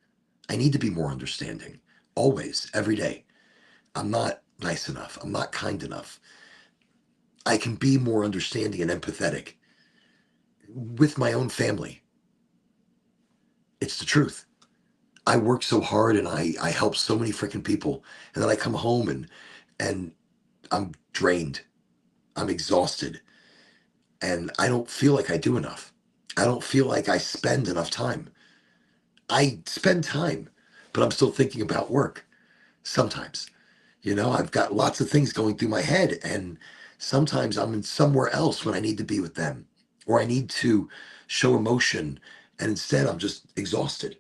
I need to be more understanding. Always, every day. I'm not nice enough. I'm not kind enough. I can be more understanding and empathetic with my own family. It's the truth. I work so hard and I help so many freaking people. And then I come home and I'm drained. I'm exhausted. And I don't feel like I do enough. I don't feel like I spend enough time. I spend time, but I'm still thinking about work sometimes. You know, I've got lots of things going through my head, and sometimes I'm in somewhere else when I need to be with them, or I need to show emotion, and instead I'm just exhausted.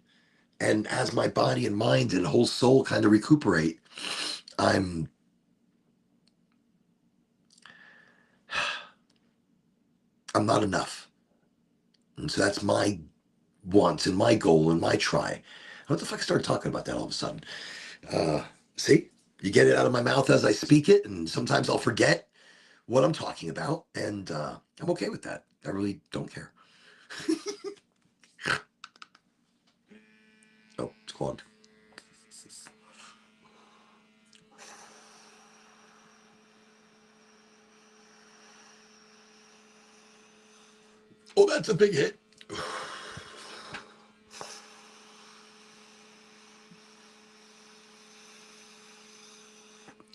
And as my body and mind and whole soul kind of recuperate, I'm I'm not enough. And so that's my want and my goal and my try. What the fuck I started talking about that all of a sudden? Uh, See, you get it out of my mouth as I speak it, and sometimes I'll forget what I'm talking about, and I'm okay with that. I really don't care. Oh, it's clogged. that's a big hit.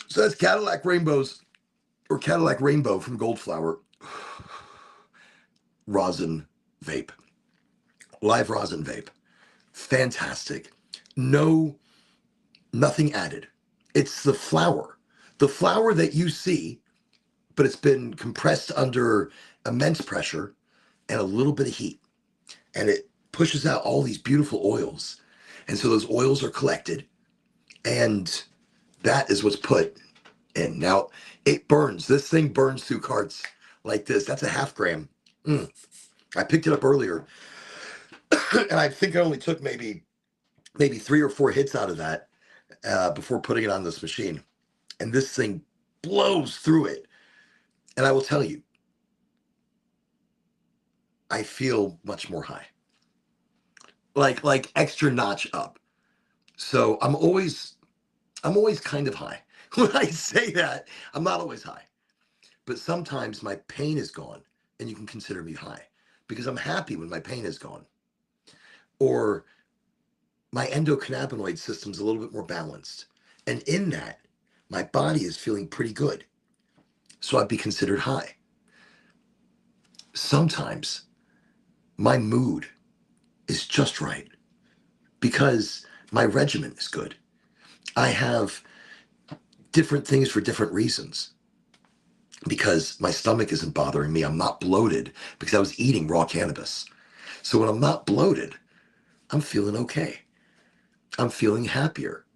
So that's Cadillac Rainbows, or Cadillac Rainbow from Goldflower rosin vape, live rosin vape. Fantastic. No, nothing added. It's the flower that you see, but it's been compressed under immense pressure and a little bit of heat. And it pushes out all these beautiful oils. And so those oils are collected, and that is what's put in. Now, it burns. This thing burns through carts like this. That's a half gram. I picked it up earlier, and I think I only took maybe 3 or 4 hits out of that before putting it on this machine. And this thing blows through it. And I will tell you, I feel much more high. Like extra notch up. So I'm always kind of high. When I say that, I'm not always high. But sometimes my pain is gone, and you can consider me high because I'm happy when my pain is gone. Or my endocannabinoid system's a little bit more balanced. And in that, my body is feeling pretty good. So I'd be considered high. Sometimes my mood is just right because my regimen is good. I have different things for different reasons. Because my stomach isn't bothering me. I'm not bloated because I was eating raw cannabis. So when I'm not bloated, I'm feeling okay. I'm feeling happier.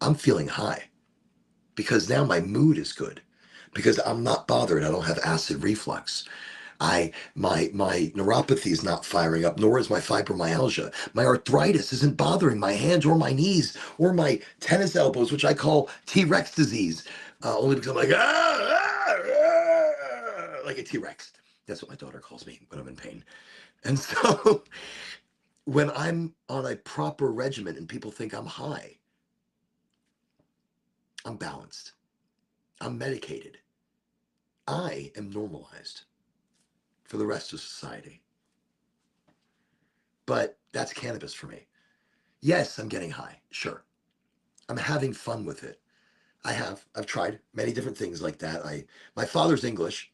I'm feeling high because now my mood is good because I'm not bothered. I don't have acid reflux. My neuropathy is not firing up, nor is my fibromyalgia. My arthritis isn't bothering my hands or my knees or my tennis elbows, which I call T-Rex disease, only because I'm like, like a T-Rex. That's what my daughter calls me when I'm in pain. And so when I'm on a proper regimen and people think I'm high, I'm balanced. I'm medicated. I am normalized for the rest of society. But that's cannabis for me. Yes, I'm getting high. Sure. I'm having fun with it. I've tried many different things like that. My father's English.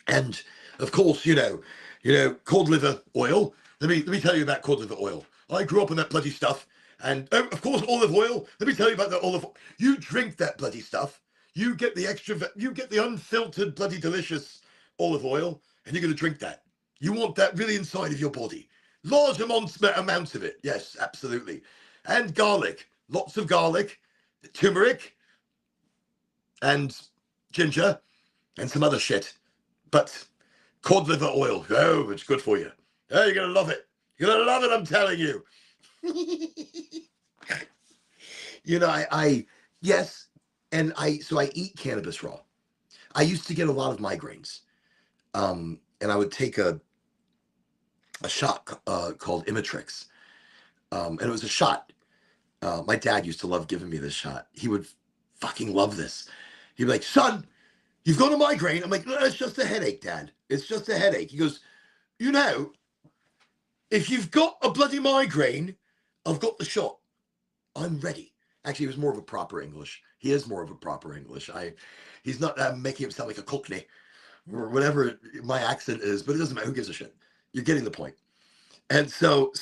And of course, cod liver oil. Let me tell you about cod liver oil. I grew up on that bloody stuff. And of course, olive oil. Let me tell you about the olive oil. You drink that bloody stuff. You get the unfiltered, bloody delicious olive oil, and you're going to drink that. You want that really inside of your body. Large amounts of it. Yes, absolutely. And garlic. Lots of garlic, turmeric, and ginger, and some other shit. But cod liver oil, oh, it's good for you. Oh, you're going to love it. You're going to love it, I'm telling you. Yes, and so I eat cannabis raw. I used to get a lot of migraines. And I would take a shot called Imitrix. And it was a shot. My dad used to love giving me this shot. He would fucking love this. He'd be like, son, you've got a migraine. I'm like, no, it's just a headache, Dad. It's just a headache. He goes, if you've got a bloody migraine, I've got the shot. I'm ready. Actually, he was more of a proper English. He is more of a proper English. He's not making him sound like a Cockney or whatever my accent is, but it doesn't matter. Who gives a shit? You're getting the point. And so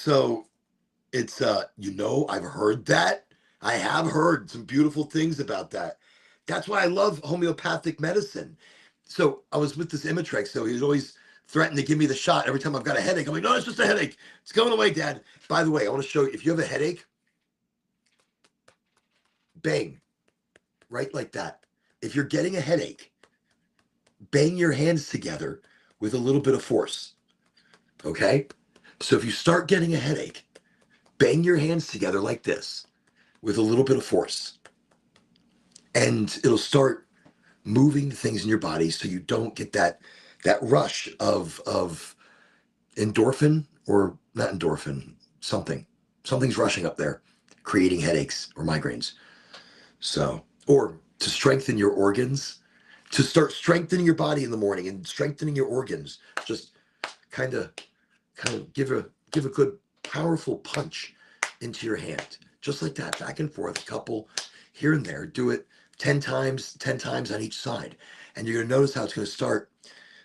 it's, I've heard that. I have heard some beautiful things about that. That's why I love homeopathic medicine. So I was with this Imitrex, so he'd always threaten to give me the shot every time I've got a headache. I'm like, no, it's just a headache. It's going away, Dad. By the way, I want to show you, if you have a headache, bang, right like that. If you're getting a headache, bang your hands together with a little bit of force, okay? So if you start getting a headache, bang your hands together like this with a little bit of force. And it'll start moving things in your body so you don't get that rush of endorphin, or not endorphin, something's rushing up there, creating headaches or migraines. So, or to strengthen your organs, to start strengthening your body in the morning and strengthening your organs, just kind of give a good powerful punch into your hand, just like that, back and forth, a couple here and there. Do it 10 times on each side, and you're going to notice how it's going to start.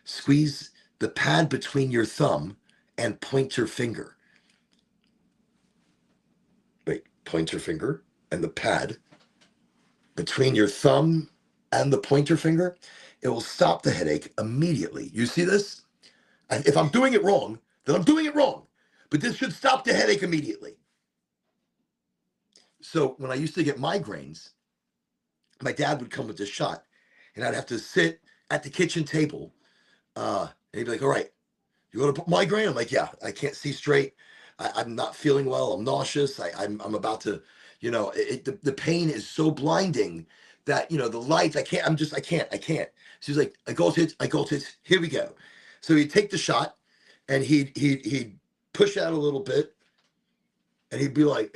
Squeeze the pad between your thumb and pointer finger. Wait, pointer finger and the pad between your thumb and the pointer finger. It will stop the headache immediately. You see this? If I'm doing it wrong, then I'm doing it wrong. But this should stop the headache immediately. So when I used to get migraines, my dad would come with this shot, and I'd have to sit at the kitchen table. And he'd be like, all right, you want to put migraine? I'm like, yeah, I can't see straight. I'm not feeling well. I'm nauseous. I'm about to, the pain is so blinding that, the lights, I can't. I can't. So he's like, I got it. Here we go. So he'd take the shot, and he'd push out a little bit, and he'd be like,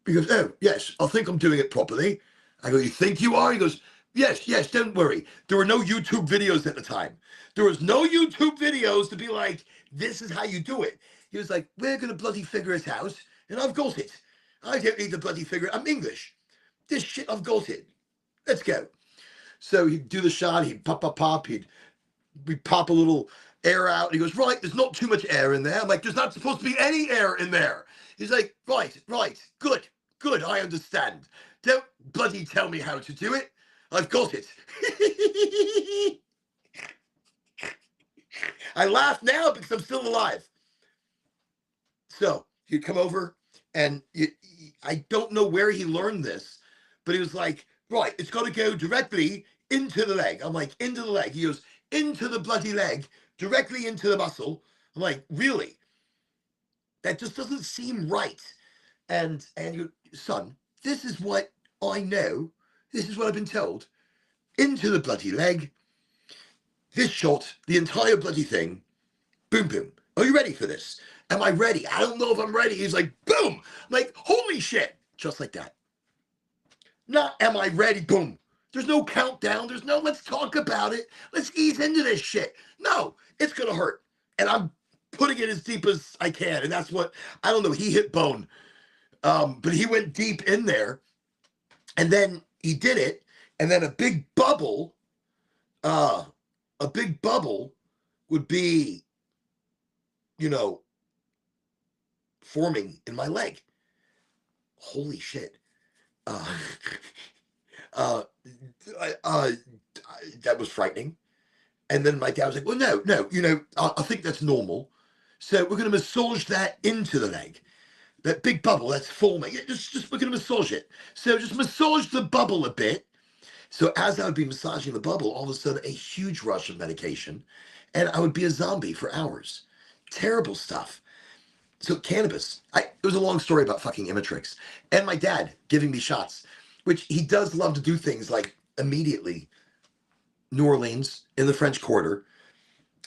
he goes, oh, yes, I think I'm doing it properly. I go, you think you are? He goes, yes, don't worry. There were no YouTube videos at the time. There was no YouTube videos to be like, this is how you do it. He was like, we're going to bloody figure it out, and I've got it. I don't need to bloody figure it. I'm English. This shit, I've got it. Let's go. So he'd do the shot. He'd pop. We'd pop a little air out. He goes, right, there's not too much air in there. I'm like, there's not supposed to be any air in there. He's like, right, good, I understand. Don't bloody tell me how to do it. I've got it. I laugh now because I'm still alive. So he'd come over, and I don't know where he learned this, but he was like, right, it's got to go directly into the leg. I'm like, into the leg. He goes, into the bloody leg, directly into the muscle. I'm like, really? That just doesn't seem right. And you, son, this is what I know. This is what I've been told. Into the bloody leg. This shot, the entire bloody thing. Boom, boom. Are you ready for this? Am I ready? I don't know if I'm ready. He's like, boom. I'm like, holy shit. Just like that. Not am I ready? Boom. There's no countdown. There's no let's talk about it. Let's ease into this shit. No, it's going to hurt. And I'm putting it as deep as I can. And that's what, I don't know, he hit bone. But he went deep in there. And then he did it. And then a big bubble would be, forming in my leg. Holy shit. That was frightening. And then my dad was like, well, no, I think that's normal. So we're going to massage that into the leg. That big bubble that's forming. Just we're going to massage it. So just massage the bubble a bit. So as I would be massaging the bubble, all of a sudden a huge rush of medication, and I would be a zombie for hours. Terrible stuff. So cannabis, it was a long story about fucking Imatrix, and my dad giving me shots, which he does love to do things like immediately. New Orleans in the French Quarter.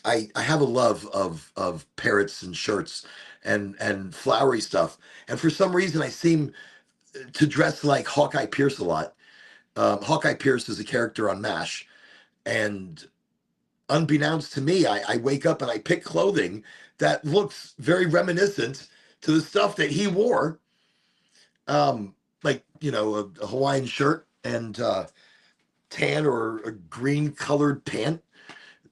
I have a love of parrots and shirts and flowery stuff, and for some reason I seem to dress like Hawkeye Pierce a lot. Hawkeye Pierce is a character on MASH, and unbeknownst to me, I wake up and I pick clothing that looks very reminiscent to the stuff that he wore. Like, a Hawaiian shirt and tan or a green colored pant,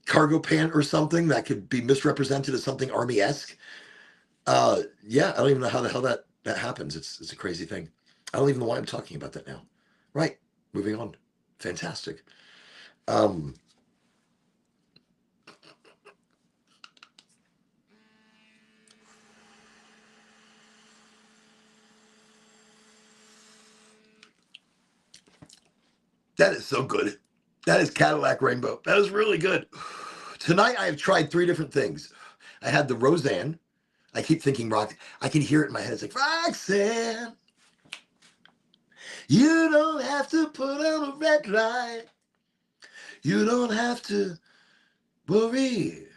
cargo pant or something that could be misrepresented as something Army-esque. Yeah, I don't even know how the hell that happens. It's a crazy thing. I don't even know why I'm talking about that now. Right. Moving on. Fantastic. That is so good. That is Cadillac Rainbow. That is really good. Tonight I have tried 3 different things. I had the Roseanne. I keep thinking rock. I can hear it in my head. It's like, Roxanne, you don't have to put on a red light. You don't have to worry.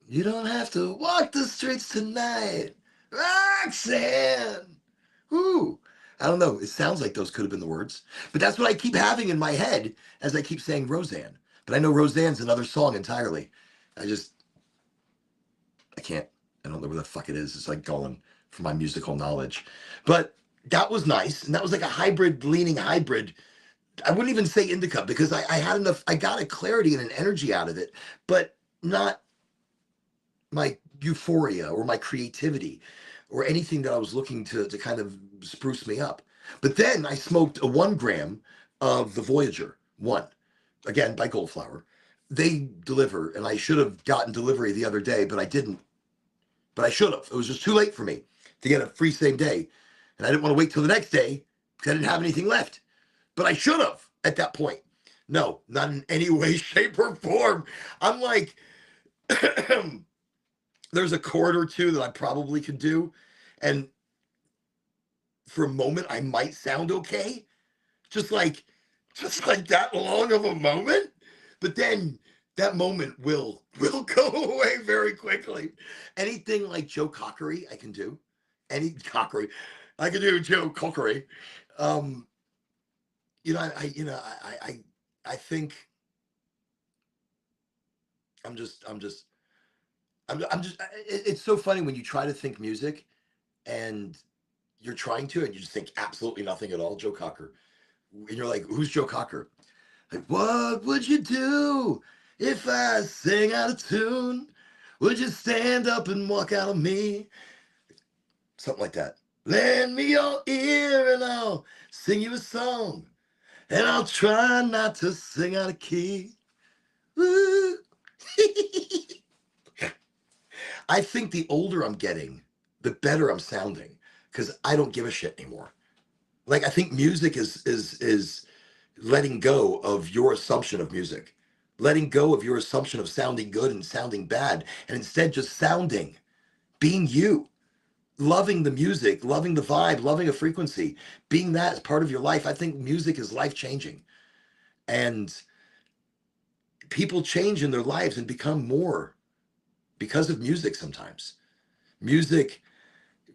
You don't have to walk the streets tonight. Roxanne. Ooh. I don't know. It sounds like those could have been the words. But that's what I keep having in my head as I keep saying Roseanne. But I know Roseanne's another song entirely. I can't, I don't know where the fuck it is. It's like going for my musical knowledge. But that was nice. And that was like a hybrid, leaning hybrid. I wouldn't even say indica because I had enough, I got a clarity and an energy out of it, but not my euphoria or my creativity or anything that I was looking to kind of spruce me up. But then I smoked a 1 gram of the Voyager 1, again by Goldflower. They deliver, and I should have gotten delivery the other day, but I didn't. But I should have. It was just too late for me to get a free same day. And I didn't want to wait till the next day because I didn't have anything left. But I should have at that point. No, not in any way, shape, or form. I'm like, there's a chord or two that I probably could do. And for a moment, I might sound okay. Just like that long of a moment. But then that moment will go away very quickly. Anything like Joe Cockery, I can do. Any Cockery, I can do Joe Cockery. You know, I think it's so funny when you try to think music and you're trying to, and you just think absolutely nothing at all. Joe Cocker. And you're like, who's Joe Cocker? Like, what would you do if I sang out of tune? Would you stand up and walk out of me? Something like that. Lend me your ear and I'll sing you a song. And I'll try not to sing out of key. Woo. I think the older I'm getting, the better I'm sounding because I don't give a shit anymore. Like, I think music is letting go of your assumption of music, letting go of your assumption of sounding good and sounding bad, and instead just sounding, being you, loving the music, loving the vibe, loving a frequency, being that as part of your life. I think music is life changing, and people change in their lives and become more because of music sometimes. Music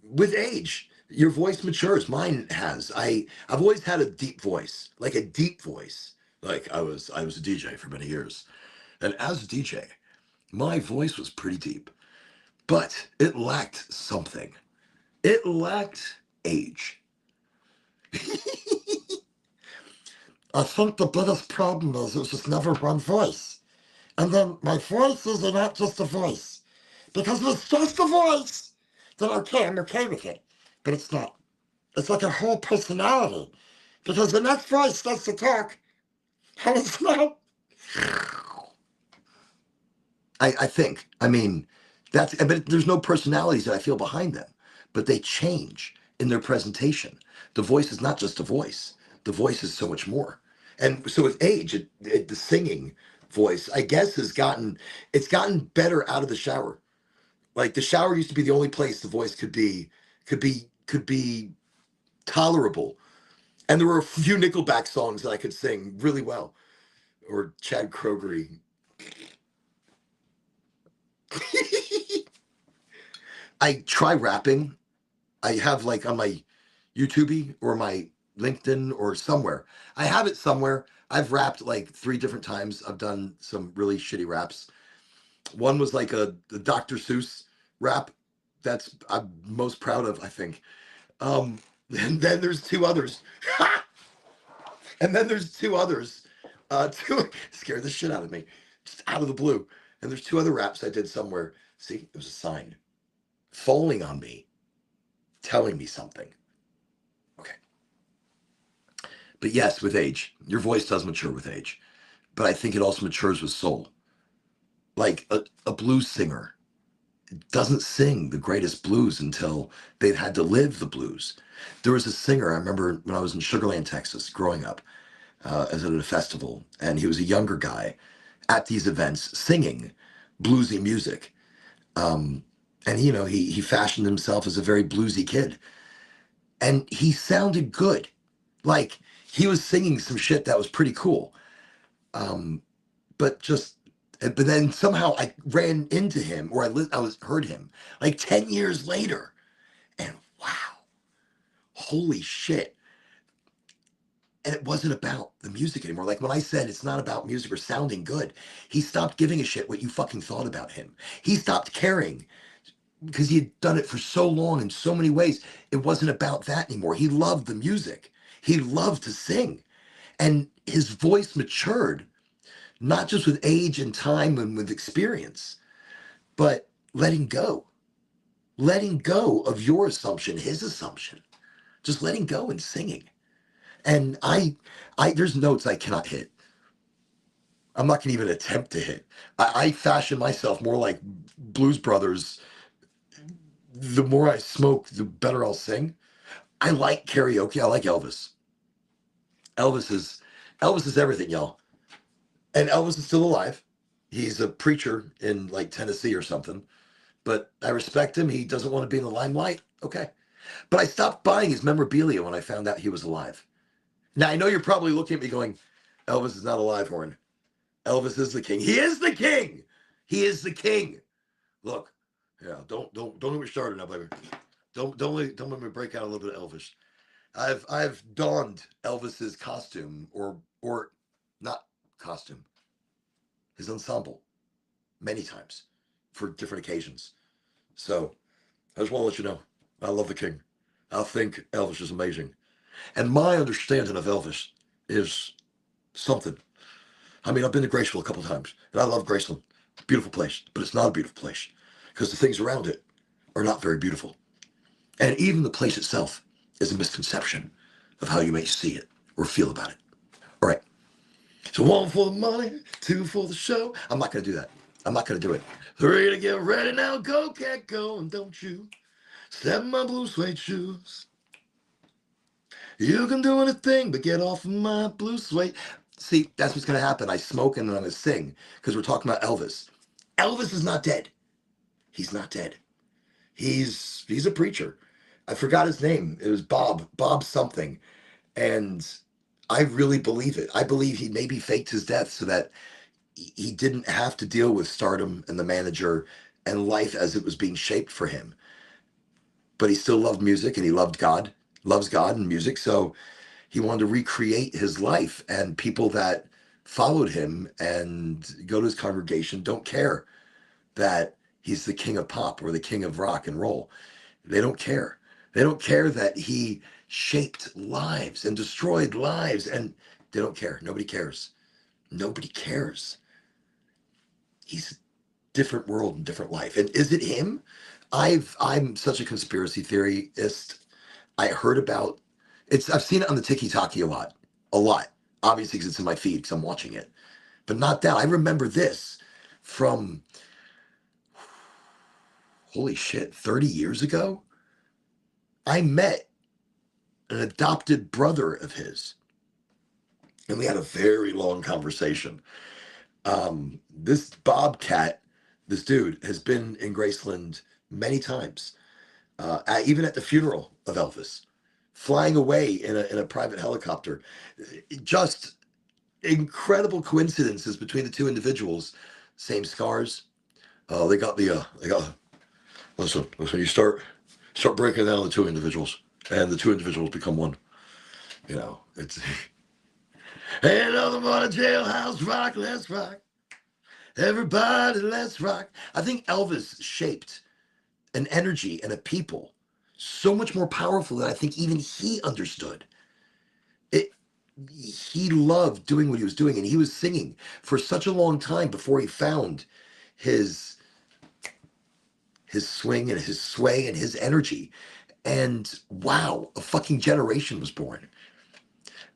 with age, your voice matures. Mine has. I've always had a deep voice, like a deep voice. Like I was a DJ for many years. And as a DJ, my voice was pretty deep, but it lacked something. It lacked age. I think the biggest problem is it was just never one voice. And then my voices are not just a voice. Because if it's just a voice, then okay, I'm okay with it. But it's not. It's like a whole personality. Because the next voice starts to talk, and it's not. I think. I mean, but there's no personalities that I feel behind them. But they change in their presentation. The voice is not just a voice. The voice is so much more. And so with age, the singing voice, I guess, it's gotten better out of the shower. Like the shower used to be the only place the voice could be tolerable. And there were a few Nickelback songs that I could sing really well. Or Chad Krogery. I try rapping. I have like on my YouTube or my LinkedIn or somewhere. I have it somewhere. I've rapped like 3 different times. I've done some really shitty raps. One was like a Dr. Seuss rap. That's I'm most proud of, I think. And then there's 2 others. And then there's 2 others. Two scared the shit out of me, just out of the blue. And there's 2 other raps I did somewhere. See, it was a sign falling on me, telling me something. Okay. But yes, with age, your voice does mature with age. But I think it also matures with soul. Like a blues singer doesn't sing the greatest blues until they've had to live the blues. There was a singer, I remember when I was in Sugar Land, Texas, growing up, as at a festival, and he was a younger guy at these events singing bluesy music. And he fashioned himself as a very bluesy kid. And he sounded good. Like he was singing some shit that was pretty cool. But then somehow I ran into him, or heard him like 10 years later, and wow, holy shit. And it wasn't about the music anymore. Like when I said it's not about music or sounding good, he stopped giving a shit what you fucking thought about him. He stopped caring because he had done it for so long in so many ways, it wasn't about that anymore. He loved the music. He loved to sing. And his voice matured, not just with age and time and with experience, but letting go of your assumption, his assumption, just letting go and singing. And there's notes I cannot hit. I'm not going to even attempt to hit. I fashion myself more like Blues Brothers. The more I smoke, the better I'll sing. I like karaoke. I like Elvis. Elvis is Elvis is everything, y'all. And Elvis is still alive. He's a preacher in like Tennessee or something. But I respect him. He doesn't want to be in the limelight. Okay. But I stopped buying his memorabilia when I found out he was alive. Now I know you're probably looking at me going, Elvis is not alive, Horn. Elvis is the king. He is the king. He is the king. Look, yeah, don't get me started now, baby. Don't let me break out a little bit of Elvis. I've donned Elvis's costume or not costume, his ensemble many times for different occasions. So I just want to let you know, I love the king. I think Elvis is amazing. And my understanding of Elvis is something. I mean, I've been to Graceville a couple times, and I love Graceland. Beautiful place, but it's not a beautiful place because the things around it are not very beautiful. And even the place itself is a misconception of how you may see it or feel about it. All right. So 1 for the money, 2 for the show. I'm not going to do that. I'm not going to do it. 3 to get ready now. Go, cat, go, and don't you step in my blue suede shoes. You can do anything but get off of my blue suede. See, that's what's going to happen. I smoke and I'm going to sing because we're talking about Elvis. Elvis is not dead. He's not dead. He's a preacher. I forgot his name. It was Bob something. And I really believe it. I believe he maybe faked his death so that he didn't have to deal with stardom and the manager and life as it was being shaped for him. But he still loved music and he loved God, loves God and music. So he wanted to recreate his life, and people that followed him and go to his congregation don't care that he's the king of pop or the king of rock and roll. They don't care. They don't care that he shaped lives and destroyed lives, and they don't care. Nobody cares. Nobody cares. He's a different world and different life. And is it him? I'm such a conspiracy theorist. I heard about I've seen it on the TikTok a lot, a lot. Obviously, because it's in my feed because I'm watching it, but not that. I remember this from, holy shit, 30 years ago. I met an adopted brother of his, and we had a very long conversation. This Bobcat, this dude, has been in Graceland many times, even at the funeral of Elvis, flying away in a private helicopter. Just incredible coincidences between the two individuals. Same scars. Listen, you start breaking down the two individuals, and the two individuals become one. It's ain't nothing but a jailhouse rock, let's rock. Everybody, let's rock. I think Elvis shaped an energy and a people so much more powerful than I think even he understood. It, he loved doing what he was doing, and he was singing for such a long time before he found his swing and his sway and his energy. And wow, a fucking generation was born.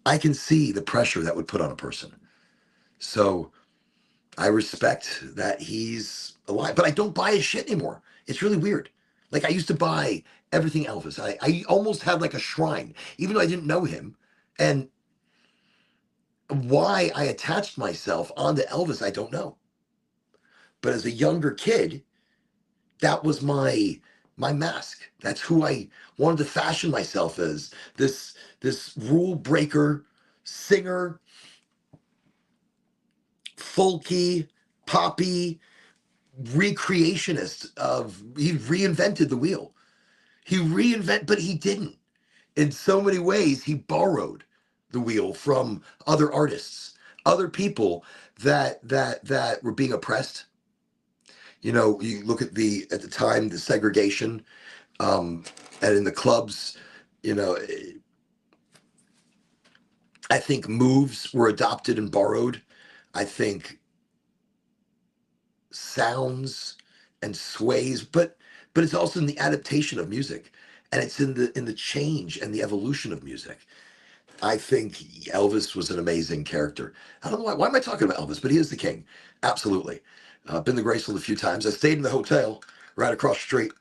I can see the pressure that would put on a person. So I respect that he's alive, but I don't buy his shit anymore. It's really weird. Like, I used to buy everything Elvis. I almost had like a shrine, even though I didn't know him. And why I attached myself onto Elvis, I don't know. But as a younger kid, that was my mask. That's who I wanted to fashion myself as. This rule breaker, singer, folky, poppy, recreationist he reinvented the wheel. But he didn't. In so many ways, he borrowed the wheel from other artists, other people that were being oppressed. You know, you look at at the time, the segregation, um, and in the clubs, you know, I think moves were adopted and borrowed. I think sounds and sways, but it's also in the adaptation of music, and it's in the change and the evolution of music. I think Elvis was an amazing character. I don't know why am I talking about Elvis, but he is the king. Absolutely. Been to Graceland a few times. I stayed in the hotel right across the street.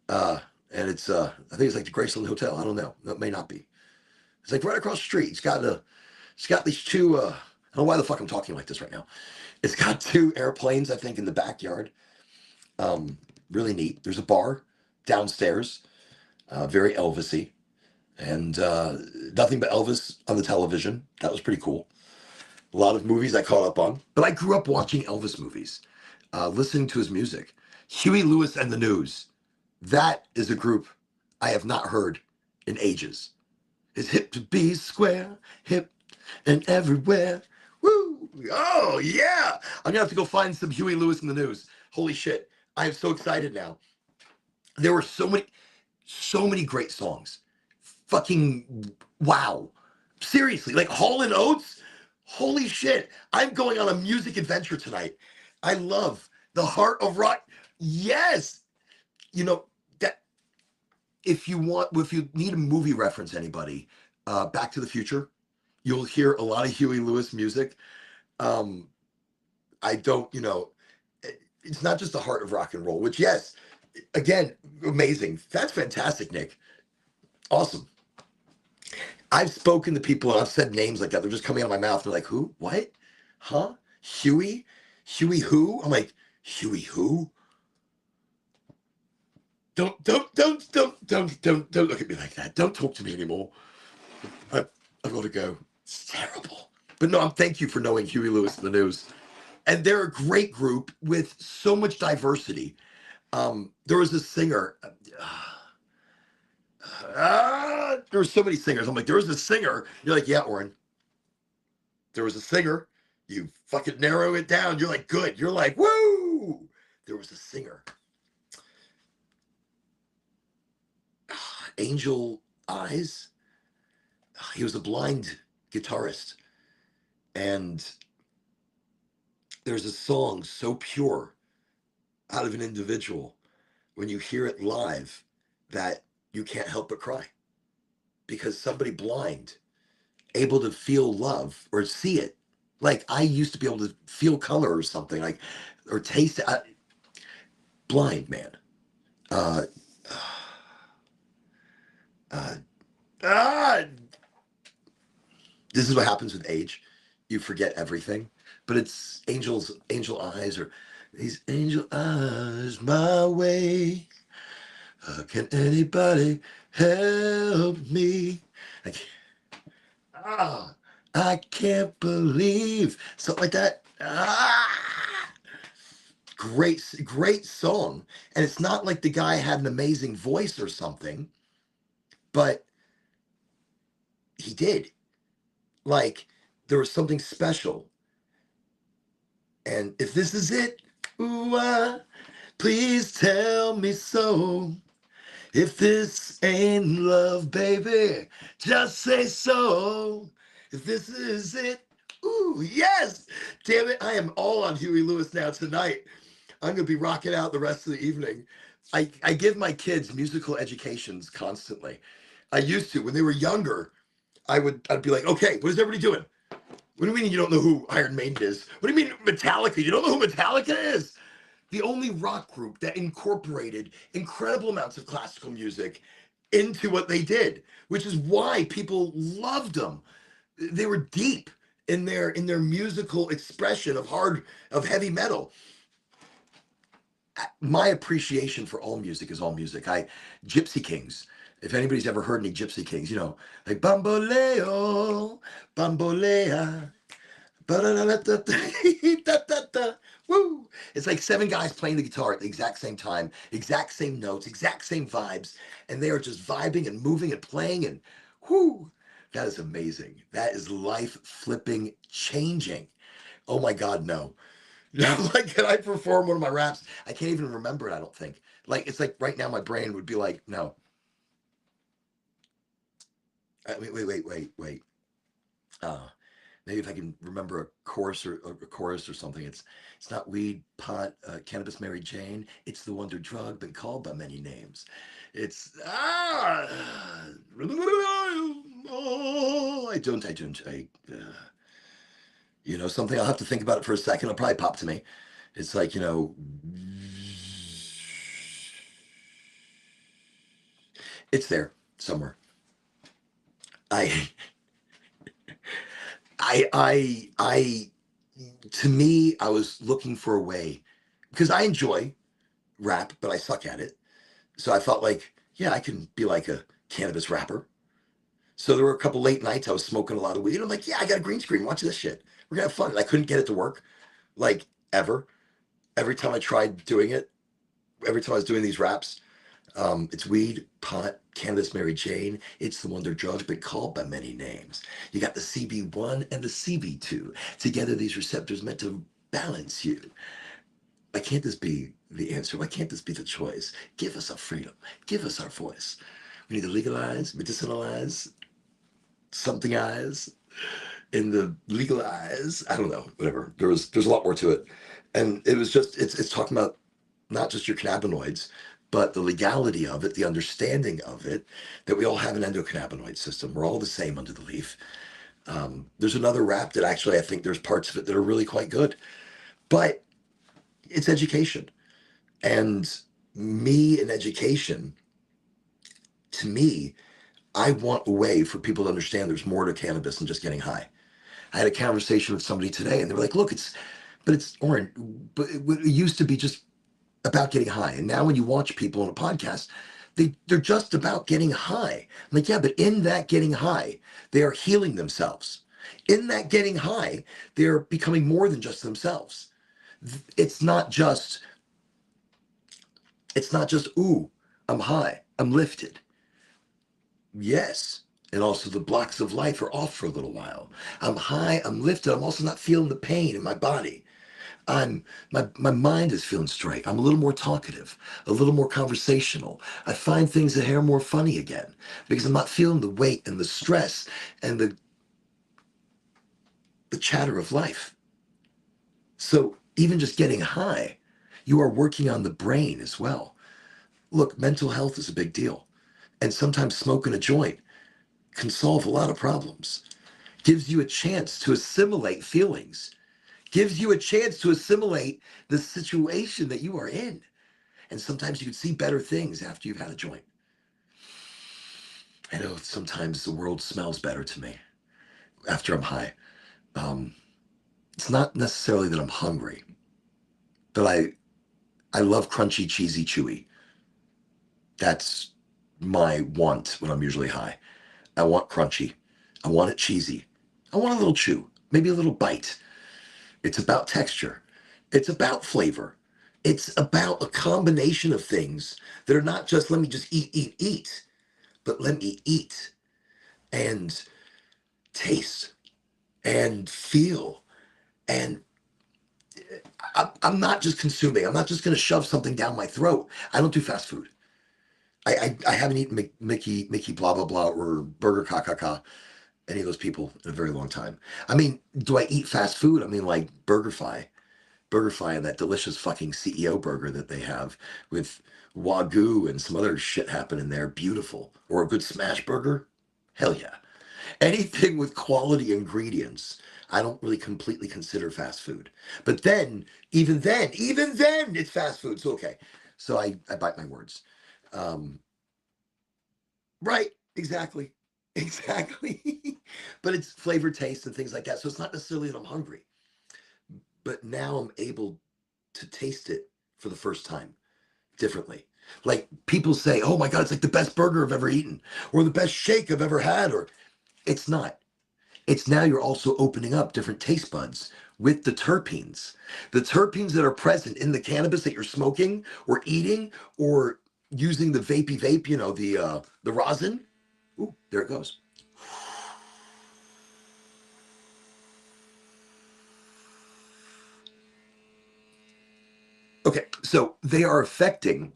And it's I think it's like the Graceland Hotel. I don't know. That may not be. It's like right across the street. It's got these two I don't know why the fuck I'm talking like this right now. It's got two airplanes, I think, in the backyard. Um, really neat. There's a bar downstairs, very Elvisy, and nothing but Elvis on the television. That was pretty cool. A lot of movies I caught up on, but I grew up watching Elvis movies, listening to his music. Huey Lewis and the News. That is a group I have not heard in ages. It's hip to be square, hip and everywhere. Woo! Oh yeah! I'm gonna have to go find some Huey Lewis in the News. Holy shit! I am so excited now. There were so many great songs. Fucking wow! Seriously, like Hall and Oates. Holy shit! I'm going on a music adventure tonight. I love the heart of rock. Yes, you know that if you need a movie reference, anybody, Back to the Future, you'll hear a lot of Huey Lewis music. Um, I don't, you know, it's not just the heart of rock and roll, which, yes, again, amazing. That's fantastic, Nick. Awesome. I've spoken to people and I've said names like that. They're just coming out of my mouth. They're like, who? What? Huh? Huey? Huey who? I'm like, Huey who? Don't look at me like that. Don't talk to me anymore. I've got to go. It's terrible. But no, thank you for knowing Huey Lewis and the News. And they're a great group with so much diversity. There was a singer. There were so many singers. I'm like, there was a singer. You're like, yeah, Oren. There was a singer. You fucking narrow it down. You're like, good. You're like, woo! There was a singer. Angel Eyes. He was a blind guitarist. And there's a song so pure out of an individual when you hear it live that you can't help but cry because somebody blind able to feel love or see it, like I used to be able to feel color or something, like, or taste it. Blind man. uh uh, ah, this is what happens with age. You forget everything. But it's angel eyes, or these angel eyes my way. Can anybody help me? I can't, ah, I can't believe something like that. Great song. And it's not like the guy had an amazing voice or something, but he did. Like, there was something special. And if this is it, ooh, please tell me so. If this ain't love, baby, just say so. If this is it, ooh, yes. Damn it, I am all on Huey Lewis now tonight. I'm going to be rocking out the rest of the evening. I give my kids musical educations constantly. I used to. When they were younger, I'd be like, okay, what is everybody doing? What do you mean you don't know who Iron Maiden is? What do you mean Metallica? You don't know who Metallica is? The only rock group that incorporated incredible amounts of classical music into what they did, which is why people loved them. They were deep in their musical expression of heavy metal. My appreciation for all music is all music. Gypsy Kings. If anybody's ever heard any Gypsy Kings, you know, like Bamboleo, Bambolea, ba-da-da-da-da-da, woo. It's like seven guys playing the guitar at the exact same time, exact same notes, exact same vibes, and they are just vibing and moving and playing, and whoo, that is amazing. That is life flipping changing. Oh my God, no. Like, can I perform one of my raps? I can't even remember it, I don't think. Like, it's like right now my brain would be like, no. Wait. Uh, Maybe if I can remember a chorus or a chorus or something. It's not weed, pot, cannabis, Mary Jane. It's the wonder drug, been called by many names. It's something. I'll have to think about it for a second. It'll probably pop to me. It's like it's there somewhere. I I to me, I was looking for a way because I enjoy rap, but I suck at it. So I felt like, yeah, I can be like a cannabis rapper. So there were a couple late nights I was smoking a lot of weed. I'm like, yeah, I got a green screen. Watch this shit. We're gonna have fun. And I couldn't get it to work, like ever. Every time I tried doing it, every time I was doing these raps, it's weed, pot, cannabis, Mary Jane. It's the wonder drug, been called by many names. You got the CB1 and the CB2. Together, these receptors meant to balance you. Why can't this be the answer? Why can't this be the choice? Give us our freedom. Give us our voice. We need to legalize, medicinalize, something eyes in the legal eyes. I don't know, whatever. There's a lot more to it. And it was just it's talking about not just your cannabinoids, but the legality of it, the understanding of it, that we all have an endocannabinoid system. We're all the same under the leaf. There's another rap that actually I think there's parts of it that are really quite good, but it's education. And me in education, to me, I want a way for people to understand there's more to cannabis than just getting high. I had a conversation with somebody today, and they were like, "Look, it's orange, but it used to be just about getting high, and now when you watch people on a podcast, they're just about getting high." I'm like, "Yeah, but in that getting high, they are healing themselves. In that getting high, they're becoming more than just themselves. It's not just ooh, I'm high, I'm lifted." Yes. And also the blocks of life are off for a little while. I'm high, I'm lifted, I'm also not feeling the pain in my body. My mind is feeling straight. I'm a little more talkative, a little more conversational. I find things that are more funny again because I'm not feeling the weight and the stress and the chatter of life. So even just getting high, you are working on the brain as well. Look, mental health is a big deal. And sometimes smoking a joint can solve a lot of problems. Gives you a chance to assimilate feelings, gives you a chance to assimilate the situation that you are in. And sometimes you can see better things after you've had a joint. I know sometimes the world smells better to me after I'm high. Um, it's not necessarily that I'm hungry, but I love crunchy, cheesy, chewy. That's my want when I'm usually high. I want crunchy. I want it cheesy. I want a little chew, maybe a little bite. It's about texture. It's about flavor. It's about a combination of things that are not just let me just eat, but let me eat and taste and feel. And I'm not just consuming. I'm not just going to shove something down my throat. I don't do fast food. I haven't eaten Mickey, blah, blah, blah, or Burger Ka, any of those people in a very long time. I mean, do I eat fast food? I mean, like BurgerFi and that delicious fucking CEO burger that they have with Wagyu and some other shit happening there. Beautiful. Or a good smash burger. Hell yeah. Anything with quality ingredients, I don't really completely consider fast food. But then, even then, it's fast food. So, okay. So I bite my words. Um, right. Exactly. Exactly. But it's flavor, taste, and things like that. So it's not necessarily that I'm hungry, but now I'm able to taste it for the first time differently. Like people say, oh my God, it's like the best burger I've ever eaten, or the best shake I've ever had, or it's not. It's now you're also opening up different taste buds with the terpenes. The terpenes that are present in the cannabis that you're smoking or eating or using the vapey vape, the rosin. Ooh, there it goes. Okay, so they are affecting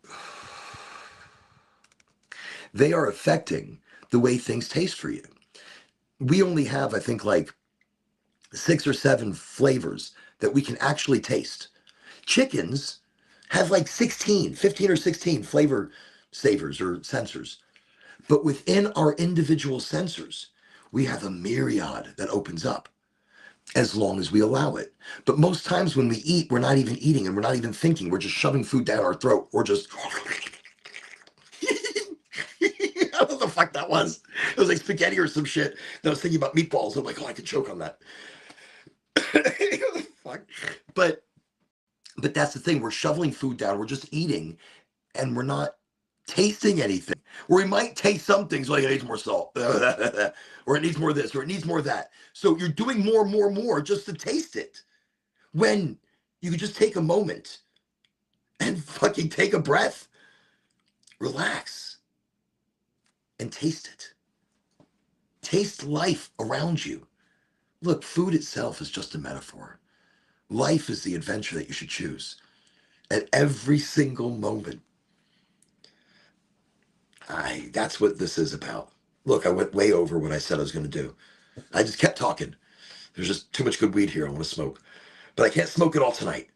the way things taste for you. We only have, I think, like 6 or 7 flavors that we can actually taste. Chickens have like 16, 15 or 16 flavor savers or sensors. But within our individual sensors, we have a myriad that opens up as long as we allow it. But most times when we eat, we're not even eating and we're not even thinking. We're just shoving food down our throat. We're just. I don't know what the fuck that was. It was like spaghetti or some shit. And I was thinking about meatballs. I'm like, oh, I could choke on that. Fuck. But that's the thing. We're shoveling food down. We're just eating, and we're not tasting anything. Or we might taste some things like it needs more salt, or it needs more of this, or it needs more of that. So you're doing more just to taste it. When you could just take a moment and fucking take a breath, relax, and taste it. Taste life around you. Look, food itself is just a metaphor. Life is the adventure that you should choose. At every single moment. That's what this is about. Look, I went way over what I said I was going to do. I just kept talking. There's just too much good weed here. I want to smoke. But I can't smoke it all tonight.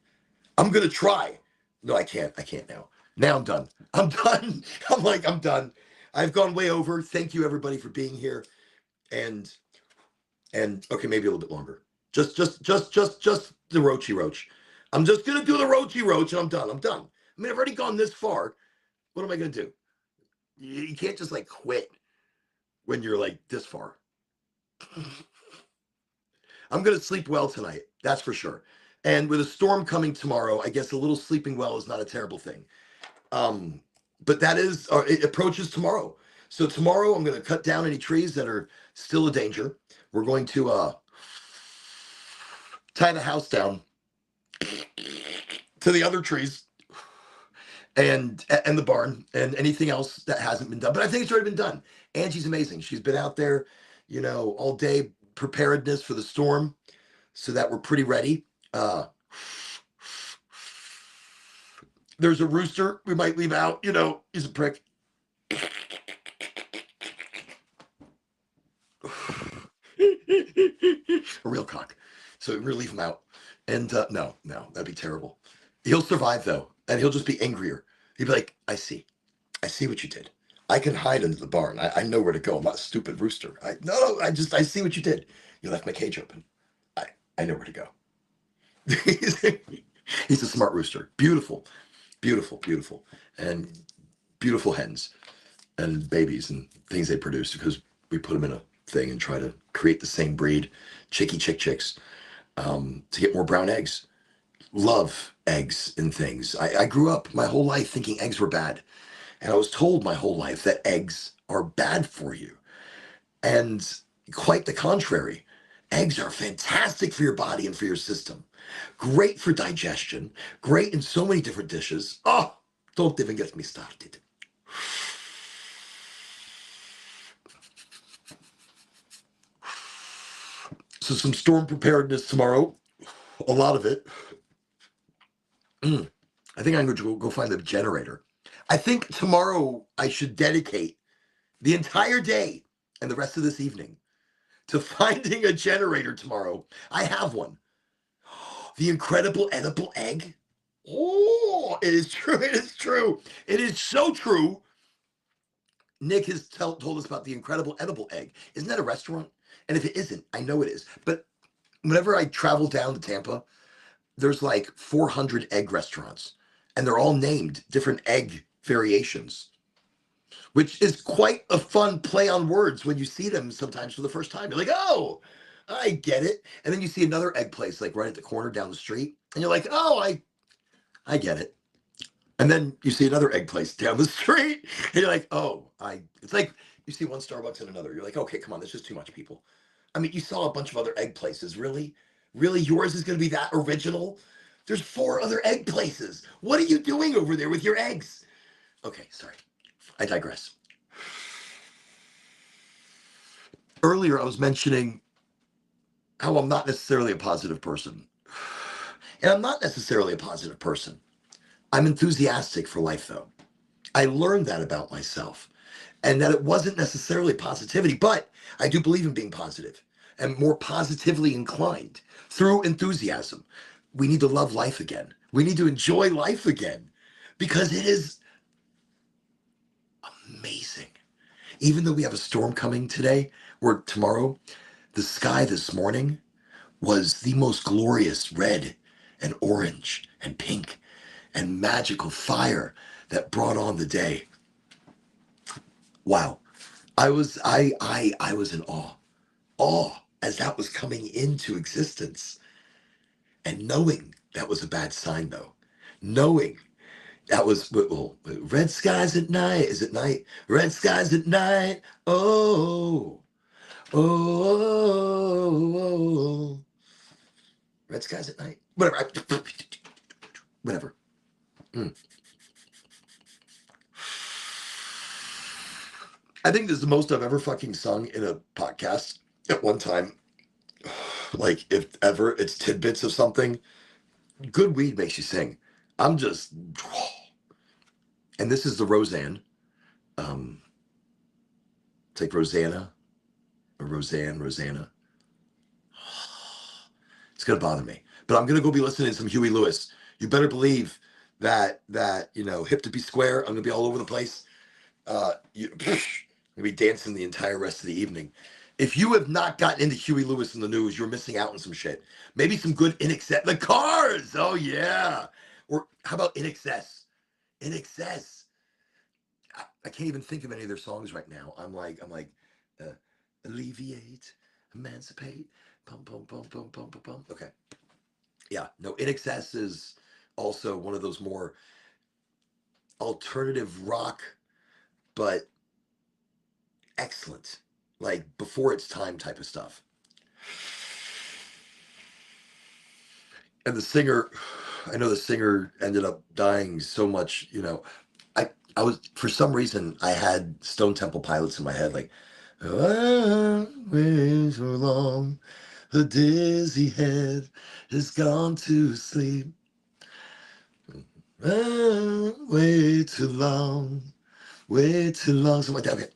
I'm going to try. No, I can't. I can't now. Now I'm done. I'm done. I'm done. I've gone way over. Thank you everybody for being here. And okay, maybe a little bit longer. Just the Roachy Roach. I'm just going to do the Roachy Roach and I'm done. I'm done. I mean, I've already gone this far. What am I going to do? You can't just like quit when you're like this far. I'm going to sleep well tonight. That's for sure. And with a storm coming tomorrow, I guess a little sleeping well is not a terrible thing. But that is, it approaches tomorrow. So tomorrow I'm going to cut down any trees that are still a danger. We're going to tie the house down to the other trees and the barn and anything else that hasn't been done. But I think it's already been done. Angie's amazing. She's been out there, all day preparedness for the storm so that we're pretty ready. There's a rooster we might leave out, he's a prick. A real cock. So we're gonna leave him out. And no, that'd be terrible. He'll survive though, and he'll just be angrier. He'd be like, I see what you did. I can hide under the barn. I know where to go. I'm not a stupid rooster. I see what you did. You left my cage open. I know where to go. He's a smart rooster. Beautiful, and beautiful hens and babies and things they produce because we put them in a thing and try to create the same breed, chicks, to get more brown eggs. Love eggs and things. I grew up my whole life thinking eggs were bad. And I was told my whole life that eggs are bad for you. And quite the contrary. Eggs are fantastic for your body and for your system. Great for digestion. Great in so many different dishes. Oh, don't even get me started. So some storm preparedness tomorrow. A lot of it. I think I'm going to go find the generator. I think tomorrow I should dedicate the entire day and the rest of this evening to finding a generator tomorrow. I have one. The incredible edible egg. Oh, it is true. It is true. It is so true. Nick has told us about the incredible edible egg. Isn't that a restaurant? And if it isn't, I know it is. But whenever I travel down to Tampa, there's like 400 egg restaurants, and they're all named different egg variations, which is quite a fun play on words when you see them sometimes for the first time. You're like, oh, I get it. And then you see another egg place like right at the corner down the street, and you're like, oh, I get it. And then you see another egg place down the street, and you're like, oh, it's like you see one Starbucks and another. You're like, okay, come on, there's just too much people. I mean, you saw a bunch of other egg places. Really? Really? Yours is going to be that original? There's 4 other egg places. What are you doing over there with your eggs? Okay, sorry. I digress. Earlier, I was mentioning how I'm not necessarily a positive person. And I'm not necessarily a positive person. I'm enthusiastic for life though. I learned that about myself, and that it wasn't necessarily positivity, but I do believe in being positive and more positively inclined through enthusiasm. We need to love life again. We need to enjoy life again because it is amazing. Even though we have a storm coming today or tomorrow, the sky this morning was the most glorious red and orange and pink and magical fire that brought on the day. Wow. I was in awe as that was coming into existence, and knowing that was a bad sign though, knowing that was, well, red skies at night. Is it night? Red skies at night. Oh, oh, red skies at night. Whatever. Whatever. Mm. I think this is the most I've ever fucking sung in a podcast at one time. Like, if ever it's tidbits of something, good weed makes you sing. I'm just, and this is the Roseanne. It's like Rosanna or Rosanna. It's gonna bother me, but I'm gonna go be listening to some Huey Lewis. You better believe that hip to be square. I'm gonna be all over the place. I'm gonna be dancing the entire rest of the evening. If you have not gotten into Huey Lewis in the news, you're missing out on some shit. Maybe some good In Excess. The Cars. Oh yeah. Or how about In Excess? In Excess. I can't even think of any of their songs right now. I'm like, uh, alleviate, emancipate, pum pum pum pum pum pum pum. Okay, yeah, no, In Excess is also one of those more alternative rock, but excellent, like before its time type of stuff. And the singer, I know the singer ended up dying so much. I was, for some reason I had Stone Temple Pilots in my head, like, way so long, the dizzy head has gone to sleep. Way too long, way too long. Something like that.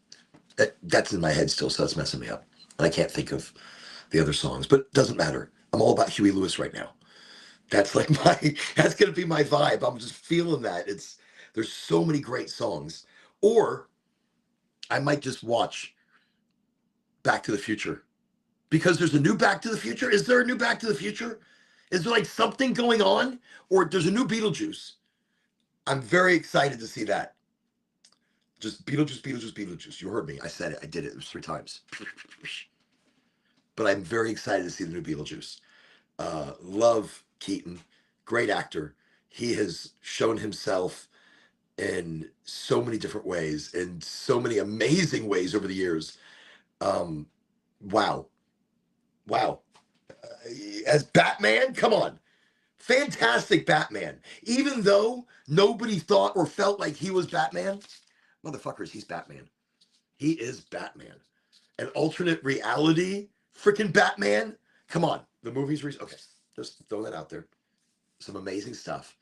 Okay. That's in my head still, so that's messing me up. And I can't think of the other songs, but it doesn't matter. I'm all about Huey Lewis right now. That's like that's gonna be my vibe. I'm just feeling that. There's so many great songs. Or I might just watch Back to the Future because there's a new Back to the Future. Is there a new Back to the Future? Is there like something going on? Or there's a new Beetlejuice? I'm very excited to see that. Just Beetlejuice, Beetlejuice, Beetlejuice. You heard me. I said it. I did it. It was 3 times. But I'm very excited to see the new Beetlejuice. Love Keaton. Great actor. He has shown himself in so many different ways, in so many amazing ways over the years. Wow. Wow. As Batman, come on. Fantastic Batman. Even though nobody thought or felt like he was Batman, motherfuckers, he's Batman. He is Batman. An alternate reality freaking Batman. Come on. The movies, okay, just throw that out there. Some amazing stuff.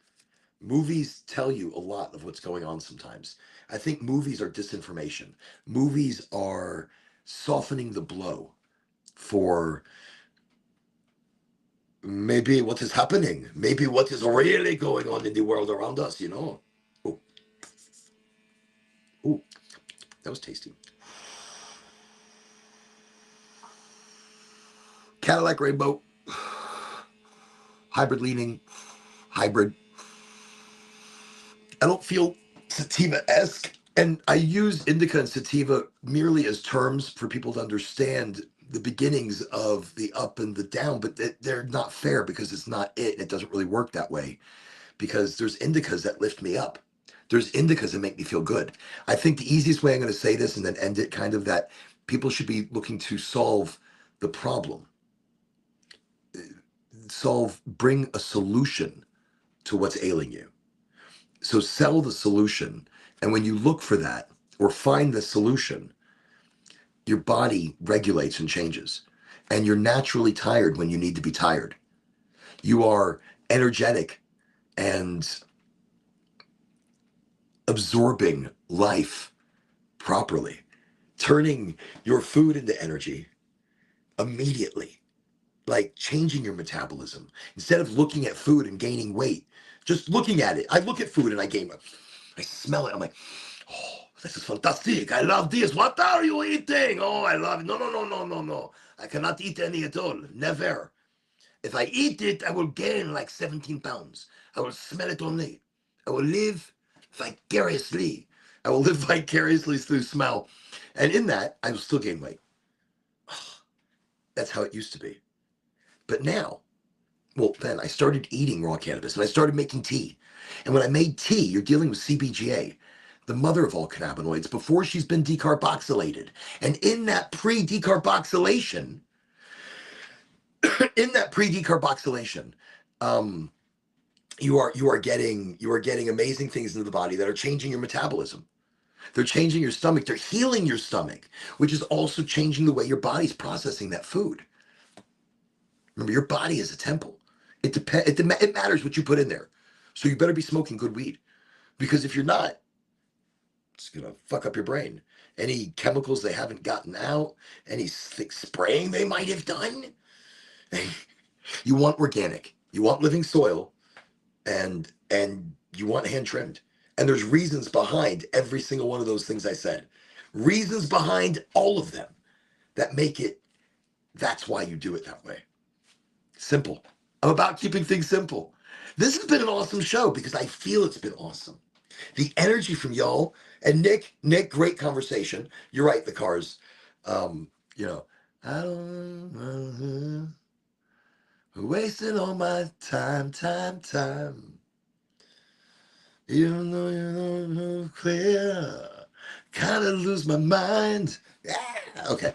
Movies tell you a lot of what's going on sometimes. I think movies are disinformation. Movies are softening the blow for maybe what is happening, maybe what is really going on in the world around us. Oh, oh, that was tasty. Cadillac Rainbow, hybrid leaning, hybrid. I don't feel sativa-esque, and I use indica and sativa merely as terms for people to understand the beginnings of the up and the down, but they're not fair because it's not it. It doesn't really work that way because there's indicas that lift me up. There's indicas that make me feel good. I think the easiest way I'm going to say this and then end it kind of that people should be looking to solve the problem, bring a solution to what's ailing you. So sell the solution. And when you look for that or find the solution, your body regulates and changes. And you're naturally tired when you need to be tired. You are energetic and absorbing life properly, turning your food into energy immediately, like changing your metabolism. Instead of looking at food and gaining weight, just looking at it. I look at food and I gain weight. I smell it. I'm like, oh, this is fantastic. I love this. What are you eating? Oh, I love it. No, no, no, no, no, no. I cannot eat any at all. Never. If I eat it, I will gain like 17 pounds. I will smell it only. I will live vicariously. I will live vicariously through smell. And in that, I will still gain weight. That's how it used to be. But now, well, then I started eating raw cannabis and I started making tea. And when I made tea, you're dealing with CBGA, the mother of all cannabinoids, before she's been decarboxylated. And in that pre-decarboxylation, you are getting amazing things into the body that are changing your metabolism. They're changing your stomach. They're healing your stomach, which is also changing the way your body's processing that food. Remember, your body is a temple. It matters what you put in there. So you better be smoking good weed, because if you're not, it's gonna fuck up your brain. Any chemicals they haven't gotten out, any spraying they might have done. You want organic. You want living soil, and you want hand trimmed. And there's reasons behind every single one of those things I said. Reasons behind all of them that make it. That's why you do it that way. Simple. I'm about keeping things simple. This has been an awesome show because I feel it's been awesome. The energy from y'all and Nick, great conversation. You're right, the cars. You know, I don't wasting all my time. Even though you don't know clear, kind of lose my mind. Yeah. Okay.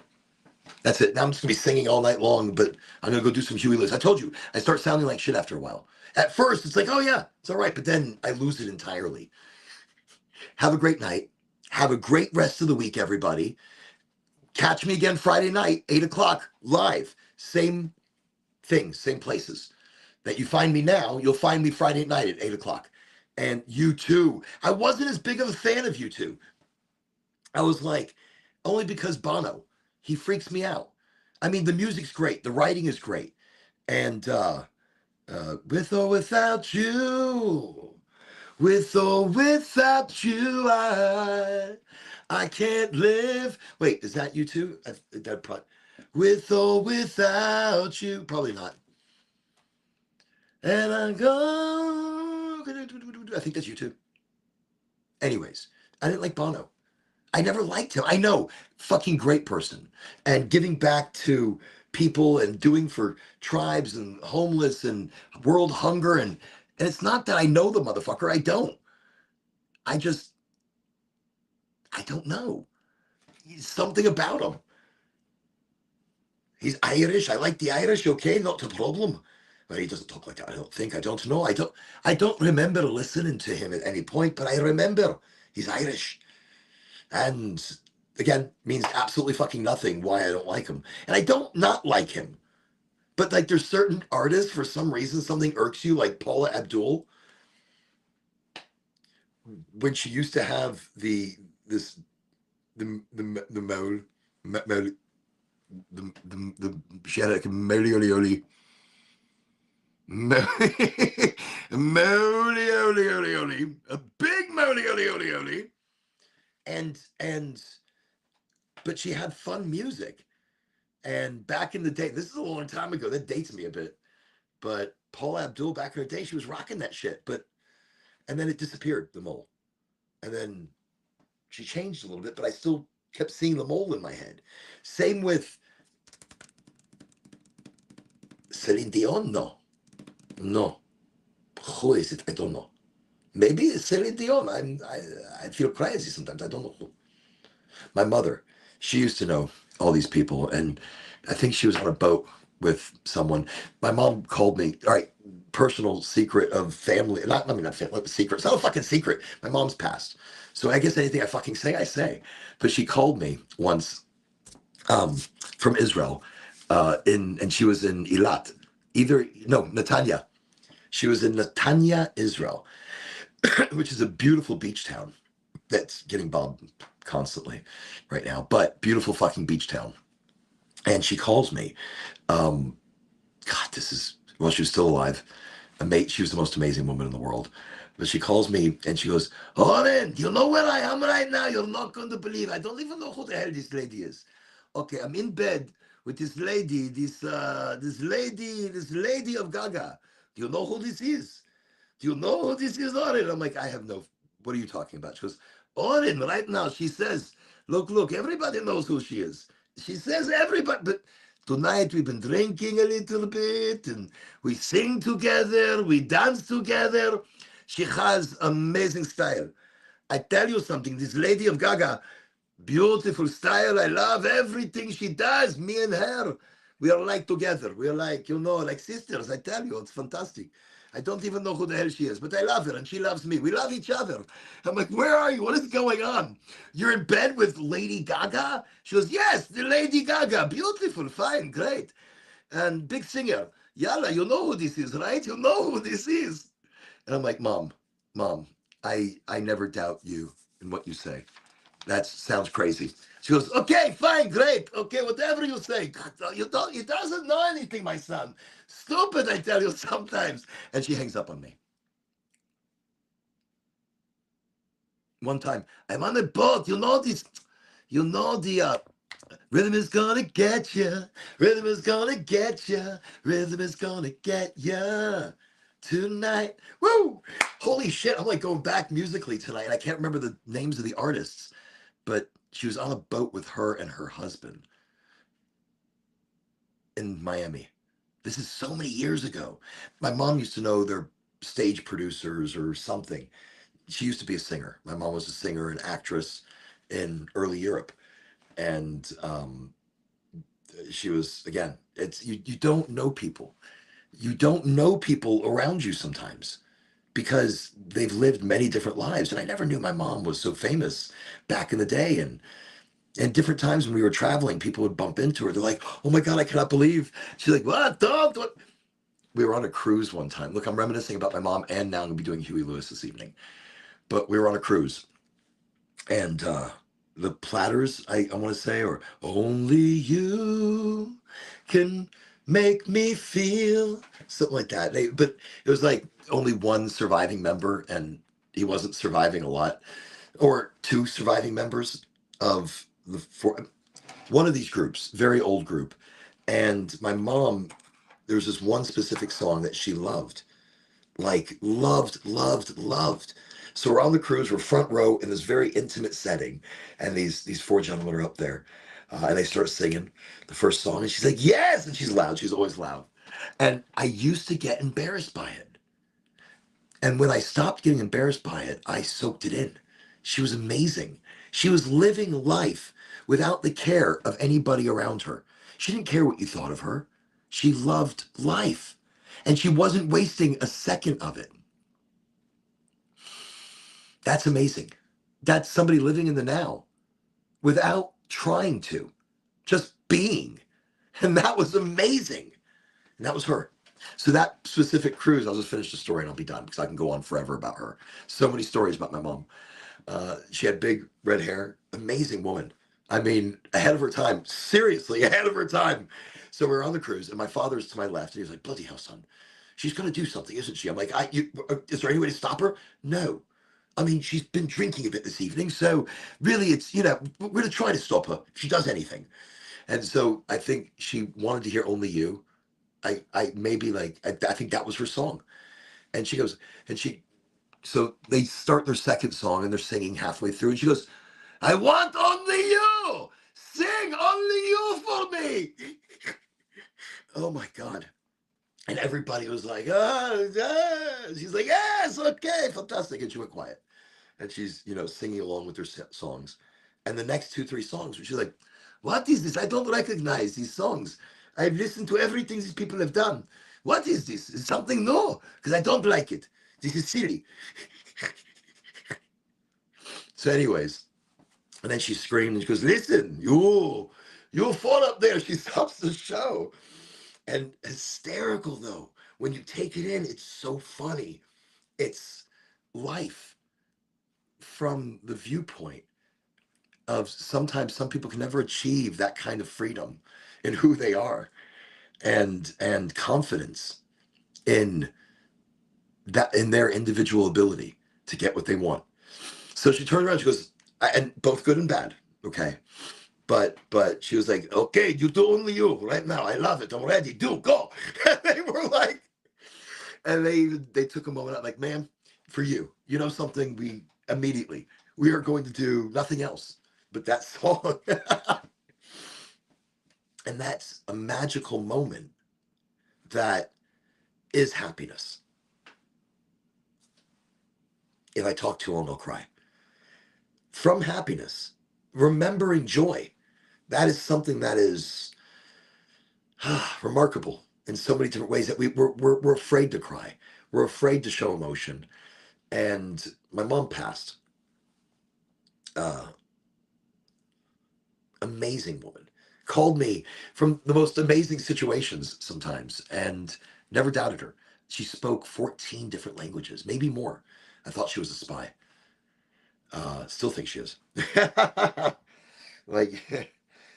That's it. Now I'm just gonna be singing all night long, but I'm gonna go do some Huey Lewis. I told you, I start sounding like shit after a while. At first, it's like, oh yeah, it's all right, but then I lose it entirely. Have a great night. Have a great rest of the week, everybody. Catch me again Friday night, 8 o'clock, live. Same things, same places. That you find me now, you'll find me Friday night at 8 o'clock. And you too. I wasn't as big of a fan of you two. I was like, only because Bono, he freaks me out. I mean, the music's great, the writing is great. And with or without you, with or without you, I can't live. Wait, is that you too? With or without you, probably not. And I go. I think that's you too. Anyways, I didn't like Bono. I never liked him. I know, fucking great person. And giving back to people and doing for tribes and homeless and world hunger. And it's not that I know the motherfucker. I don't. I don't know. Something about him. He's Irish. I like the Irish. Okay, not a problem. But he doesn't talk like that. I don't think. I don't know. I don't remember listening to him at any point, but I remember he's Irish. And again, means absolutely fucking nothing why I don't like him. And I don't not like him. But like there's certain artists, for some reason, something irks you, like Paula Abdul. When she used to have the mole, she had like a mole a big mole and but she had fun music. And back in the day, this is a long time ago, that dates me a bit, but Paula Abdul back in the day, she was rocking that shit. And then it disappeared, the mole. And then she changed a little bit, but I still kept seeing the mole in my head. Same with Celine Dion. No. Who is it? I don't know. Maybe it's Celine Dion. I feel crazy sometimes. I don't know. My mother, she used to know all these people, and I think she was on a boat with someone. My mom called me. All right, personal secret of family. Not family, secret. It's not a fucking secret. My mom's passed, so I guess anything I fucking say, I say. But she called me once, from Israel, and she was in Eilat, Netanya. She was in Netanya, Israel, which is a beautiful beach town. that's getting bombed constantly right now, but beautiful fucking beach town. And she calls me. Um, God, this is, well, she was still alive. She was the most amazing woman in the world. But she calls me and she goes, Oren, you know where I am right now? You're not going to believe. I don't even know who the hell this lady is. Okay, I'm in bed with this lady, this lady of Gaga. Do you know who this is? Do you know who this is, Oren? I'm like, I have no, what are you talking about? She goes, Oren, right now, she says, look, everybody knows who she is. She says everybody, but tonight we've been drinking a little bit and we sing together, we dance together. She has amazing style. I tell you something, this lady of Gaga, beautiful style. I love everything she does. Me and her, we are like together. We are like, like sisters. I tell you, it's fantastic. I don't even know who the hell she is, but I love her and she loves me. We love each other. I'm like, where are you? What is going on? You're in bed with Lady Gaga? She goes, yes, the Lady Gaga. Beautiful, fine, great. And big singer. Yalla, you know who this is, right? You know who this is. And I'm like, Mom, I never doubt you and what you say. That sounds crazy. She goes, okay, fine, great. Okay, whatever you say. You don't, he doesn't know anything, my son. Stupid, I tell you sometimes. And she hangs up on me. One time, I'm on a boat. You know this, the rhythm is gonna get you. Rhythm is gonna get you. Rhythm is gonna get you tonight. Woo! Holy shit, I'm like going back musically tonight. I can't remember the names of the artists, but she was on a boat with her and her husband in Miami. This is so many years ago. My mom used to know their stage producers or something. She used to be a singer. My mom was a singer and actress in early Europe. And she was, again, it's you don't know people. You don't know people around you sometimes because they've lived many different lives. And I never knew my mom was so famous back in the day. And different times when we were traveling, people would bump into her. They're like, oh my God, I cannot believe. She's like, what? Don't. What? We were on a cruise one time. Look, I'm reminiscing about my mom, and now I'm going to be doing Huey Lewis this evening. But we were on a cruise, and the Platters, I want to say, or only you can make me feel, something like that. But it was like only one surviving member, and he wasn't surviving a lot, or two surviving members of the four. One of these groups, very old group. And my mom, there was this one specific song that she loved, like loved. So we're on the cruise, we're front row in this very intimate setting, and these four gentlemen are up there, and they start singing the first song, and she's like, yes, and she's loud. She's always loud, and I used to get embarrassed by it, and when I stopped getting embarrassed by it, I soaked it in. She was amazing. She was living life without the care of anybody around her. She didn't care what you thought of her. She loved life, and she wasn't wasting a second of it. That's amazing. That's somebody living in the now without trying to, just being. And that was amazing. And that was her. So that specific cruise, I'll just finish the story and I'll be done because I can go on forever about her. So many stories about my mom. She had big red hair, amazing woman. I mean, ahead of her time, seriously, ahead of her time. So we're on the cruise and my father's to my left and he was like, bloody hell, son, she's going to do something, isn't she? I'm like, is there any way to stop her? No. I mean, she's been drinking a bit this evening. So really it's, we're going to try to stop her if she does anything. And so I think she wanted to hear Only You. I maybe like, I think that was her song. And she goes, so they start their second song and they're singing halfway through. And she goes, I want only you. Sing only you for me. Oh my God. And everybody was like, she's like, yes, okay, fantastic. And she went quiet. And she's, singing along with her songs. And the next two, three songs, she's like, what is this? I don't recognize these songs. I've listened to everything these people have done. What is this? Is something new? Because I don't like it. This is silly. So anyways, and then she screamed and she goes, listen, you fall up there. She stops the show. And hysterical though. When you take it in, it's so funny. It's life. from the viewpoint of sometimes some people can never achieve that kind of freedom in who they are and confidence in that, in their individual ability to get what they want. So she turned around, she goes, and both good and bad, okay? But she was like, okay, you do only you right now. I love it. I'm ready. Do go. And they were like, and they took a moment out, like, man, for you, you know something, we are going to do nothing else but that song. And that's a magical moment that is happiness. If I talk too long, I'll cry. From happiness, remembering joy, that is something that is remarkable in so many different ways that we're afraid to cry. We're afraid to show emotion. And my mom passed. Uh, Amazing woman. Called me from the most amazing situations sometimes and never doubted her. She spoke 14 different languages, maybe more. I thought she was a spy. Still think she is. Like,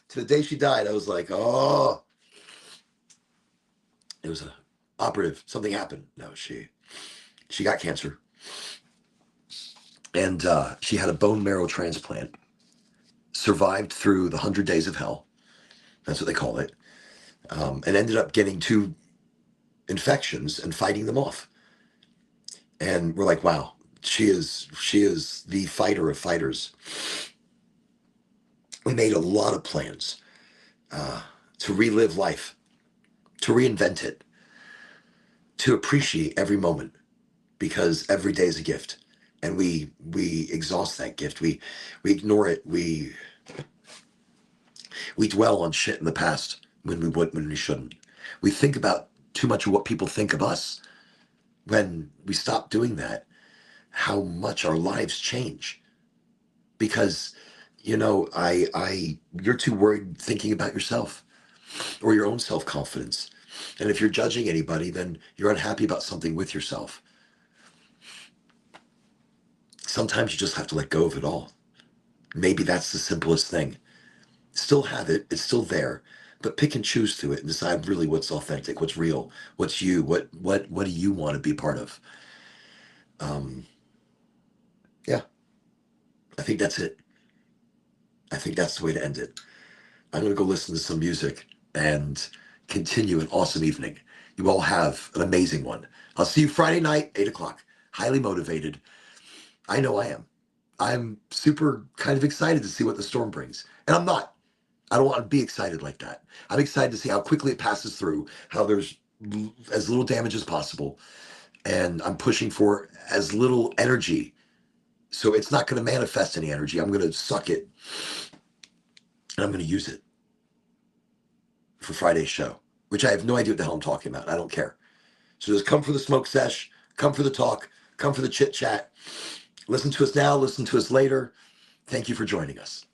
to the day she died, I was like, oh, it was a operative. Something happened. No, she got cancer. And she had a bone marrow transplant, survived through the 100 days of hell. That's what they call it. And ended up getting 2 infections and fighting them off. And we're like, wow, she is the fighter of fighters. We made a lot of plans to relive life, to reinvent it, to appreciate every moment, because every day is a gift. And we exhaust that gift. We ignore it. We dwell on shit in the past when we shouldn't. We think about too much of what people think of us. When we stop doing that, how much our lives change. Because, you're too worried thinking about yourself or your own self-confidence. And if you're judging anybody, then you're unhappy about something with yourself. Sometimes you just have to let go of it all. Maybe that's the simplest thing. Still have it, it's still there, but pick and choose through it and decide really what's authentic, what's real, what's you, what do you want to be part of? Yeah, I think that's it. I think that's the way to end it. I'm going to go listen to some music and continue an awesome evening. You all have an amazing one. I'll see you Friday night, 8 o'clock. Highly motivated. I know I am. I'm super kind of excited to see what the storm brings. And I'm not. I don't want to be excited like that. I'm excited to see how quickly it passes through, how there's as little damage as possible. And I'm pushing for as little energy. So it's not going to manifest any energy. I'm going to suck it. And I'm going to use it for Friday's show, which I have no idea what the hell I'm talking about. I don't care. So just come for the smoke sesh, come for the talk, come for the chit chat. Listen to us now, listen to us later. Thank you for joining us.